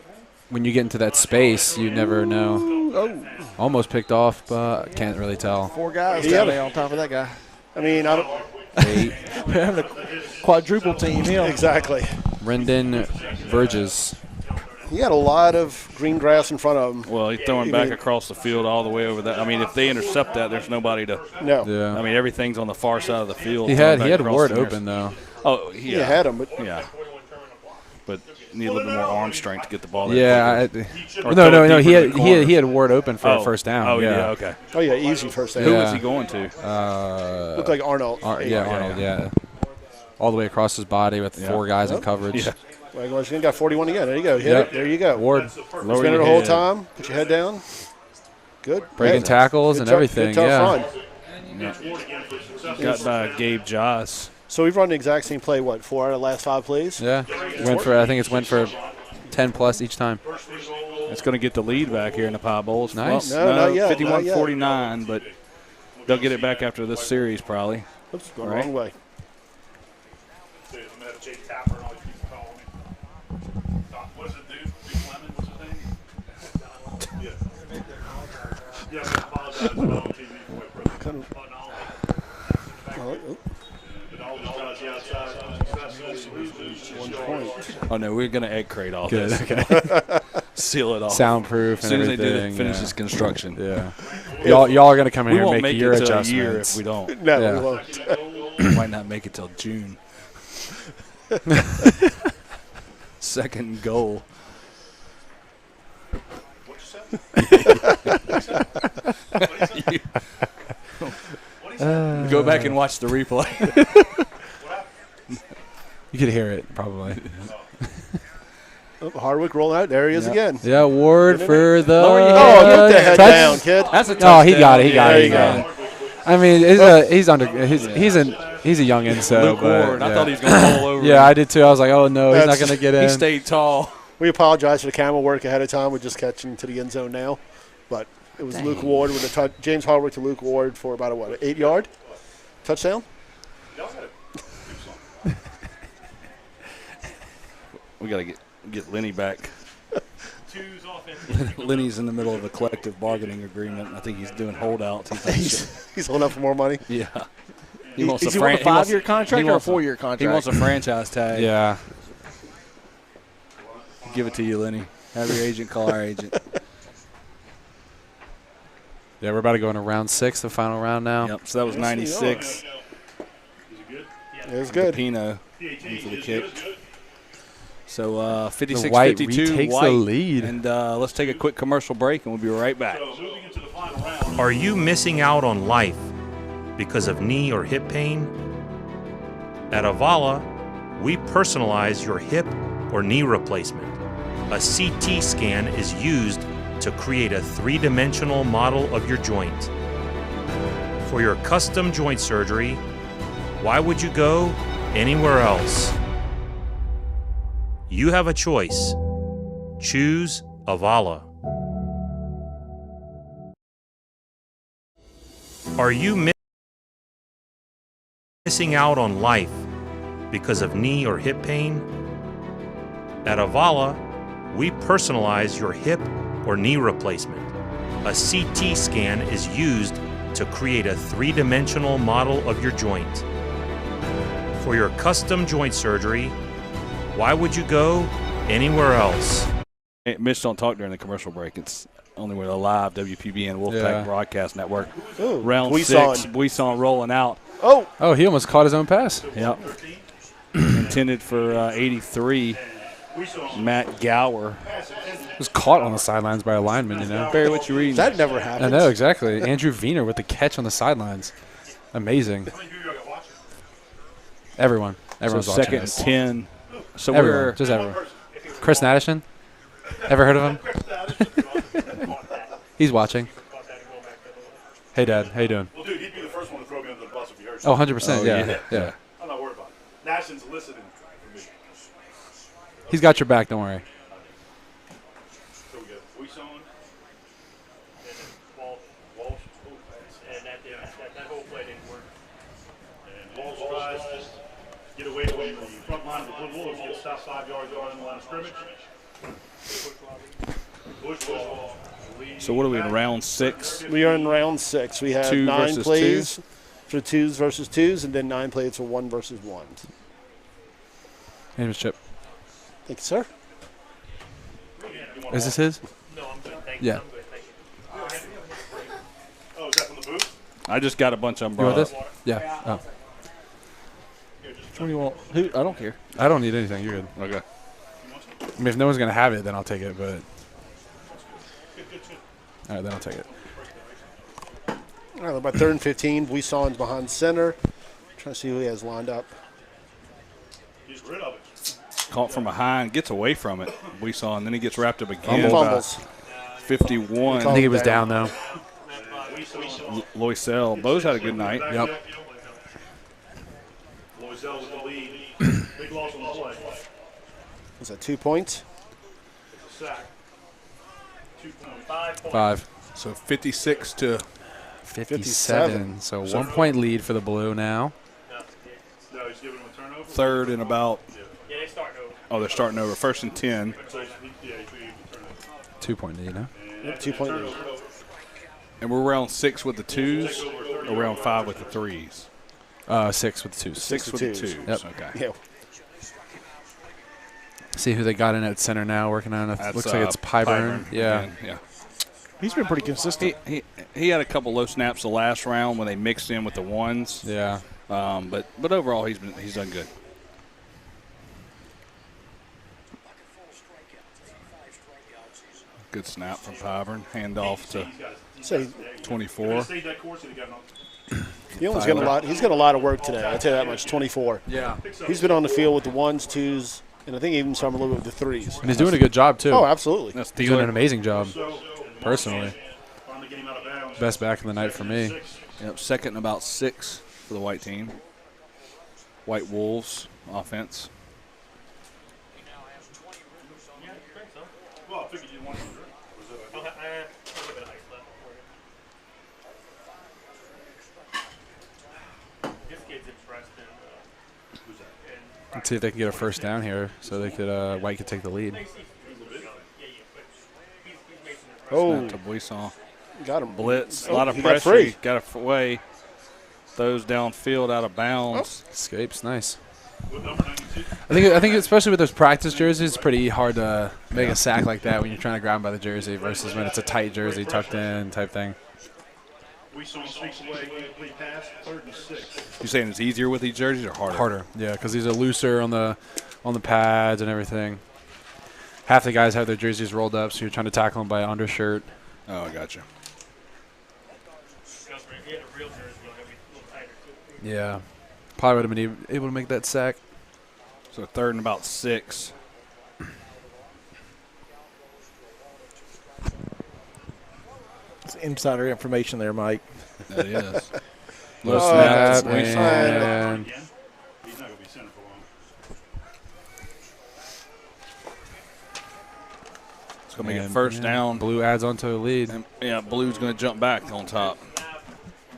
when you get into that space, you never know. Oh, almost picked off, but can't really tell. 4 guys down there on top of that guy. I mean, I don't. 8. We're having a quadruple team here. Exactly. Rendon Verges. He had a lot of green grass in front of him. Well, he's throwing back across the field all the way over that. I mean, if they intercept that, there's nobody to. No. Yeah. I mean, everything's on the far side of the field. He had Ward open though. Oh, He had him, but but need a little bit more arm strength to get the ball there. Yeah. Or No. throw it He deeper in the had corners. Ward open for a first down. Oh, yeah. okay. oh yeah, easy first down. Who Yeah. was he going to? Looked like Arnold. Arnold. Yeah. All the way across his body with 4 guys in coverage. Yeah. You got 41 again. There you go. Hit Yep. it. There you go. Ward. Lower Spin it your the whole head. time. Put your head down. Good. Breaking tackles Good and tough- everything. Good tough Yeah. run. Got by Gabe Joss. So we've run the exact same play, 4 out of the last 5 plays? Yeah. I think it's went for 10 plus each time. It's going to get the lead back here in the Pie Bowls. Nice. Well, No, not yet, 51-49, but they'll get it back after this series probably. Oops, going the Right. wrong way. I'm gonna have Jake Tapper and all these people calling me. What's it, dude? Big Lemon? What's his name? Yeah. Yeah, I apologize for on TV for my brother. But all these guys outside, successful. 1 point. Oh, no, we're going to egg crate all Good. this. Okay. Seal it off. Soundproof As and soon as they everything. do finish yeah. this construction. Yeah. Y'all are going to come in We here and won't make make your it till a adjustments. year if we don't. No, Yeah. we won't. We might not make it till June. Second goal. Go back and watch the replay. You could hear it, probably. Oh, Hardwick rolling out. There he is again. Yeah, Ward for the Lower your Oh, get the head touch. down, kid. That's a Oh, touchdown. he got it. He got There it. you He got go. it. I mean, he's a youngin, so. Luke but, Ward. yeah. I thought he was going to roll over. Yeah, I did too. I was like, oh no, he's not That's- going to get in. He stayed tall. We apologize for the camera work ahead of time. We're just catching to the end zone now. But it was Luke Ward with a James Hardwick to Luke Ward for about an 8-yard touchdown. We got to get Lenny back. Two's offense. Lenny's in the middle of a collective bargaining agreement. I think he's doing holdouts. He thinks He's holding up for more money. yeah. He wants Is a he want a he wants- 5-year contract he or a wants 4-year contract? He wants a franchise tag. Yeah. Give it to you, Lenny. Have your agent call our agent. Yeah, we're about to go into round 6, the final round now. Yep. So that was 96. It was good. Pino for the kick. So The White 56-52. retakes White. the lead. And let's take a quick commercial break, and we'll be right back. Moving into the final round. Are you missing out on life because of knee or hip pain? At Avala, we personalize your hip or knee replacement. A CT scan is used to create a 3-dimensional model of your joint. For your custom joint surgery, why would you go anywhere else? You have a choice. Choose Avala. Are you missing out on life because of knee or hip pain? At Avala, we personalize your hip or knee replacement. A CT scan is used to create a 3-dimensional model of your joint. For your custom joint surgery, why would you go anywhere else? Hey, Mitch don't talk during the commercial break. It's only with a live WPBN Wolfpack broadcast network. Ooh, Round Buisson. 6, Buisson rolling out. Oh, he almost caught his own pass. Yep. Intended for 83. Matt Gower. Was caught on the sidelines by a lineman, you know. Barry, what you reading? That never I happened. know, exactly. Andrew Wiener with the catch on the sidelines. Amazing. Everyone's so watching second and this. 10. So Everyone, just everyone. Chris Nadishin? Ever heard of him? He's watching. Hey, Dad. How you doing? Well, dude, he'd be the first one to throw me under the bus if he heard Oh, something. 100%. Yeah. I'm not worried about it. Nashon's listening for me. He's got your back. Don't worry. So we got Buisson. And then Walsh. And that whole play didn't work. And Walsh tries to get away from the front line of the Blue Wolves. He'll stop 5 yards on the line of scrimmage. Bushwell. So what are we in round 6? We are in round 6. We have 2 9 versus plays for 2s versus 2s, and then 9 plays for 1 versus 1s. Hey, Mr. Chip. Thank you, sir. Is this his? No, I'm good. Thank you. Yeah. I'm good. Thank you. Oh, is that from the booth? I just got a bunch of You want umbrellas. this? Yeah. Oh. What do you want? Who? I don't care. I don't need anything. You're good. Okay. I mean, if no one's going to have it, then I'll take it, but. All right, then I'll take it. All right, about 3rd and 15. Buisson's behind center. Trying to see who he has lined up. He's rid of it. caught from behind, gets away from it. We saw, and then he gets wrapped up again. Fumbles. 51. I think he was down though. Loisel. Bo's had a good night. Yep. Loisel with the lead. Big loss on the play. Was that 2 points? Sack. 2.5 points. 5. So 56 to 57. So 1 point lead for the Blue now. No, he's giving him a turnover. third and about. Yeah, they start over. Oh, they're starting over. 1st and 10. So, yeah, he's giving him a turnover. 2 point lead, huh? Yep, 2 point lead. And we're round 6 with the 2s, or round 5 with the 3s? 6 with the 2s. 6 with the 2s. Yep. Okay. Yeah. See who they got in at center now, working on it. That's, Looks like it's Pyburn. Yeah. again, yeah. He's been pretty consistent. He had a couple low snaps the last round when they mixed in with the 1s. Yeah. But overall he's done good. Good snap from Pyburn. Handoff to So 24. Stayed that course and he got He's got a lot. He's got a lot of work today. I'll tell you that much. 24. Yeah. He's been on the field with the 1s, 2s, and I think even some a little bit with the 3s. And he's doing a good job, too. Oh, absolutely. That's He's doing an Steeler. amazing job, personally. finally getting out of bounds. Best back of the night for me. Yep, 2nd and about 6 for the white team. White Wolves offense. Well, I figured you wanted to drink. Was it I'll have a little bit of ice left for you. This kid's interested. Let's see if they can get a first down here so they could White could take the lead. Oh, Snap to Buisson. got him. Blitz. A Oh, lot of he got pressure. free. He got away. Throws downfield out of bounds. Escapes, nice. With number 92. I think especially with those practice jerseys, it's pretty hard to make a sack like that when you're trying to grab by the jersey versus when it's a tight jersey tucked in type thing. We saw him sneaks away. Complete pass. 3rd and 6. You saying it's easier with these jerseys or harder? Harder, yeah, because these are looser on the pads and everything. Half the guys have their jerseys rolled up, so you're trying to tackle them by an undershirt. Oh, I got you. If he had a real jersey, it'll be a little tighter. Yeah, probably would have been able to make that sack. So 3rd and about 6. It's insider information there, Mike. That is. Low Oh, snap to That Buisson. and Again. He's not going to be center for long. It's going to make it and, 1st down. Blue adds onto a lead. And, yeah, Blue's going to jump back on top.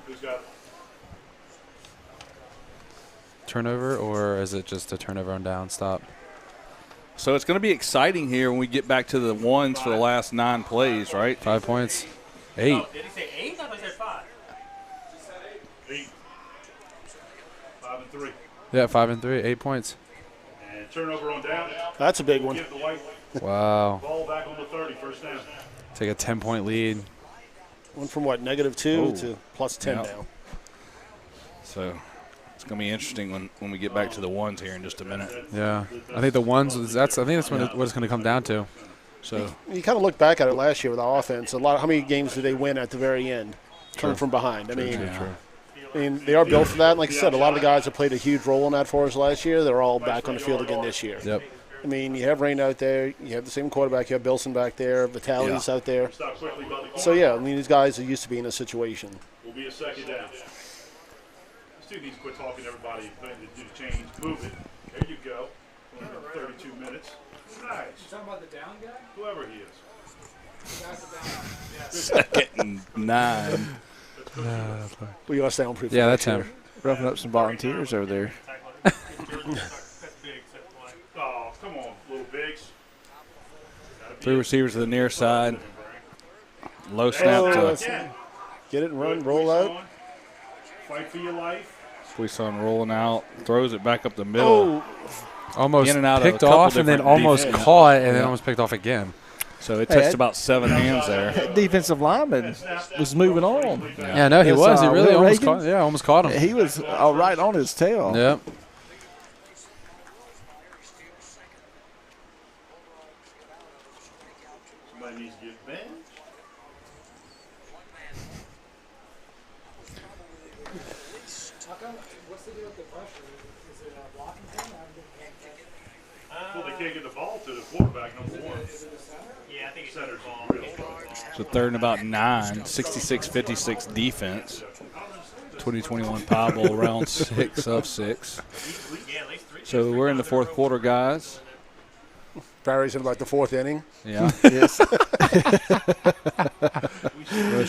Who's got it? Turnover, or is it just a turnover on down? Stop. So it's going to be exciting here when we get back to the 1s for the last 9 plays, right? 5 points. 8. Oh, did he say 8? I thought he said 5. 8. 5 and 3. Yeah, 5 and 3. 8 points. And turnover on down. That's a big one. Give the white Wow. ball back on the 30. 1st down. Take a 10-point lead. Went from what, -2 Oh. to plus 10 Yeah. now. So it's going to be interesting when we get back to the 1s here in just a minute. Yeah, I think the ones. I think that's what it's going to come down to. So You kind of look back at it last year with our offense. How many games did they win at the very end? Coming from behind. I mean, they are built for that. And like I said, a lot of the guys that played a huge role in that for us last year, they're all back on the field again this year. Yep. I mean, you have Rain out there. You have the same quarterback. You have Bilson back there. Vitale's out there. Stop quickly by the corner. So, yeah, I mean, these guys are used to being in a situation. Will be a 2nd down. This dude needs to quit talking to everybody. Do the change. Move it. There you go. 32 minutes. Nice. Talking about the down guy? Whoever he is. 2nd and 9. We got soundproof. Yeah, that's him. Roughing up some volunteers over there. That's big, except for Oh, come on, little bigs. 3 receivers to the near side. Low snap Oh, to that's- get it and run, roll out. Fight for your life. Buisson rolling out. Throws it back up the middle. Oh, Almost In and out of a picked couple off and then different almost defense. caught and then Yeah. almost picked off again. So it Hey, touched that- about 7 hands there. That defensive lineman was moving on. Yeah, no, he That's, was. He really Will almost Reagan? caught. Yeah, almost caught him. He was right on his tail. Yep. Somebody needs to get benched. What's the deal with the pressure? Is it a blocking thing? Well, can't get the ball to the quarterback, number one. Yeah, I think it's Center's ball. real strong. So third and about 9, 66-56 defense. 2021 Power Bowl round 6 of 6. Yeah, at least 3. So we're in the fourth quarter, guys. Barry's in about the 4th inning. Yeah. Yes.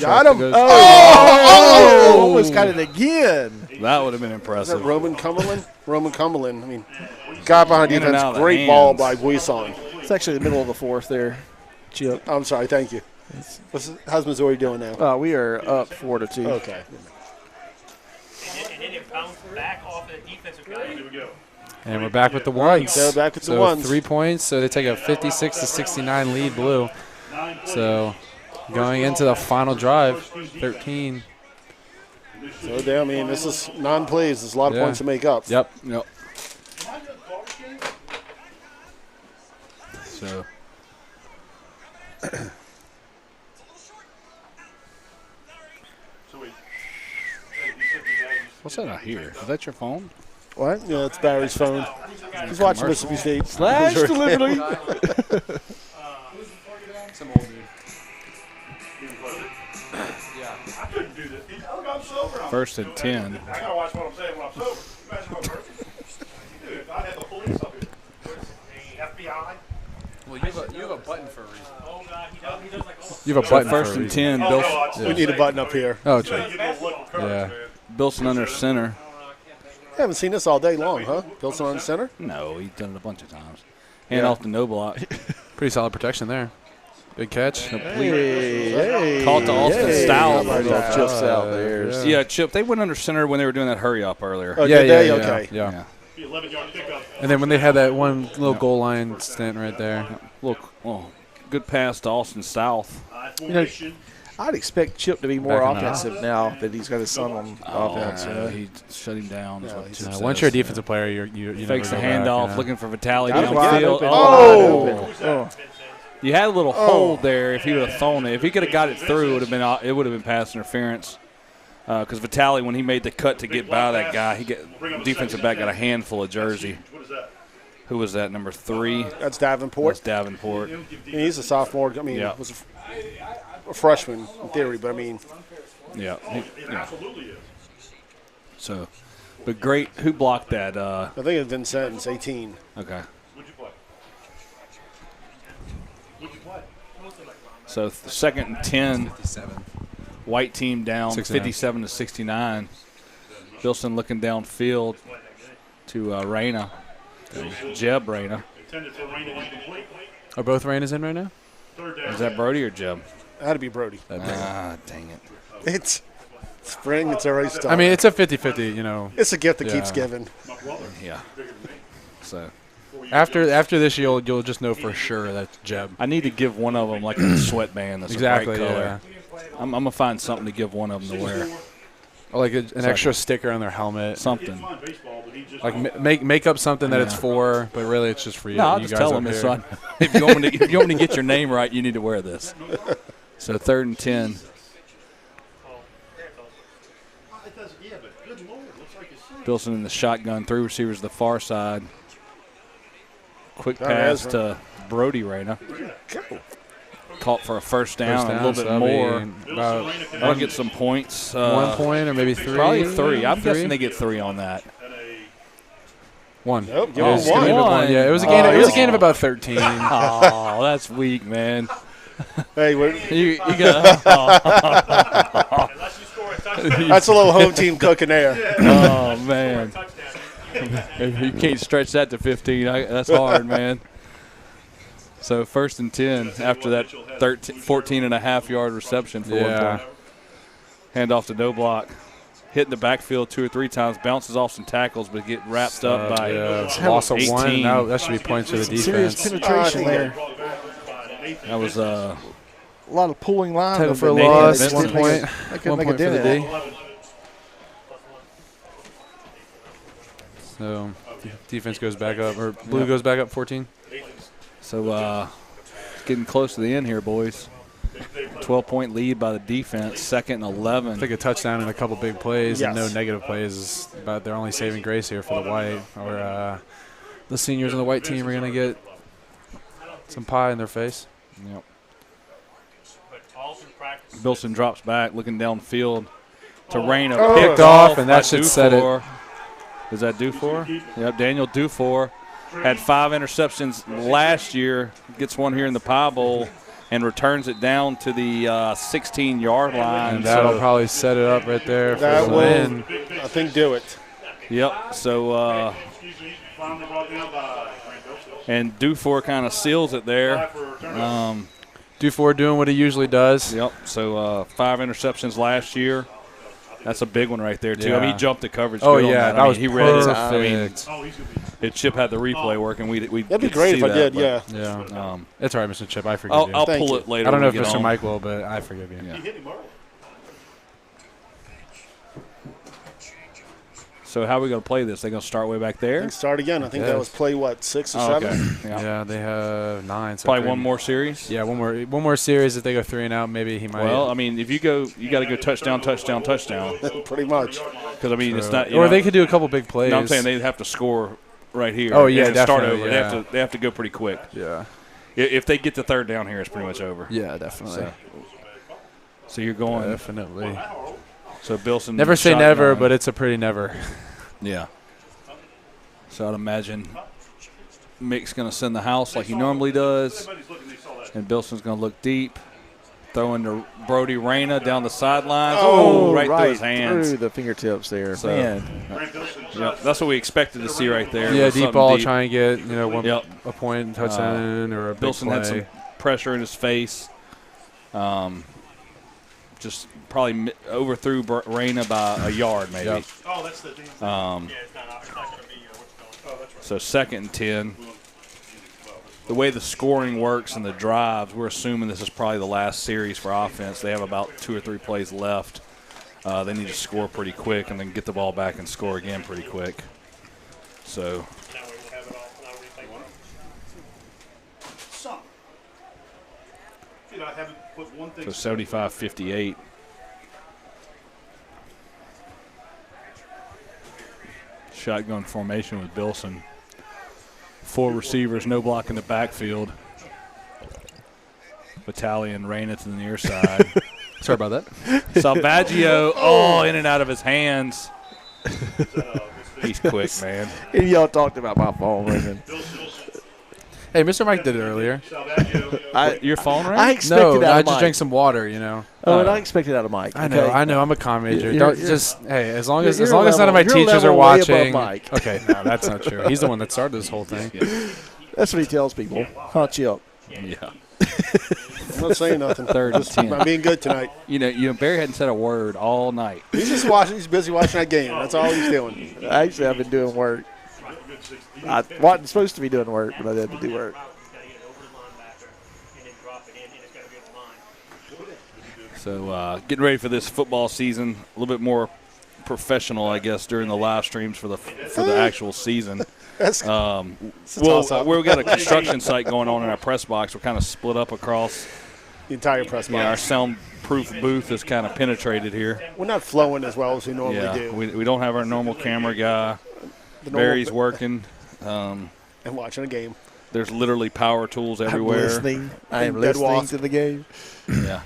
Got him. Oh! Almost got it again. That would have been Is that impressive. Roman Cumberland? Roman Cumberland. I mean, got behind In and defense. out of Great hands. ball by Buisson. It's actually the middle of the 4th there, Chip. I'm sorry. Thank you. How's Missouri doing now? We are up 4-2. Okay. And then it bounced back off of the defensive guy. Here we go. And we're back with the ones. They're back with the so ones. 3 points. So they take a 56-69 lead, Blue. So going into the final drive, 13. So there, I mean, this is non-plays. There's a lot of Yeah. points to make up. Yep. Yep. So what's that I hear? Is that your phone? What? Yeah, it's Barry's phone. He's watching Mississippi State. Slash Missouri. delivery. Some old dude. I couldn't do this. Look, I'm sober. First and 10. I gotta watch what I'm saying when I'm sober. Imagine what person. Dude, if I had the police up here. FBI. Well, you have a button for a reason. Oh, God. He does like almost. You have a So button first for a and reason. 10. Oh, no, Bill, We need a button up here. Oh, You true. get a little look of courage, Yeah. man. Bilson under center. I haven't seen this all day long, huh? Pilson on the center. No, he's done it a bunch of times. Hand off to no block. Pretty solid protection there. Big catch. Hey. Caught to Austin Stout. How about that? Chip Stout there. Yeah. Yeah, Chip, they went under center when they were doing that hurry up earlier. Oh, Yeah, did yeah, they? yeah, Okay. yeah. Yeah. Be 11-yard pickup. And then when they had that one little goal line stint right there. Look, good pass to Austin South. Formation. I'd expect Chip to be more Back in the offensive now that he's got his son on offense. He shut him down. is what Chip says. Once you're a defensive player, you Fakes the never go back, handoff, yeah. looking for Vitale That was wide downfield. open. Oh, Wide open. Oh. you had a little hold there. If he would have thrown it, if he could have got it through, it would have been pass interference. Because Vitale, when he made the cut to get by that guy, defensive back got a handful of jersey. What is that? Who was that? Number 3. That's Davenport. That's Davenport. I mean, he's a sophomore. I mean, Yeah. was a freshman in theory, but I mean, Yeah. It absolutely is. So, but great. Who blocked that? I think it's Vincent's 18. Okay. What'd you play? What'd you play? So second and 10. 57. White team down 69. 57-69. Bilson looking downfield to Reyna. Jeb Reyna. Intended for rain and incomplete. Are both Reynas in right now? Third down. Is that Brody or Jeb? Had to be Brody. Ah, dang it. It's spring. It's already started. I mean, it's a 50-50, you know. it's a gift that Yeah. keeps giving. Yeah. So After this, you'll just know for sure that's Jeb. I need to give one of them like a sweatband that's Exactly, a bright color. yeah. I'm going to find something to give one of them to wear. Or like an extra sticker on their helmet. Something. Fine baseball, but he just Like make up something that it's for, but really it's just for you. No, I'll you just guys tell up them it's here. on. If you want me to get your name right, you need to wear this. So third and 10. It does, yeah, but good Lord, looks like it's Bilson in the shotgun, 3 receivers to the far side. Quick That pass is to Brody Reyna. Caught for a first down, a little so bit that'll more. be about I'll get some points. 1 point or maybe 3. Probably 3. I'm Three? guessing they get 3 on that. 1. Nope, give It him was one. a gain of 1. Yeah, it was a gain. It was a gain of about 13. Oh, that's weak, man. Hey, You got. Unless you score a touchdown. that's a little home team cooking there. Oh man, Touchdown. you can't stretch that to 15. That's hard, man. So first and 10 after that 14.5-yard reception for 1 Yeah. point. Hand off to no block. Hitting the backfield 2 or 3 times, bounces off some tackles, but get wrapped up by Loss of 1. 18. No, that should be points for the Serious defense. penetration there. That was A lot of pulling line. Tackle for a Nathan loss. Vincent. 1 point. I couldn't 1 make a point for the dent in D. it. So defense goes back up, or blue goes back up 14. so getting close to the end here, boys. 12-point lead by the defense. Second and 11. I think a touchdown and a couple big plays and no Yes. negative plays is about their only saving grace here for the white. Or the seniors on the white team are going to get Some pie in their face. Yep. But all through practice. Bilson drops back, looking downfield to Reyna. Picked off, and that should set it. Is that Dufour? Yep, Daniel Dufour had 5 interceptions last year, gets one here in the Pie Bowl, and returns it down to the 16-yard line. And that'll probably set it up right there for That the will, win. I think, do it. Yep, so and Dufour kind of seals it there. Dufour doing what he usually does. Yep, so 5 interceptions last year. That's a big one right there, too. Yeah. I mean, he jumped the coverage. Oh, good on yeah, that. that was he read it. I perfect. mean, if Chip had the replay working, we'd That'd be great if I did, yeah. Yeah. It's all right, Mr. Chip. I forgive you. I'll Thank pull you. it later. I don't know if when we get Mr. on. Mike will, but I forgive you. Yeah. So how are we going to play this? They going to start way back there? And start again. I think that was play, 6 or 7? Okay. Yeah, they have 9. So Probably one more series? Yeah, one more series. If they go 3 and out, maybe he might. Well, I mean, if you got to go touchdown. Pretty much. Because, I mean, it's not – or they could do a couple big plays. No, I'm saying they'd have to score right here. Oh, yeah, They have to start definitely, over. yeah. They have to go pretty quick. Yeah. If they get the 3rd down here, it's pretty much over. Yeah, definitely. So you're going – Definitely. So Bilson – Never say never, but it's a pretty never. Yeah. So I'd imagine Mick's going to send the house like he normally does, and Bilson's going to look deep, throwing to Brody Reyna down the sidelines. Oh, right through his hands. Through the fingertips there. So, Man. Yeah, that's what we expected to see right there. Yeah, deep ball, deep. try and get a point, touchdown, or a big Bilson play. had some pressure in his face. Just probably overthrew Reyna by a yard, maybe. Yep. Oh, that's the thing. It's not going to be what's going. Oh, that's right. So 2nd and 10. The way the scoring works and the drives, we're assuming this is probably the last series for offense. They have about 2 or 3 plays left. They need to score pretty quick and then get the ball back and score again pretty quick. So That way we'll have it all. Now replay one. Some. You know, I haven't put one thing. So 75-58. Shotgun formation with Bilson. 4 receivers, no block in the backfield. Vitale and Reyna to the near side. Sorry about that. Salvaggio, in and out of his hands. He's quick, man. And y'all talked about my phone ringing. Hey, Mr. Mike did it earlier. Your phone rang? I expected No, out I of just Mike. drank some water, Oh, and I expected out of Mike. I know, okay? I know. I'm a comm major. You're- Don't you're- just as long as you're none of my level- you're teachers are level way above watching. Mike. Okay, no, that's not true. He's the one that started this whole thing. That's what he tells people. Huh, Chip? Yeah. I'm not saying nothing. 3rd and 10. I'm being good tonight. You know, Barry hadn't said a word all night. He's just watching. He's busy watching that game. That's all he's doing. Actually, I've been doing work. I wasn't supposed to be doing work, but I had to do work. So getting ready for this football season, a little bit more professional, I guess, during the live streams for the actual season. That's We've got a construction site going on in our press box. We're kind of split up across the entire press box. Yeah, our soundproof booth is kind of penetrated here. We're not flowing as well as we normally do. We don't have our normal camera guy. Barry's working. And watching a game. There's literally power tools everywhere. I am listening to the game. Yeah.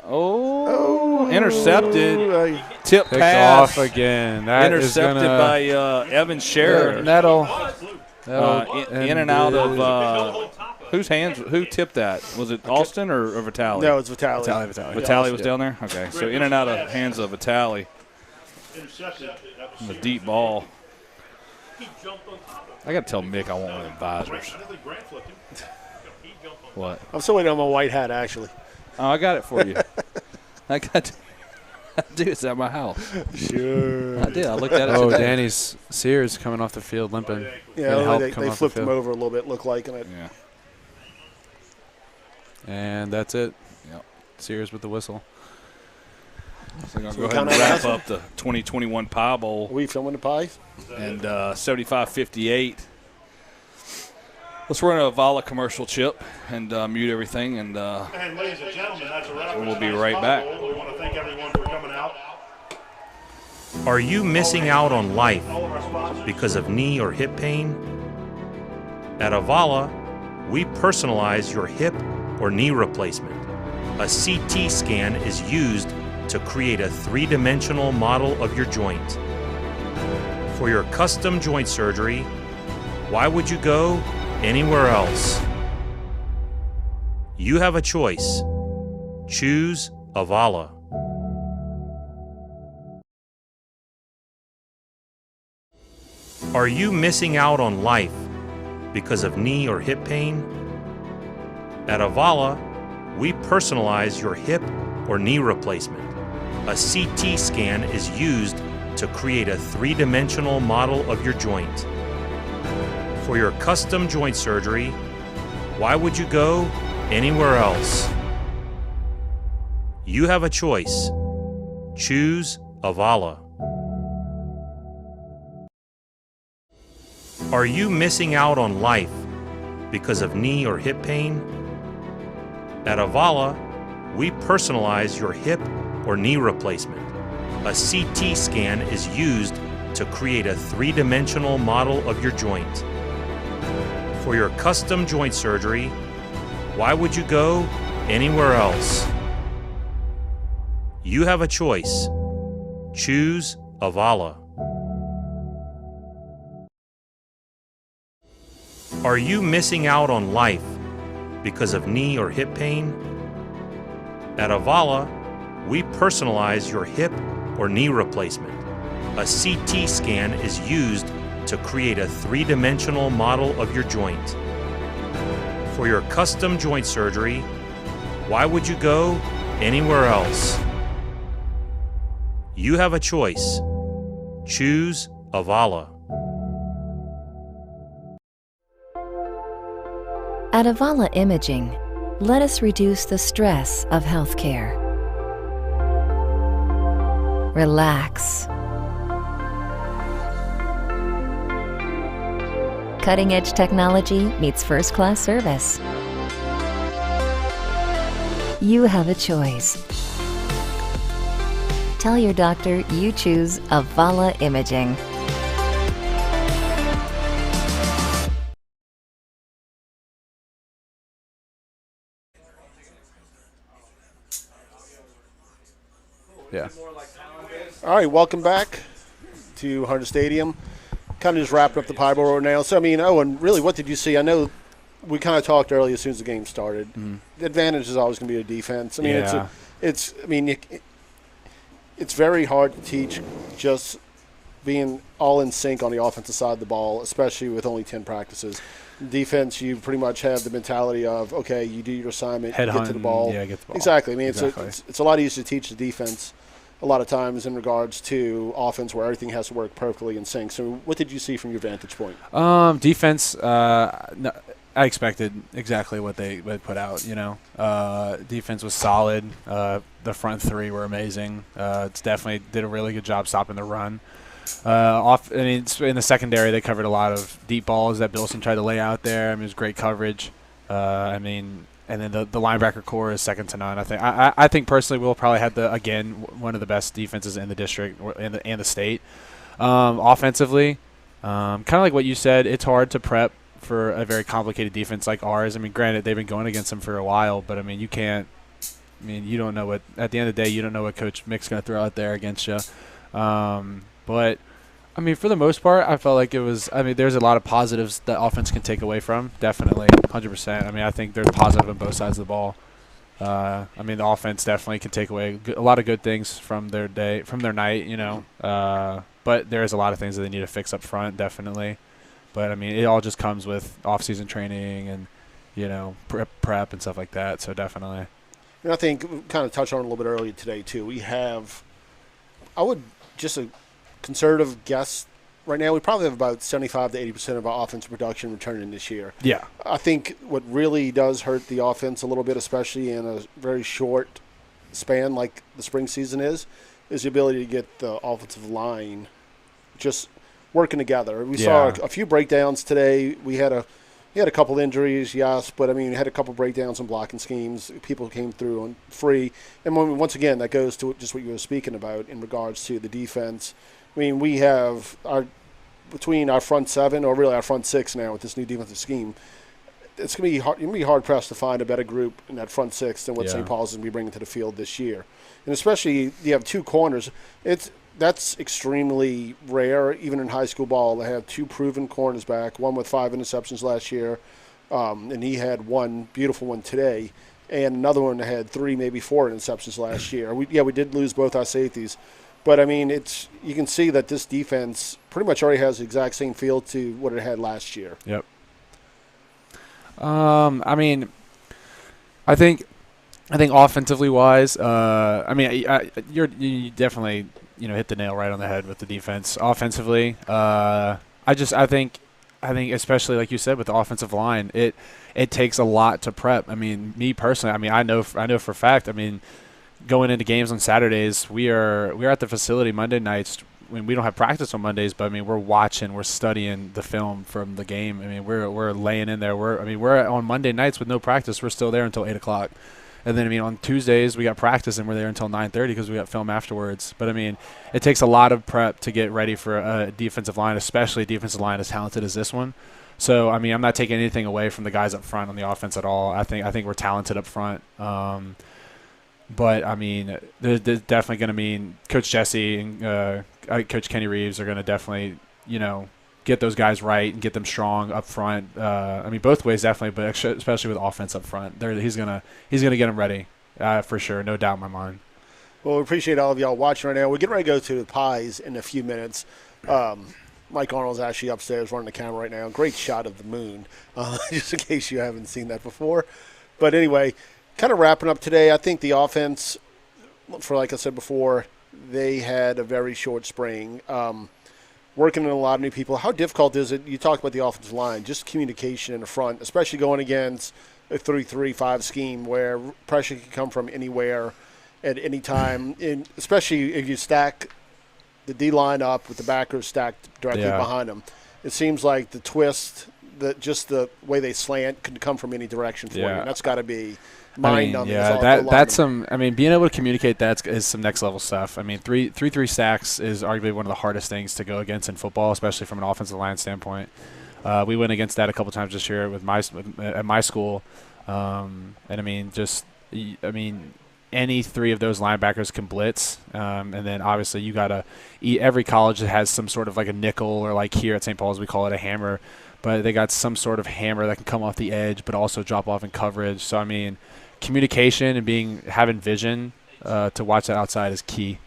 Oh, intercepted. Tip Picked pass. off again. That intercepted by Evan Scherer. That'll in and out of whose hands? Who tipped that? Was it Austin or Vitale? No, it's Vitale. Vitale was down there? Okay, so in and out of hands of Vitale. The deep ball. I got to tell Mick I want one of the advisors. What? I'm still waiting on my white hat, actually. Oh, I got it for you. I do. It's at my house. Sure. I did. I looked at it today. Danny's Sears coming off the field limping. Yeah, they flipped him over a little bit, looked like. Yeah. And that's it. Yep. Sears with the whistle. So I'm going to go ahead and wrap up the 2021 Pie Bowl. Are we filming the pie? And 75-58. Let's run a Vala commercial, Chip, and mute everything, and ladies and gentlemen, that's a wrap. We'll be right back. We want to thank everyone for coming out. Are you missing out on life because of knee or hip pain? At Avala, we personalize your hip or knee replacement. A CT scan is used to create a three-dimensional model of your joint. For your custom joint surgery, why would you go anywhere else? You have a choice. Choose Avala. Are you missing out on life because of knee or hip pain? At Avala, we personalize your hip or knee replacement. A CT scan is used to create a three-dimensional model of your joint. For your custom joint surgery, why would you go anywhere else? You have a choice. Choose Avala. Are you missing out on life because of knee or hip pain? At Avala, we personalize your hip or knee replacement. A CT scan is used to create a three-dimensional model of your joint. For your custom joint surgery, why would you go anywhere else? You have a choice. Choose Avala. Are you missing out on life because of knee or hip pain? At Avala, we personalize your hip or knee replacement. A CT scan is used to create a three-dimensional model of your joint. For your custom joint surgery, why would you go anywhere else? You have a choice. Choose Avala. At Avala Imaging, let us reduce the stress of healthcare. Relax. Cutting-edge technology meets first-class service. You have a choice. Tell your doctor you choose Avala Imaging. Yeah. All right, welcome back to Hunter Stadium. Kind of just wrapping up the Pie Bowl right now. So, I mean, Owen, really, what did you see? I know we kind of talked early as soon as the game started. Mm-hmm. The advantage is always going to be a defense. I mean, it's very hard to teach just being all in sync on the offensive side of the ball, especially with only 10 practices. Defense, you pretty much have the mentality of, okay, you do your assignment, get to the ball. Yeah, get the ball. Exactly. I mean, exactly. It's a lot easier to teach the defense a lot of times in regards to offense where everything has to work perfectly in sync. So what did you see from your vantage point? Defense, no, I expected exactly what they put out, you know. Defense was solid. The front three were amazing. It's definitely did a really good job stopping the run. In the secondary, they covered a lot of deep balls that Bilson tried to lay out there. I mean, it was great coverage. And then the linebacker core is second to none. I think personally we'll probably have one of the best defenses in the district and the state. Offensively, kind of like what you said, it's hard to prep for a very complicated defense like ours. I mean, granted they've been going against them for a while, but I mean you don't know what at the end of the day you don't know what Coach Mick's going to throw out there against you. But I mean, for the most part, I felt like there's a lot of positives that offense can take away from, definitely, 100%. I mean, I think there's positive on both sides of the ball. The offense definitely can take away a lot of good things from their night, you know. But there's a lot of things that they need to fix up front, definitely. But, I mean, it all just comes with off-season training and, you know, prep and stuff like that, so definitely. And I think we kind of touched on it a little bit earlier today, too. We have – I would just – conservative guess right now, we probably have about 75 to 80% of our offensive production returning this year. Yeah. I think what really does hurt the offense a little bit, especially in a very short span like the spring season is the ability to get the offensive line just working together. We saw a few breakdowns today. We had a couple injuries, yes, but, I mean, we had a couple breakdowns in blocking schemes. People came through on free. And once again, that goes to just what you were speaking about in regards to the defense. I mean, we have our between our front seven, or really our front six now with this new defensive scheme, it's going to be hard. You're going to be hard pressed to find a better group in that front six than what St. Paul's is going to be bringing to the field this year. And especially you have two corners. That's extremely rare, even in high school ball. They have two proven corners back, one with 5 interceptions last year, and he had one beautiful one today, and another one that had 3, maybe 4 interceptions last year. We did lose both our safeties. But, I mean, you can see that this defense pretty much already has the exact same feel to what it had last year. Yep. I mean, I think offensively wise, I mean, you definitely hit the nail right on the head with the defense. Offensively, I think especially like you said with the offensive line, it takes a lot to prep. I mean, me personally, I mean, I know for a fact. I mean, going into games on Saturdays, we're at the facility Monday nights. I mean, we don't have practice on Mondays, but I mean, we're studying the film from the game. I mean, we're laying in there. We're on Monday nights with no practice. We're still there until 8:00. And then, I mean, on Tuesdays we got practice and we're there until 9:30 because we got film afterwards. But, I mean, it takes a lot of prep to get ready for a defensive line, especially a defensive line as talented as this one. So, I mean, I'm not taking anything away from the guys up front on the offense at all. I think we're talented up front. But, I mean, there's definitely going to mean Coach Jesse and Coach Kenny Reeves are going to definitely, get those guys right and get them strong up front. I mean, both ways definitely, but especially with offense up front, he's gonna get them ready for sure, no doubt in my mind. Well, we appreciate all of y'all watching right now. We're getting ready to go to the Pies in a few minutes. Mike Arnold's actually upstairs running the camera right now. Great shot of the moon, just in case you haven't seen that before. But anyway, kind of wrapping up today, I think the offense, for like I said before, they had a very short spring. Working in a lot of new people. How difficult is it? You talked about the offensive line, just communication in the front, especially going against a 3-3-5 scheme where pressure can come from anywhere at any time, and especially if you stack the D-line up with the backers stacked directly behind them. It seems like the twist, just the way they slant, could come from any direction for you. And that's got to be mind-numbing. That's some. I mean, being able to communicate that is some next-level stuff. I mean, 3-3 stacks is arguably one of the hardest things to go against in football, especially from an offensive line standpoint. We went against that a couple times this year at my school, and I mean, any 3 of those linebackers can blitz, and then obviously you gotta. Every college has some sort of like a nickel, or like here at St. Paul's we call it a hammer, but they got some sort of hammer that can come off the edge, but also drop off in coverage. So I mean, communication and having vision to watch that outside is key.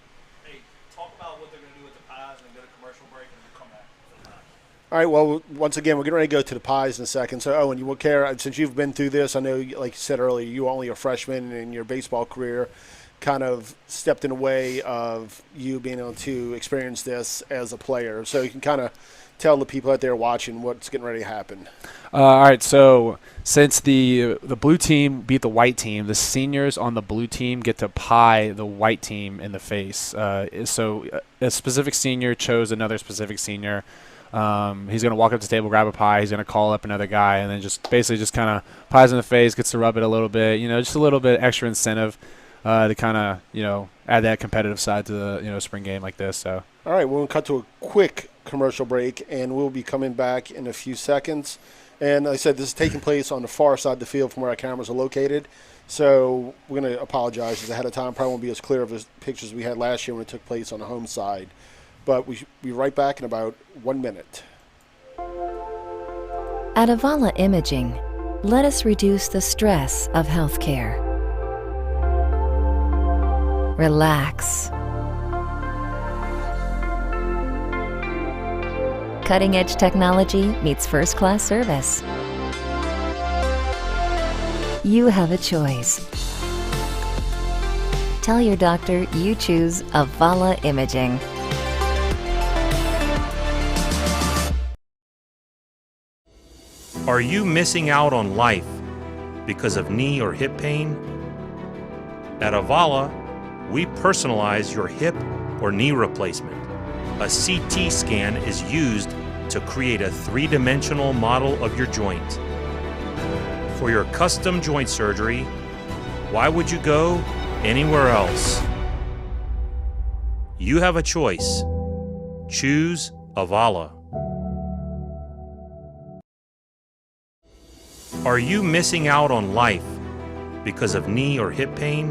Hey, talk about what they're going to do with the Pies and get a commercial break and we'll come back. All right, well, once again, we're getting ready to go to the Pies in a second. So, Owen, you will care, since you've been through this, I know, like you said earlier, you were only a freshman in your baseball career, kind of stepped in the way of you being able to experience this as a player. So you can kind of tell the people out there watching what's getting ready to happen. All right, so since the blue team beat the white team, the seniors on the blue team get to pie the white team in the face. So a specific senior chose another specific senior. He's going to walk up to the table, grab a pie. He's going to call up another guy, and then just kind of pies in the face, gets to rub it a little bit. Just a little bit extra incentive to kind of add that competitive side to the spring game like this. So all right, we'll cut to a quick commercial break, and we'll be coming back in a few seconds. And like I said, this is taking place on the far side of the field from where our cameras are located. So we're going to apologize ahead of time. Probably won't be as clear of the pictures we had last year when it took place on the home side. But we should be right back in about 1 minute. At Avala Imaging, let us reduce the stress of healthcare. Relax. Cutting-edge technology meets first-class service. You have a choice. Tell your doctor you choose Avala Imaging. Are you missing out on life because of knee or hip pain? At Avala, we personalize your hip or knee replacement. A CT scan is used to create a 3-dimensional model of your joint. For your custom joint surgery, why would you go anywhere else? You have a choice. Choose Avala. Are you missing out on life because of knee or hip pain?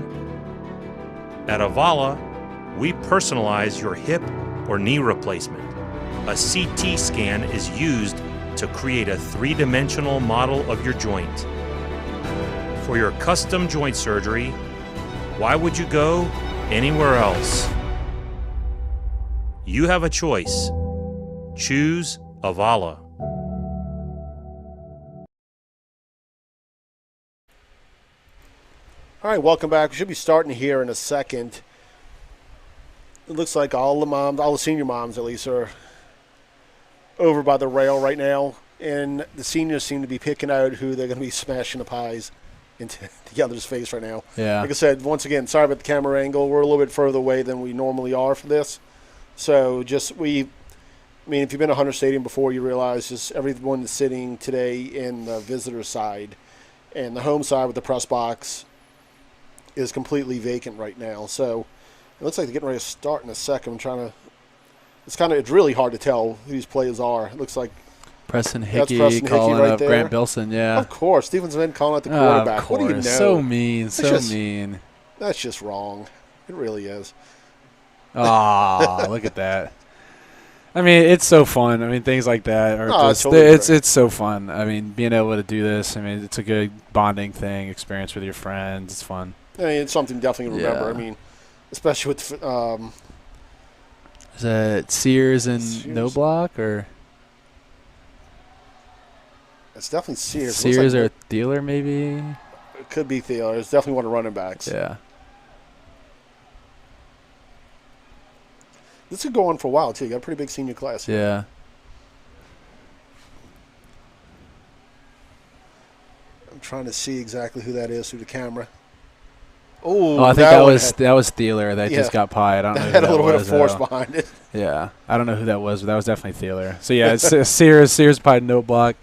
At Avala, we personalize your hip or knee replacement. A CT scan is used to create a three-dimensional model of your joint. For your custom joint surgery, why would you go anywhere else? You have a choice. Choose Avala. All right, welcome back. We should be starting here in a second. It looks like all the senior moms at least, are over by the rail right now, and the seniors seem to be picking out who they're going to be smashing the pies into the other's face right now. Yeah. Like I said, once again, sorry about the camera angle. We're a little bit further away than we normally are for this. So if you've been to Hunter Stadium before, you realize just everyone is sitting today in the visitor side, and the home side with the press box is completely vacant right now. So it looks like they're getting ready to start in a second. It's really hard to tell who these players are. It looks like Preston that's Hickey Preston calling right up there. Grant Bilson, yeah. Of course, Stephen's been calling out the quarterback. Of course. What do you know? So mean, mean. That's just wrong. It really is. Ah, look at that. I mean, it's so fun. I mean, things like that are just totally it's so fun. I mean, being able to do this, I mean, it's a good bonding thing, experience with your friends. It's fun. I mean, it's something definitely to remember. Yeah. I mean, especially with is that Sears and No Block, or it's definitely Sears. Sears or Thielen maybe? It could be Thielen. It's definitely one of the running backs. Yeah. This could go on for a while, too. You got a pretty big senior class here. Yeah. I'm trying to see exactly who that is through the camera. Oh, I think that was Thielen that just got pied. I don't know who had a little that bit was, of force though. behind it. Yeah. I don't know who that was, but that was definitely Thielen. So, yeah, it's Sears pied No Block.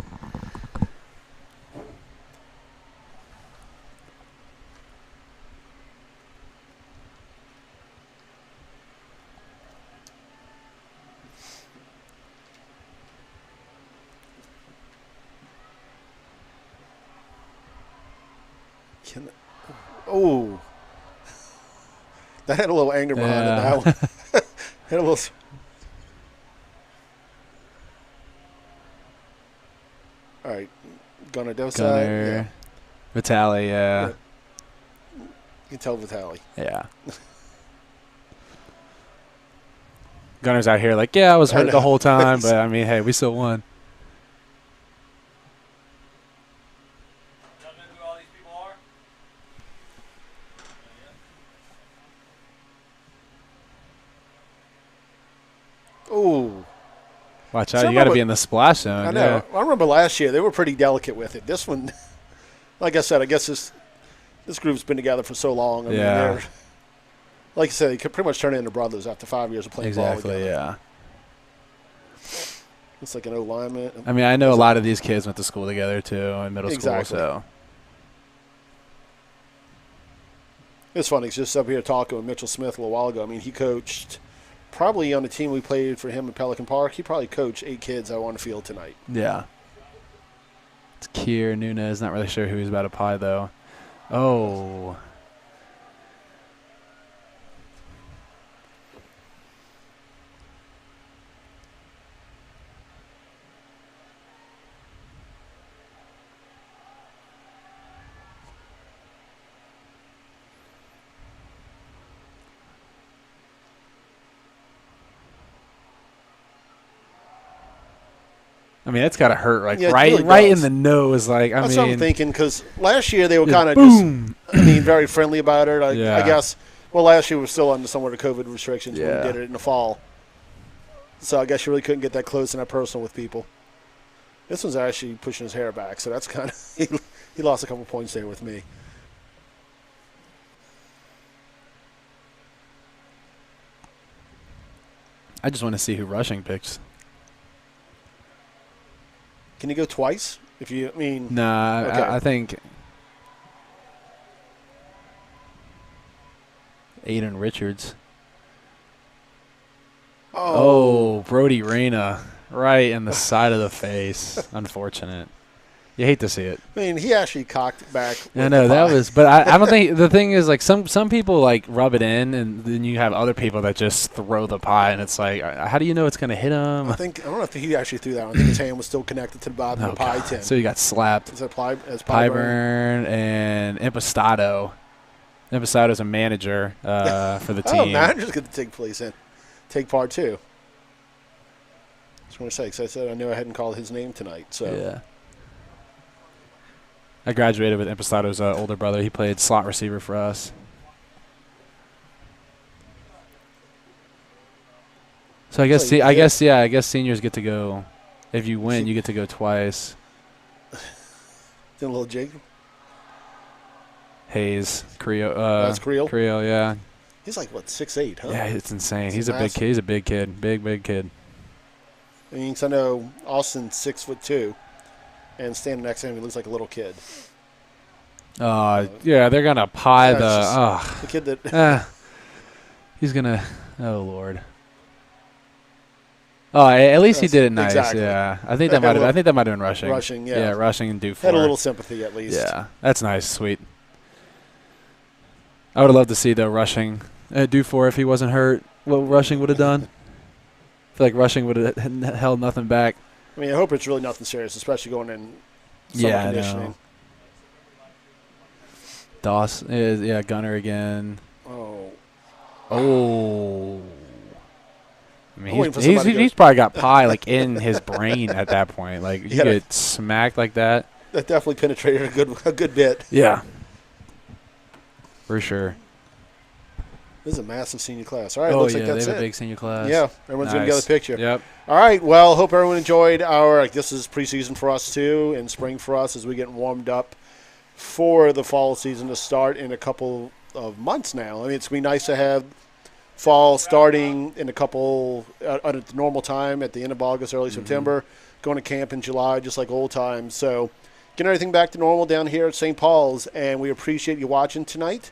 Oh. That had a little anger behind it. That one. Had a little. All right. Gunnar Dosai. Gunnar. Yeah. Vitale, yeah. You can tell Vitale. Yeah. Gunner's out here like, yeah, I was hurt the whole time, but, I mean, hey, we still won. Oh. Watch out. You got to be in the splash zone. I know. Yeah. I remember last year they were pretty delicate with it. This one, like I said, I guess this group's been together for so long. I mean, they're, like you said, they could pretty much turn into brothers after 5 years of playing ball together. Exactly, yeah. It's like an O-lineman. I mean, I know a lot of these kids went to school together, too, in middle school. So it's funny. It's just up here talking with Mitchell Smith a little while ago. I mean, he coached probably on the team we played for him in Pelican Park. He probably coached 8 kids out on the field tonight. Yeah. It's Kier Nunez. Not really sure who he's about to pie, though. Oh. I mean, that's got to hurt, like right really in the nose. Like, that's what I'm thinking, because last year they were kind of just, very friendly about it. I guess. Well, last year we were still under some of the COVID restrictions when we did it in the fall. So I guess you really couldn't get that close and that personal with people. This one's actually pushing his hair back, so that's kind of he lost a couple points there with me. I just want to see who rushing picks. Can you go twice? Nah, okay. I think Aiden Richards. Oh, Brody Reyna, right in the side of the face. Unfortunate. You hate to see it. I mean, he actually cocked back. I know that was, but I don't think the thing is like some people like rub it in, and then you have other people that just throw the pie, and it's like, how do you know it's gonna hit him? I don't know if he actually threw that one. I think his hand was still connected to the bottom of the pie tin. So he got slapped. Is that pie burn and Impastato. Impastato's a manager for the team. Oh, manager's going to take part too. I was going to say, because I said I knew I hadn't called his name tonight. So yeah. I graduated with Impastato's older brother. He played slot receiver for us. So I guess seniors get to go. If you win, you get to go twice. Then a little jig. Hayes, Creel. That's Creel. Creel, yeah. He's like what, 6'8", huh? Yeah, it's insane. He's a big kid. He's a big kid. Big kid. I mean, 'cause I know Austin's 6'2", and standing next to him, he looks like a little kid. Yeah, they're gonna pie the kid that. He's gonna. Oh Lord. Oh, at least he did it nice. Exactly. Yeah, I think that might have been rushing. Rushing, yeah. Yeah, rushing and do for. Had a little sympathy at least. Yeah, that's nice, sweet. I would have loved to see the rushing do for if he wasn't hurt. What rushing would have done? I feel like rushing would have held nothing back. I mean, I hope it's really nothing serious, especially going in summer conditioning. I know. Doss is Gunner again. Oh. I mean, he's probably got pie like in his brain at that point. Like you get smacked like that. That definitely penetrated a good bit. Yeah, for sure. This is a massive senior class. All right, looks like that's they have a big senior class. Yeah, everyone's going to get a picture. Yep. All right, well, hope everyone enjoyed this is preseason for us too, and spring for us as we get warmed up for the fall season to start in a couple of months now. I mean, it's going to be nice to have fall starting in a couple at the normal time at the end of August, early September, going to camp in July, just like old times. So getting everything back to normal down here at St. Paul's, and we appreciate you watching tonight.